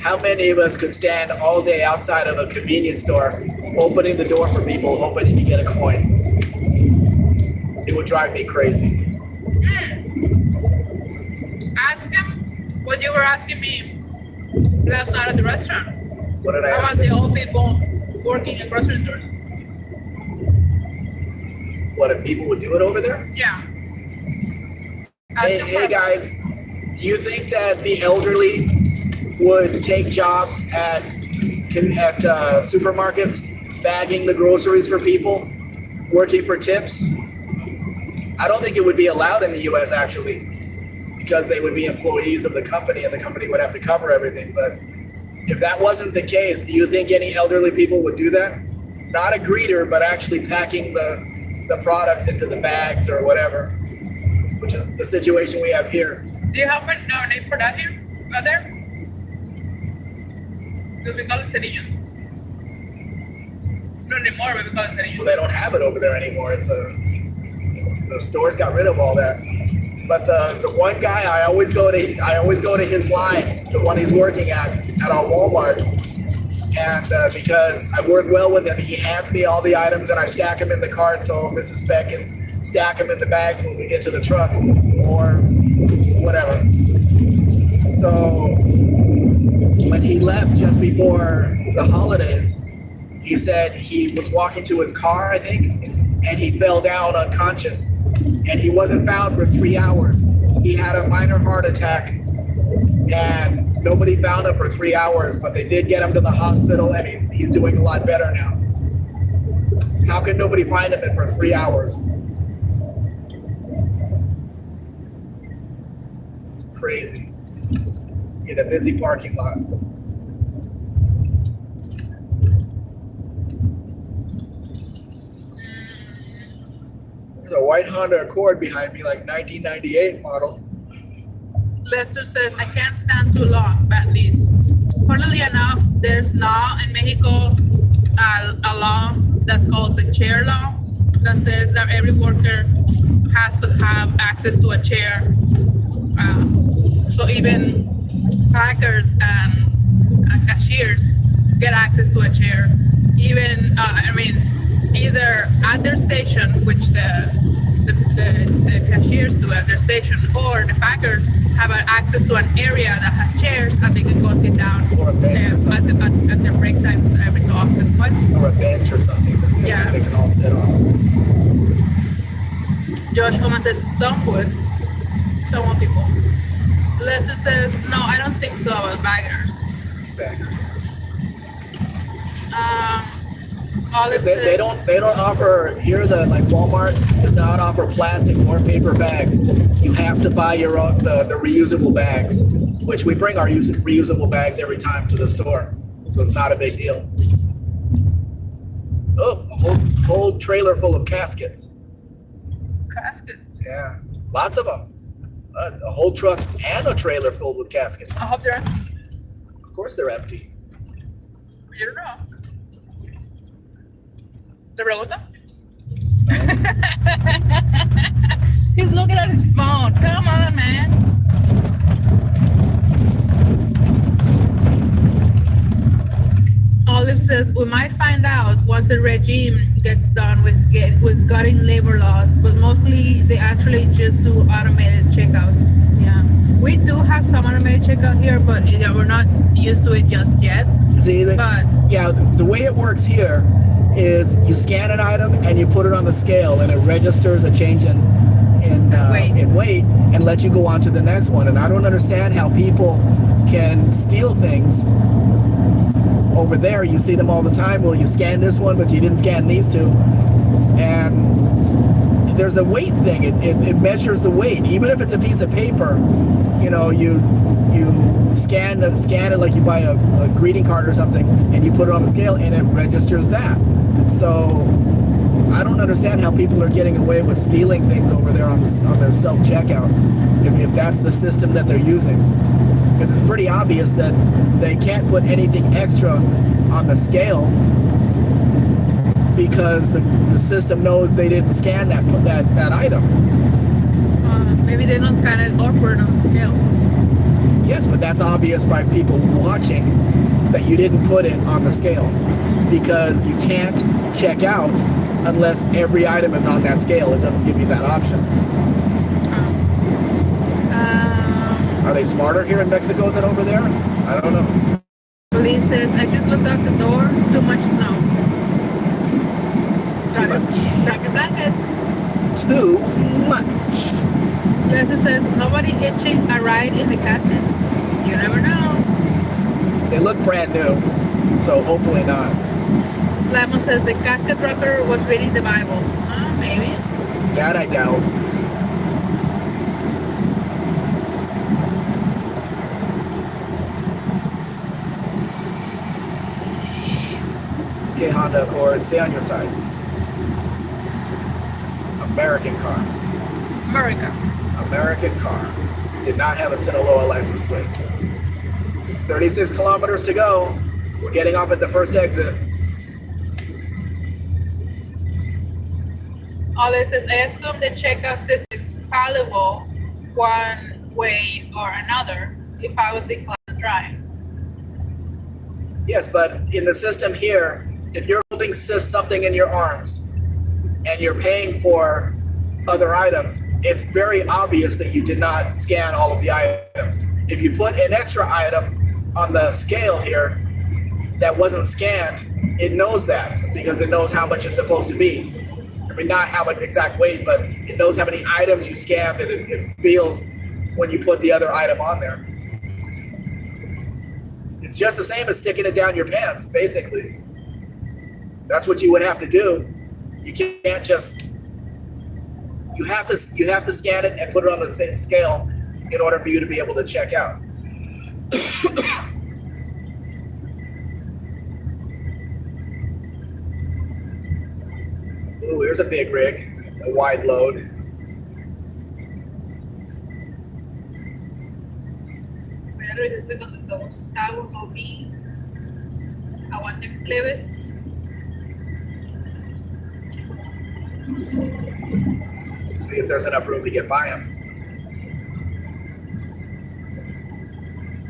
How many of us could stand all day outside of a convenience store, opening the door for people, hoping to get a coin? It would drive me crazy. Ask him what you were asking me last night at the restaurant What did I ask? about the old people working in grocery stores. What if people would do it over there? Yeah. Ask him Hey for- guys, do you think that the elderly would take jobs at supermarkets, bagging the groceries for people, working for tips? I don't think it would be allowed in the U.S. actually, because they would be employees of the company and the company would have to cover everything. But if that wasn't the case, do you think any elderly people would do that? Not a greeter, but actually packing the products into the bags or whatever, which is the situation we have here. Do you have a name for that here? Out there? Because we call it cerillos. Not anymore, but we call it Well, cerillos. they don't have it over there anymore. The stores got rid of all that. But the one guy I always go to his line, the one he's working at our Walmart, and because I work well with him, he hands me all the items and I stack them in the cart so Mrs. Spec can stack them in the bags when we get to the truck or whatever. So when he left just before the holidays, he said he was walking to his car, I think, and he fell down unconscious. And he wasn't found for 3 hours. He had a minor heart attack and nobody found him for 3 hours, but they did get him to the hospital and he's doing a lot better now. How can nobody find him for 3 hours? It's crazy. In a busy parking lot. There's a white Honda Accord behind me, like 1998 model. Lester says, I can't stand too long, bad leads. Funnily enough, there's law in Mexico, a law that's called the chair law, that says that every worker has to have access to a chair. So even packers and cashiers get access to a chair. Even either at their station, which the cashiers do at their station, or the packers have access to an area that has chairs and they can go sit down Or a bench at their break times every so often. What? or a bench or something that Yeah. they can all sit on. Josh Homan says some would, some people. Lester says no, I don't think so about baggers. Olive They says, don't offer here. The like Walmart does not offer plastic or paper bags. You have to buy your own the reusable bags, which we bring our reusable bags every time to the store, so it's not a big deal. Oh, a whole trailer full of caskets. caskets. Yeah, lots of them. A whole truck and a trailer filled with caskets. I hope they're empty. Of course they're empty. You don't know. ¿Te pregunta? He's looking at his phone. Come on, man. Olive says we might find out once the regime gets done with gutting labor laws, but mostly they actually just do automated checkout. Yeah, we do have some automated checkout here, but yeah, we're not used to it just yet. See, But yeah, the way it works here is you scan an item and you put it on the scale, and it registers a change in weight and lets you go on to the next one. And I don't understand how people can steal things. Over there, you see them all the time. Well, you scan this one, but you didn't scan these two. And there's a weight thing. It measures the weight, even if it's a piece of paper. You know, you scan it like you buy a greeting card or something, and you put it on the scale, and it registers that. So I don't understand how people are getting away with stealing things over there on their self checkout if that's the system that they're using. Because it's pretty obvious that they can't put anything extra on the scale because the system knows they didn't scan that item. maybe they don't scan it awkward on the scale. Yes, but that's obvious by people watching that you didn't put it on the scale because you can't check out unless every item is on that scale. It doesn't give you that option. Are they smarter here in Mexico than over there? I don't know. Police says, I just looked out the door, too much snow. Grab your blanket. Too much. Lester says, nobody hitching a ride in the caskets. You never know. They look brand new, so hopefully not. Slamo says, the casket rocker was reading the Bible. Maybe. That I doubt. Okay, Honda Accord, stay on your side. American car. American car. Did not have a Sinaloa license plate. 36 kilometers to go. We're getting off at the first exit. Olive says, I assume the checkout system is fallible one way or another if I was inclined to drive. Yes, but in the system here, if you're holding something in your arms and you're paying for other items, it's very obvious that you did not scan all of the items. If you put an extra item on the scale here that wasn't scanned, it knows that because it knows how much it's supposed to be. I mean, not how much exact weight, but it knows how many items you scanned, and it feels when you put the other item on there. It's just the same as sticking it down your pants, basically. That's what you would have to do. You can't just, you have to scan it and put it on the scale in order for you to be able to check out. Ooh, here's a big rig, a wide load. Voy a regresar con nuestro Gustavo Novi. Aguante plebes. See if there's enough room to get by him.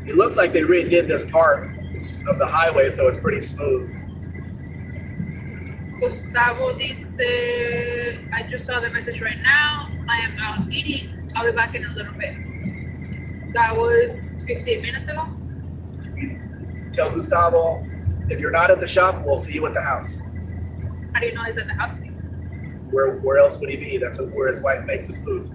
It looks like they redid this part of the highway, so it's pretty smooth. Gustavo dice, I just saw the message right now. I am out eating. I'll be back in a little bit. That was 15 minutes ago. Tell Gustavo, if you're not at the shop, we'll see you at the house. How do you know he's at the house? Where else would he be? That's where his wife makes his food.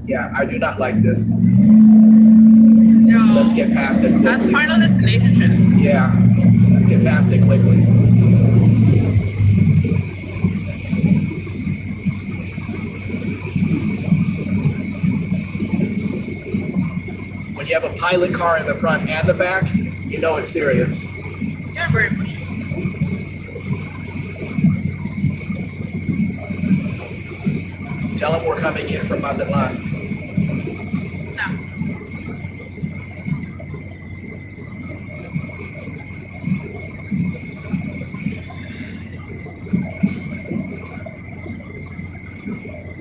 Yeah, I do not like this. No. Let's get past it quickly. That's Final Destination shit. Yeah, let's get past it quickly. When you have a pilot car in the front and the back, you know it's serious. You're very pushy. Tell him we're coming in from Mazatlan. No.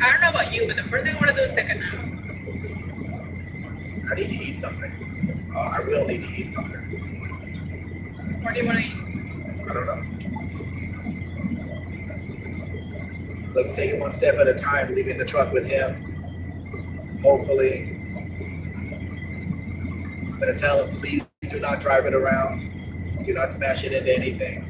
I don't know about you, but the first thing I want to do is take a nap. I need to eat something. Oh, I will need to eat something. What do you want to eat? I don't know. Let's take it one step at a time, leaving the truck with him. Hopefully. I'm going to tell him, please do not drive it around. Do not smash it into anything.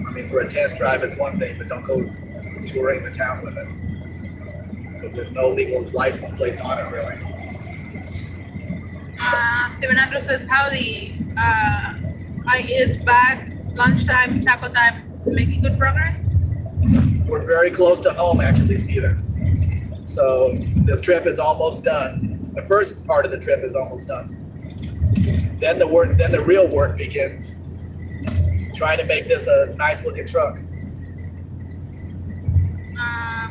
I mean, for a test drive, it's one thing, but don't go touring the town with it. Because there's no legal license plates on it, really. Steven Andrew says, howdy. I is back. Lunchtime, taco time. Making good progress? We're very close to home, actually, Steven. So this trip is almost done. The first part of the trip is almost done. Then the real work begins. Trying to make this a nice looking truck.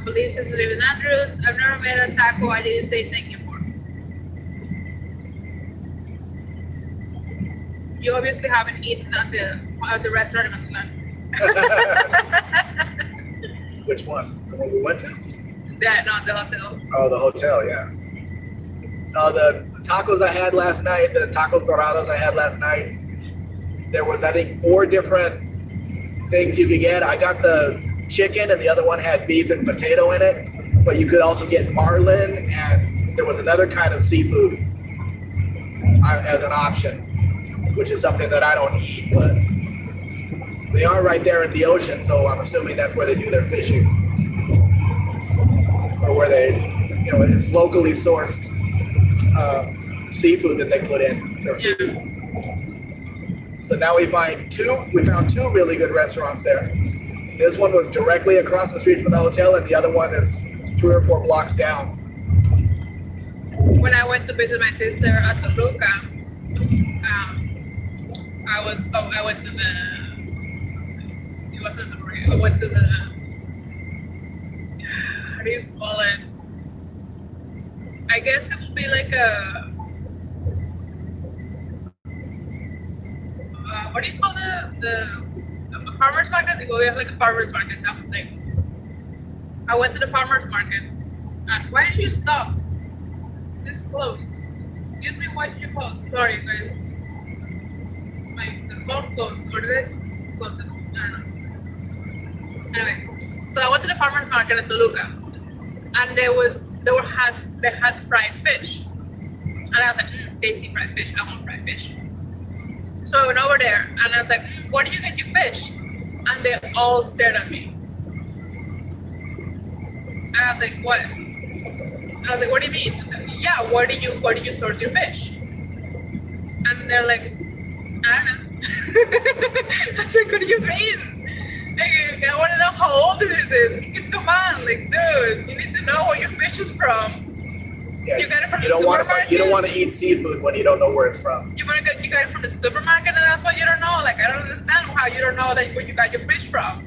Believes says Steven Andrews. I've never made a taco I didn't say thank you for. You obviously haven't eaten at the restaurant in Mazatlan. Which one? The one we went to? Yeah, not the hotel. Oh, the hotel, yeah. The tacos I had last night, the tacos dorados I had last night, there was, I think, 4 different things you could get. I got the chicken and the other one had beef and potato in it, but you could also get marlin and there was another kind of seafood as an option, which is something that I don't eat, but they are right there at the ocean, so I'm assuming that's where they do their fishing. Or where they, it's locally sourced seafood that they put in their food. Yeah. So now we found 2 really good restaurants there. This one was directly across the street from the hotel, and the other one is 3 or 4 blocks down. When I went to visit my sister at Toluca, I went to the how do you call it? I guess it would be like a what do you call the farmer's market? We have like a farmer's market type of thing. I went to the farmer's market. And why did you stop? This closed. Excuse me, why did you close? Sorry, guys. The phone closed. Or did I close it? I don't know. Anyway, so I went to the farmer's market at Toluca, and they had fried fish, and I was like, tasty fried fish. I want fried fish. So I went over there, and I was like, where did you get your fish? And they all stared at me. And I was like, what? And I was like, what do you mean? I said, yeah, where did you source your fish? And they're like, I don't know. I said, what do you mean? Like, I want to know how old this is. Come on, like, dude, you need to know where your fish is from. Yeah, You got it from the don't supermarket? You don't want to eat seafood when you don't know where it's from. You got it from the supermarket, and that's why you don't know. Like, I don't understand how you don't know that where you got your fish from.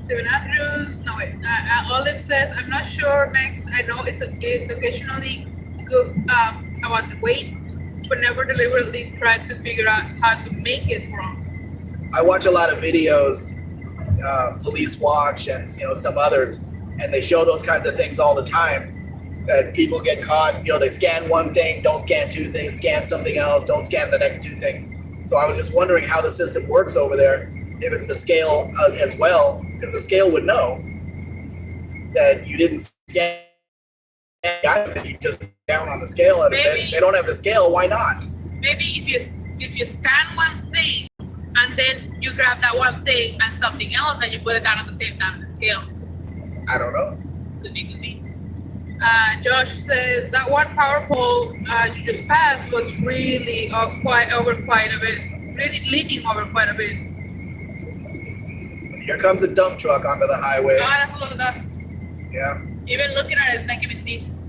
Steven Andrews. No wait. Olive says, I'm not sure, Max. I know it's occasionally good about the weight, but never deliberately tried to figure out how to make it wrong. I watch a lot of videos, Police Watch and some others, and they show those kinds of things all the time. That people get caught, they scan one thing, don't scan two things, scan something else, don't scan the next two things. So I was just wondering how the system works over there, if it's the scale as well, because the scale would know that you didn't scan the item, you just down on the scale, and if they don't have the scale, why not? Maybe if you scan one thing and then you grab that one thing and something else and you put it down at the same time on the scale. I don't know. Could be. Josh says that one power pole you just passed was really quite a bit, really leaning over quite a bit. Here comes a dump truck onto the highway. Oh, that's a lot of dust. Yeah. Even looking at it is making me sneeze.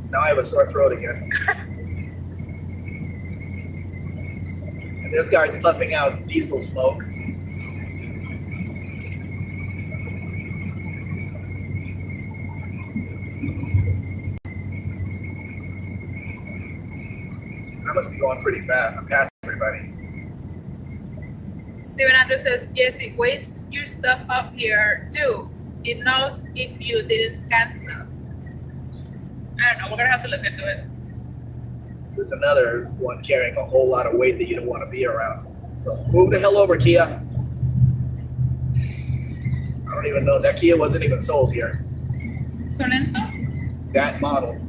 Now I have a sore throat again. And this guy's puffing out diesel smoke. I must be going pretty fast. I'm passing everybody. Steven Andrews says, yes, it weighs your stuff up here too. It knows if you didn't scan stuff. I don't know. We're going to have to look into it. There's another one carrying a whole lot of weight that you don't want to be around. So move the hell over, Kia. I don't even know. That Kia wasn't even sold here. Sorento? That model.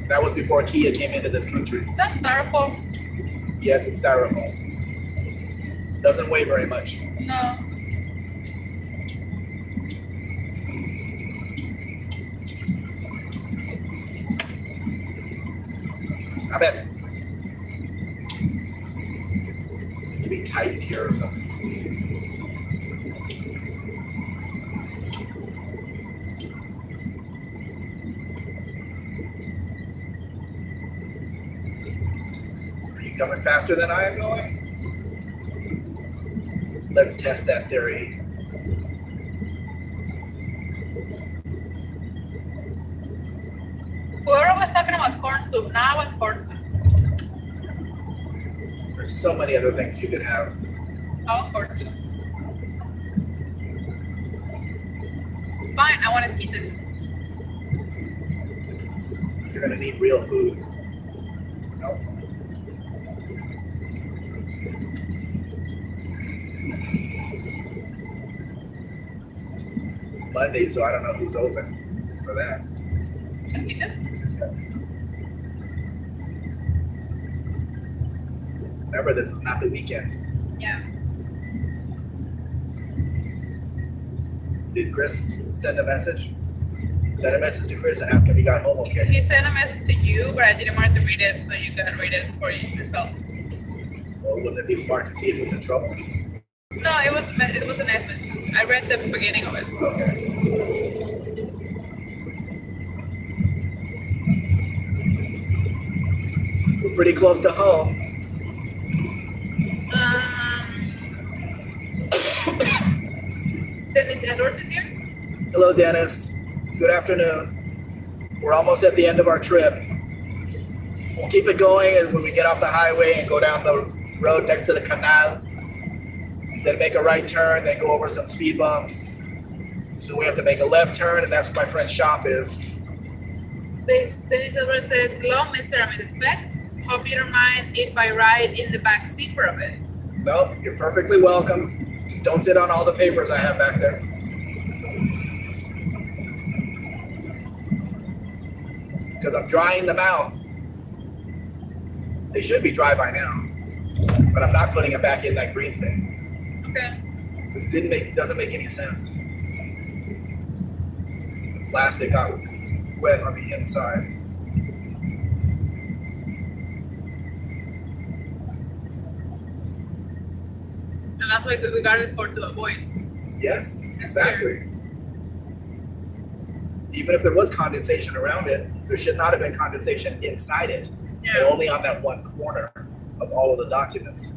That was before Kia came into this country. Is that styrofoam? Yes, it's styrofoam. Doesn't weigh very much. No. Stop it. Needs to be tightened here or something. Are you coming faster than I am going? Let's test that theory. Whoever was talking about corn soup, now I want corn soup. There's so many other things you could have. I want corn soup. Fine, I want esquites. You're gonna need real food. No. It's Monday, so I don't know who's open for that. Esquites? Remember, this is not the weekend. Yeah. Did Chris send a message? Send a message to Chris and ask if he got home okay. He sent a message to you, but I didn't want to read it, so you can read it for yourself. Well, wouldn't it be smart to see if he's in trouble? No, it was a nice message. I read the beginning of it. Okay. We're pretty close to home. Dennis Edwards is here. Hello, Dennis. Good afternoon. We're almost at the end of our trip. We'll keep it going, and when we get off the highway and go down the road next to the canal, then make a right turn, then go over some speed bumps. So we have to make a left turn, and that's where my friend's shop is. Dennis Edwards says, hello, Mr. and Mrs. Spec. Hope you don't mind if I ride in the back seat for a bit. No, you're perfectly welcome. Just don't sit on all the papers I have back there. Because I'm drying them out. They should be dry by now. But I'm not putting it back in that green thing. Okay. This doesn't make any sense. The plastic got wet on the inside. And that's what we got it for, to avoid. Yes, exactly. Even if there was condensation around it, there should not have been condensation inside it. Yeah. And only on that one corner of all of the documents.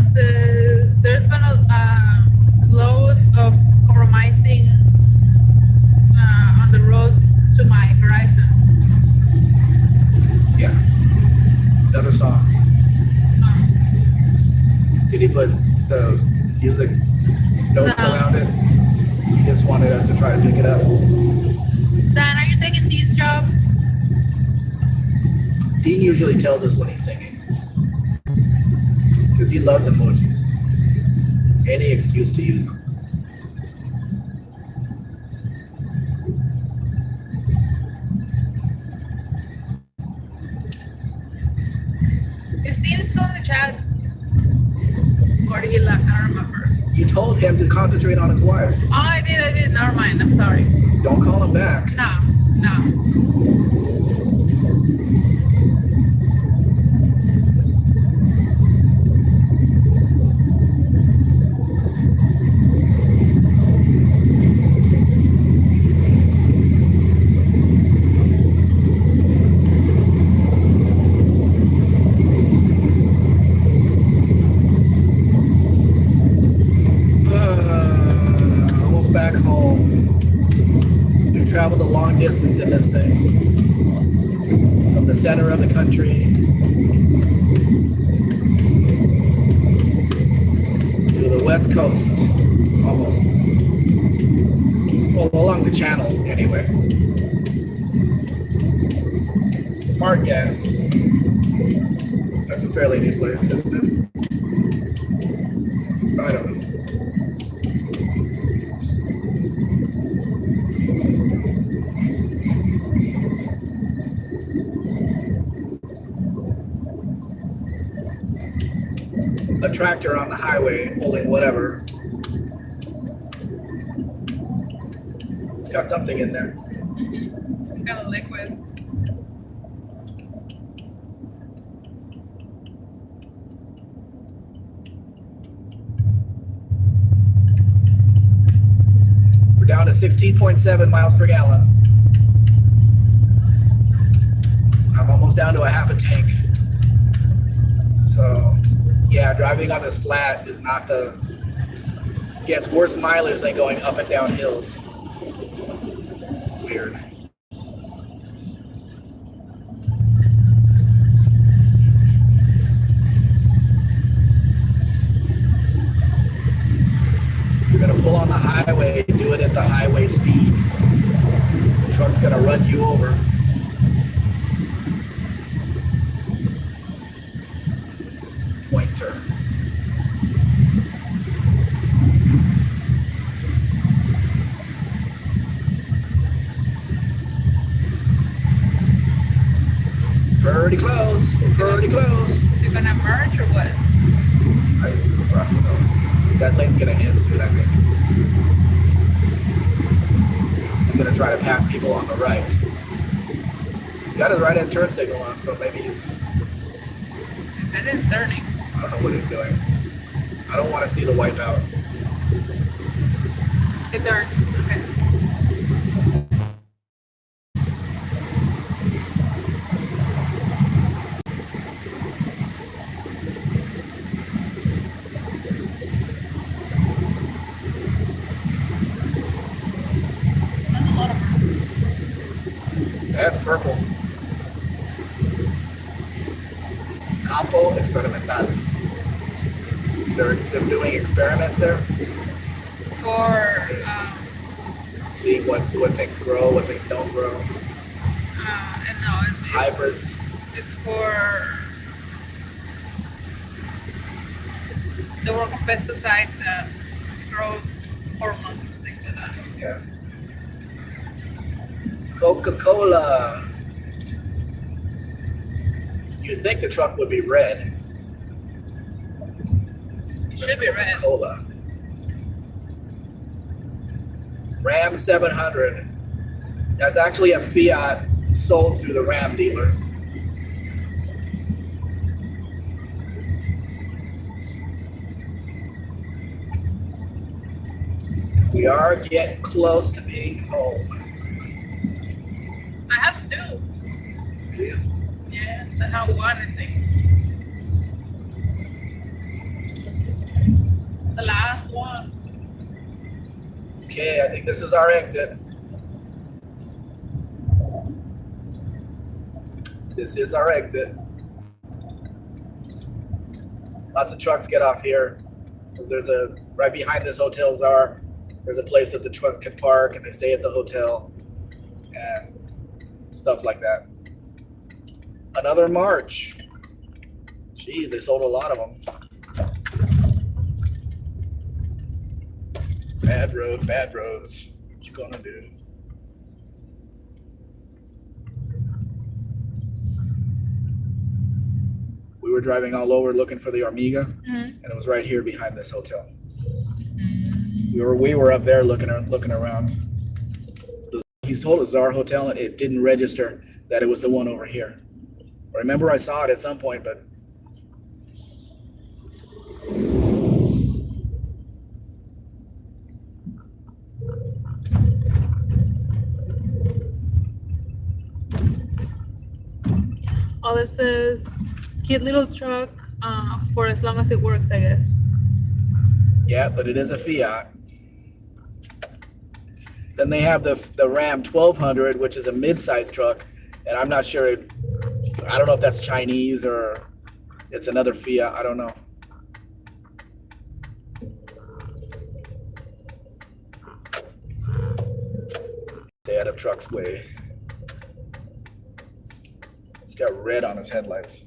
advances. There's been a load of compromising on the road to my horizon. Yeah. Another song. Did he put the music notes No. around it? He just wanted us to try to pick it up. Dan, are you taking Dean's job? Dean usually tells us when he's singing. Because he loves emojis. Any excuse to use them. Is Dean still in the chat? Or did he left? I don't remember. You told him to concentrate on his wife. Oh, I did. Never mind. I'm sorry. Don't call him back. No. Almost back home. We've traveled a long distance in this thing. From the center of the country to the west coast, almost. Well, along the channel, anyway. Smart Gas. That's a fairly new place, isn't it? I don't know. A tractor on the highway pulling whatever. It's got something in there. Some kind of liquid. We're down to 16.7 miles per gallon. I'm almost down to a half a tank. So, yeah, driving on this flat is not gets worse mileage than going up and down hills. Weird. You're gonna pull on the highway, do it at the highway speed. The truck's gonna run you over. Pointer. Pretty close. We're pretty close. Is it gonna merge or what? Who knows? That lane's gonna end soon, I think. He's gonna try to pass people on the right. He's got his right-hand turn signal on, so maybe he's. If it is turning. I don't know what he's doing. I don't want to see the wipeout. It turned. Okay. That's a lot of work. That's purple. Campo experimental. They're doing experiments there. For See what things grow, what things don't grow. and no, Hybrids. it's for the work of pesticides and growth hormones and things like that. Yeah. Coca-Cola. You'd think the truck would be red. It should be red. Coca-Cola. Ram 700. That's actually a Fiat sold through the Ram dealer. We are getting close to being home. I have stew. Yes, I have one, I think. think this is our exit. This is our exit. Lots of trucks get off here because right behind this hotel's there's a place that the trucks can park and they stay at the hotel and stuff like that. Another march. Jeez, they sold a lot of them. Bad roads, bad roads. What you gonna do? We were driving all over looking for the Omega, and it was right here behind this hotel. We were up there looking around. He's told us our hotel, and it didn't register that it was the one over here. I remember I saw it at some point, but Olive says, cute little truck for as long as it works, I guess. yeah, but it is a Fiat. Then they have the Ram 1200, which is a mid-size truck, and I'm not sure. I don't know if that's Chinese or it's another Fiat. I don't know. Stay out of truck's way. He's got red on his headlights.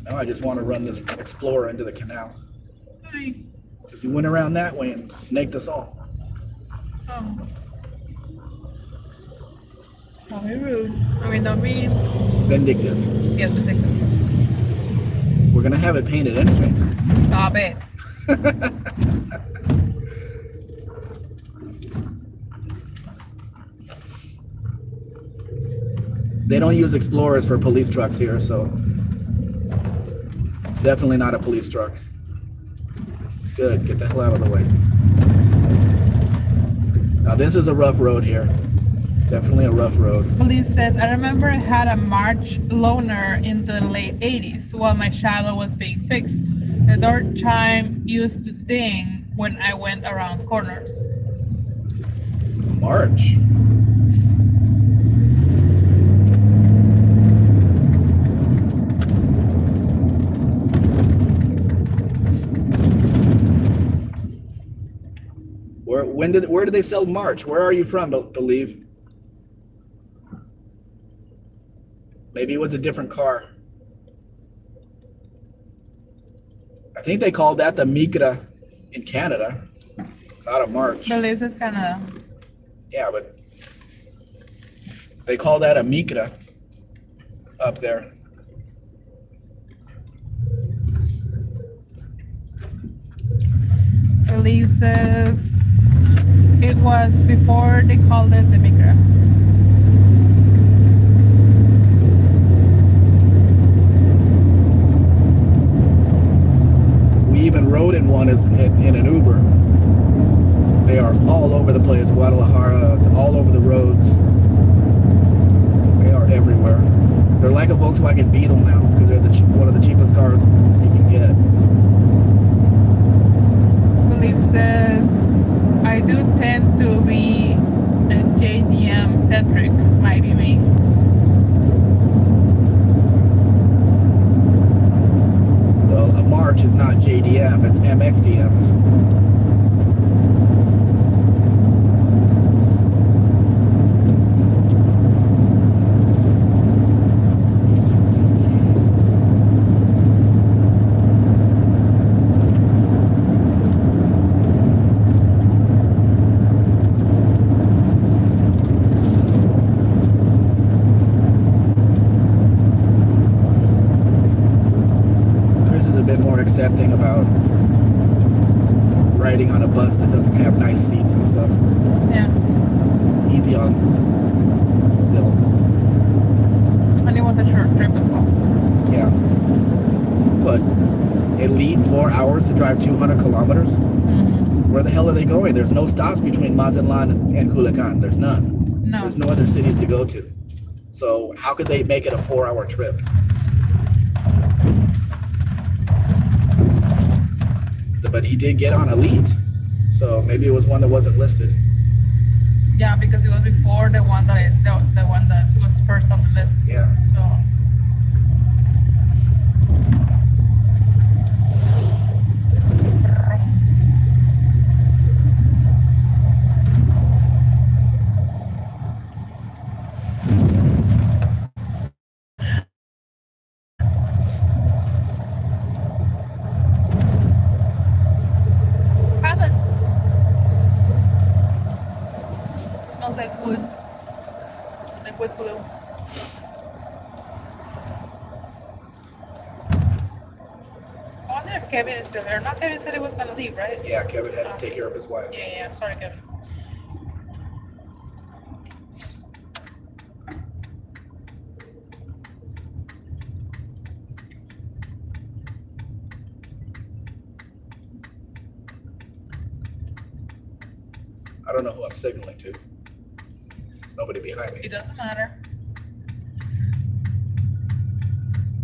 Now I just want to run this Explorer into the canal. Hi. Because he went around that way and snaked us all. Oh. Don't be rude. I mean, don't be... Vindictive. Yeah, vindictive. We're going to have it painted anyway. Stop it. They don't use Explorers for police trucks here, so it's definitely not a police truck. Good, get the hell out of the way. Now this is a rough road here. Definitely a rough road. Believe says, I remember I had a March loaner in the late 80s while my shadow was being fixed. The door chime used to ding when I went around corners. March. Where did they sell March? Where are you from, Believe? Maybe it was a different car. I think they called that the Micra in Canada, not a March. Believes is Canada. Yeah, but they call that a Micra up there. Believe says it was before they called it the Micra. We even rode in one in an Uber. They are all over the place, Guadalajara, all over the roads. They are everywhere. They're like a Volkswagen Beetle now because they're one of the cheapest cars you can get. Believe says I do tend to be a JDM centric, might be me. Well, a March is not JDM, it's MXDM. Accepting about riding on a bus that doesn't have nice seats and stuff. Yeah. He's young still. trip as well. Yeah. But elite 4 hours to drive 200 kilometers? Where the hell are they going? There's no stops between Mazatlan and Culiacan. There's none. No. There's no other cities to go to. So how could they make it a 4-hour trip? But he did get on elite. So maybe it was one that wasn't listed. Yeah, because it was before the one that was first on the list. Yeah. So pallets. Smells like wood. Like wood glue. I wonder if Kevin is still there. Not Kevin said he was gonna leave, right? Yeah, Kevin had to take care of his wife. Yeah. Sorry, Kevin. I don't know who I'm signaling to. There's nobody behind me. It doesn't matter.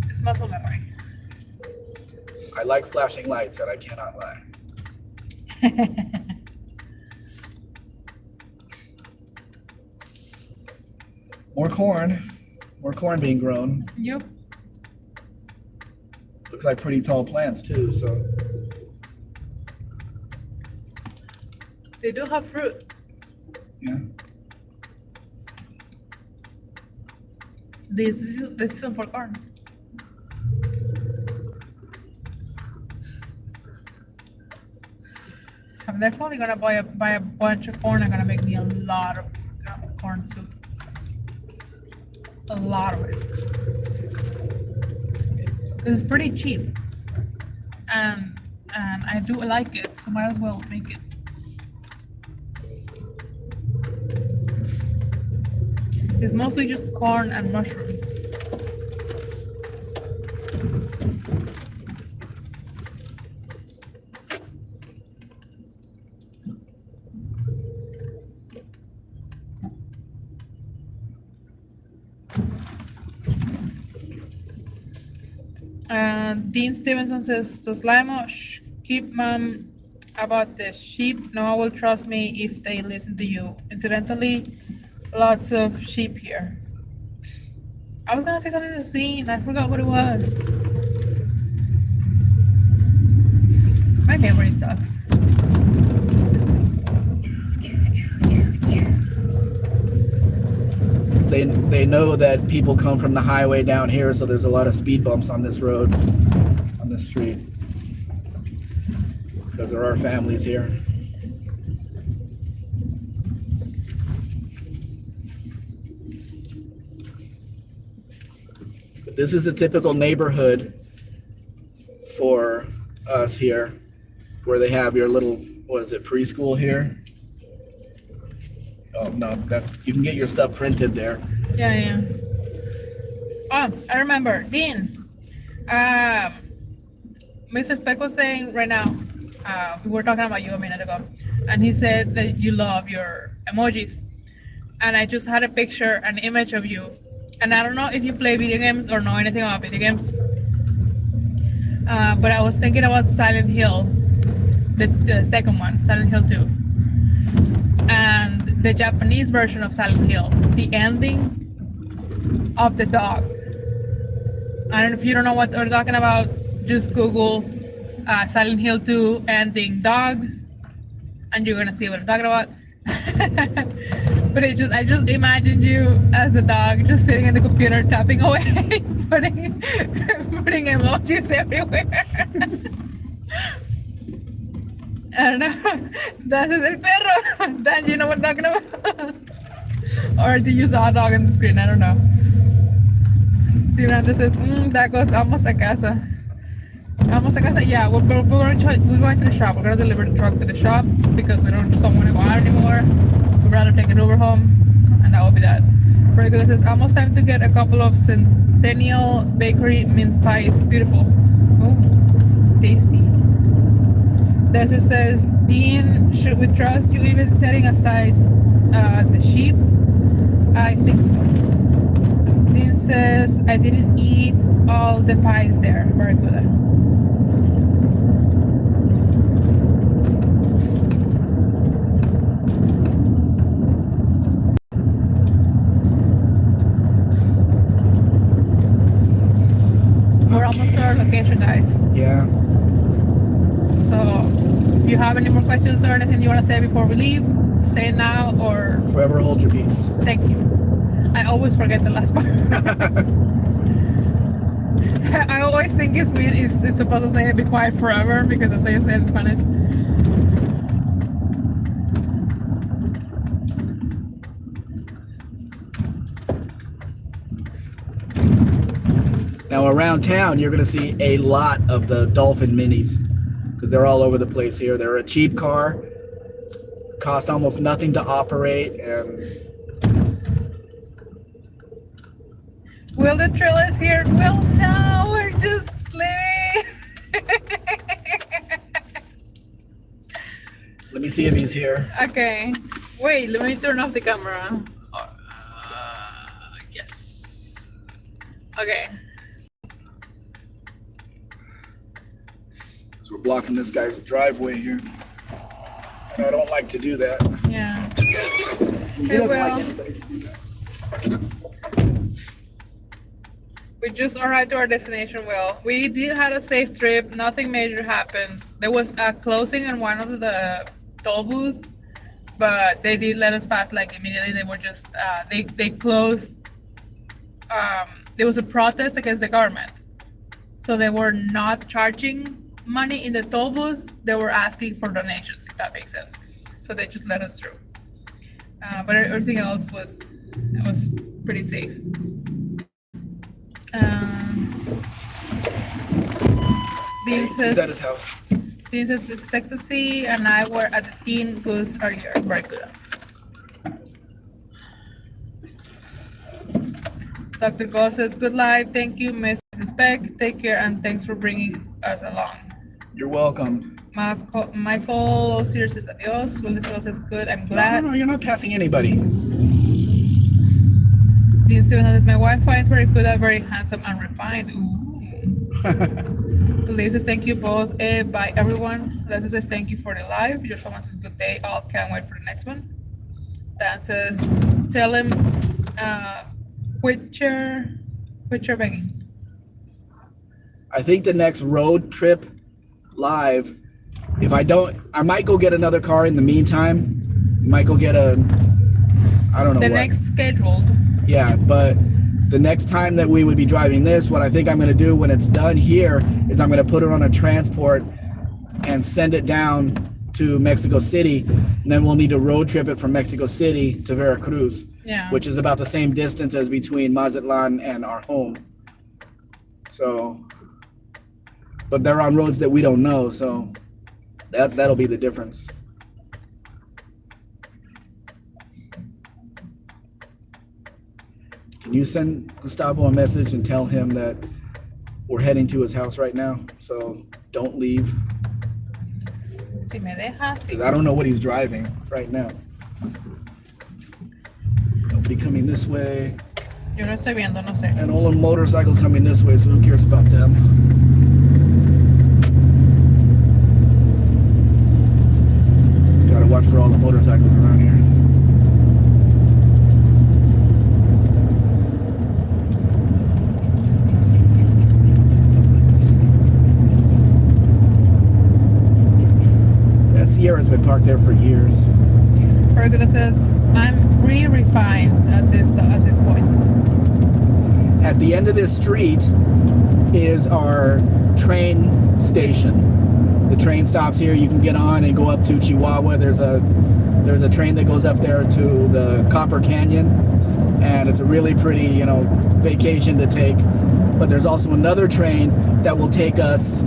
It's muscle memory. I like flashing lights and I cannot lie. More corn being grown. Yep. Looks like pretty tall plants too, so They do have fruit. yeah. This is for corn. I'm definitely gonna buy a bunch of corn. I'm gonna make me a lot of corn soup. A lot of it. It's pretty cheap, and I do like it, so might as well make it. It's mostly just corn and mushrooms. Dean Stevenson says, "Does Limo keep mum about the sheep? No one will trust me if they listen to you. Incidentally, lots of sheep here." I was gonna say something to Zine. I forgot what it was. My memory sucks. They know that people come from the highway down here, so there's a lot of speed bumps on this road, on this street, because there are families here. But this is a typical neighborhood for us here, where they have your little, what is it, preschool here? Oh no, that's, you can get your stuff printed there. Yeah. Oh, I remember. Dean. Mr. Spec was saying right now, we were talking about you a minute ago, and he said that you love your emojis. And I just had a picture, an image of you. And I don't know if you play video games or know anything about video games. But I was thinking about Silent Hill, the second one, Silent Hill 2. And the Japanese version of Silent Hill, the ending of the dog. I don't know if you don't know what we're talking about, just Google Silent Hill 2 ending dog, and you're gonna see what I'm talking about. But I just imagined you as a dog just sitting at the computer tapping away, putting emojis everywhere. I don't know. That is el perro. That, you know what I'm talking about? Or do you saw a dog on the screen? I don't know. Sirandra says, tacos, vamos a casa. Vamos a casa. Yeah, we're going to the shop. We're going to deliver the truck to the shop because we just don't want to go out anymore. We'd rather take it over home, and that will be that. Regular says, almost time to get a couple of Centennial Bakery mince pie is beautiful. Oh, tasty. Desert says, Dean, should we trust you even setting aside the sheep? I think so. Dean says, I didn't eat all the pies there. Very good. We're almost to our location, guys. Yeah. So, if you have any more questions or anything you want to say before we leave, say it now or Forever hold your peace. thank you. I always forget the last part. I always think it's supposed to say be quiet forever because that's how you say it in Spanish. Now around town, you're going to see a lot of the Dolphin Minis because they're all over the place here. They're a cheap car, cost almost nothing to operate, and Will the trail is here? Well, no, we're just living. let me see if he's here. Okay, wait, let me turn off the camera. Yes. Okay. So we're blocking this guy's driveway here. And I don't like to do that. Yeah. He Hey, doesn't Will. like anybody. We just arrived to our destination, Will. We did have a safe trip. Nothing major happened. There was a closing in one of the toll booths, but they did let us pass like immediately. They were just they closed. There was a protest against the government, so they were not charging money in the toll booths. They were asking for donations, if that makes sense. So they just let us through. But everything else was pretty safe. Dean He's at says, his house. This is Ecstasy, and I were at the Teen Goose earlier. Very good. Dr. Go says, good live. Thank you, Miss Spec. Take care, and thanks for bringing us along. You're welcome. Michael Osier says, adios. Will the trail says, good. I'm glad. No, you're not passing anybody. Dean Steven says, my Wi-Fi is very good, very handsome and refined. Ooh. Believe says, thank you both. Bye, everyone. Leslie says, thank you for the live. Joshua says, good day. All can't wait for the next one. Dan says, tell him, quit your begging. I think the next road trip live, if I don't, I might go get another car in the meantime. Might go get I don't know The what. next scheduled. Yeah, but the next time that we would be driving this, what I think I'm going to do when it's done here is I'm going to put it on a transport and send it down to Mexico City. And then we'll need to road trip it from Mexico City to Veracruz, Yeah. which is about the same distance as between Mazatlan and our home. So, but they're on roads that we don't know, so that'll be the difference. Can you send Gustavo a message and tell him that we're heading to his house right now? So don't leave. Si me deja, sí. 'Cause I don't know what he's driving right now. Nobody coming this way. Yo no estoy viendo, no sé. And all the motorcycles coming this way, so who cares about them? Gotta watch for all the motorcycles around here. That Sierra's been parked there for years. Pergola says, I'm re-refined at this point. At the end of this street is our train station. The train stops here. You can get on and go up to Chihuahua. There's a train that goes up there to the Copper Canyon, and it's a really pretty, vacation to take. But there's also another train that will take us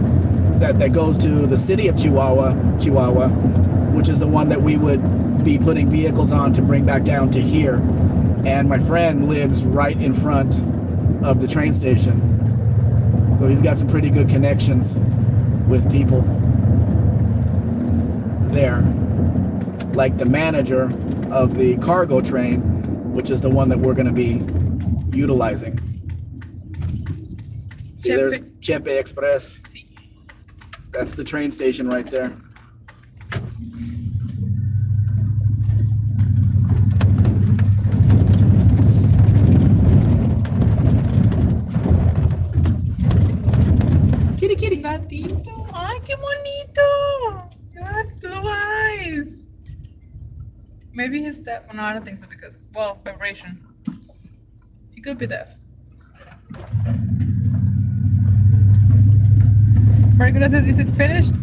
that goes to the city of Chihuahua, which is the one that we would be putting vehicles on to bring back down to here. And my friend lives right in front of the train station. So he's got some pretty good connections with people there. Like the manager of the cargo train, which is the one that we're going to be utilizing. See, there's Chepe Express. That's the train station right there. Kitty, kitty, gatito. Ay, qué bonito. God, blue eyes. Maybe he's deaf. No, I don't think so because, well, vibration. He could be deaf. Marcus, is it finished?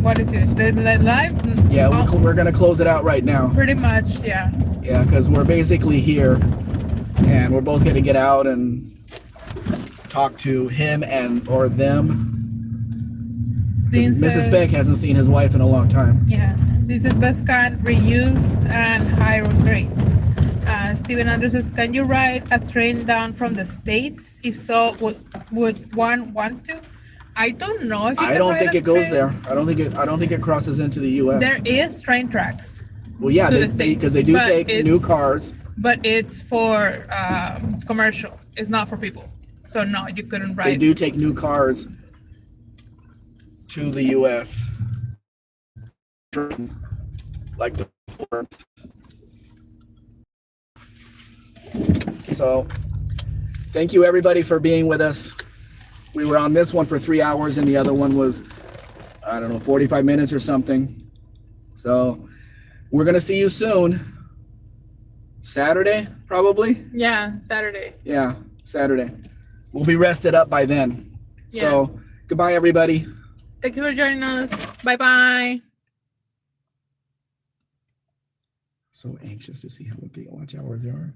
What is it? The live? Yeah, we're going to close it out right now. Pretty much, yeah. Yeah, because we're basically here, and we're both going to get out and talk to him and or them. Mrs. Spec hasn't seen his wife in a long time. Yeah, this is best kind, reused, and high grade. Steven Andrews says, can you ride a train down from the States? If so, would one want to? I don't know if you I don't think it goes there. I don't think it crosses into the U.S. There is train tracks. Well, yeah, because they do take new cars. But it's for commercial. It's not for people. So no, you couldn't ride. They do take new cars to the U.S. like the Ford. So, thank you everybody for being with us. We were on this one for 3 hours, and the other one was, I don't know, 45 minutes or something. So, we're gonna see you soon. Saturday, probably. Yeah, Saturday. Yeah, Saturday. We'll be rested up by then. Yeah. So, goodbye, everybody. Thank you for joining us. Bye-bye. So anxious to see how what the watch hours are.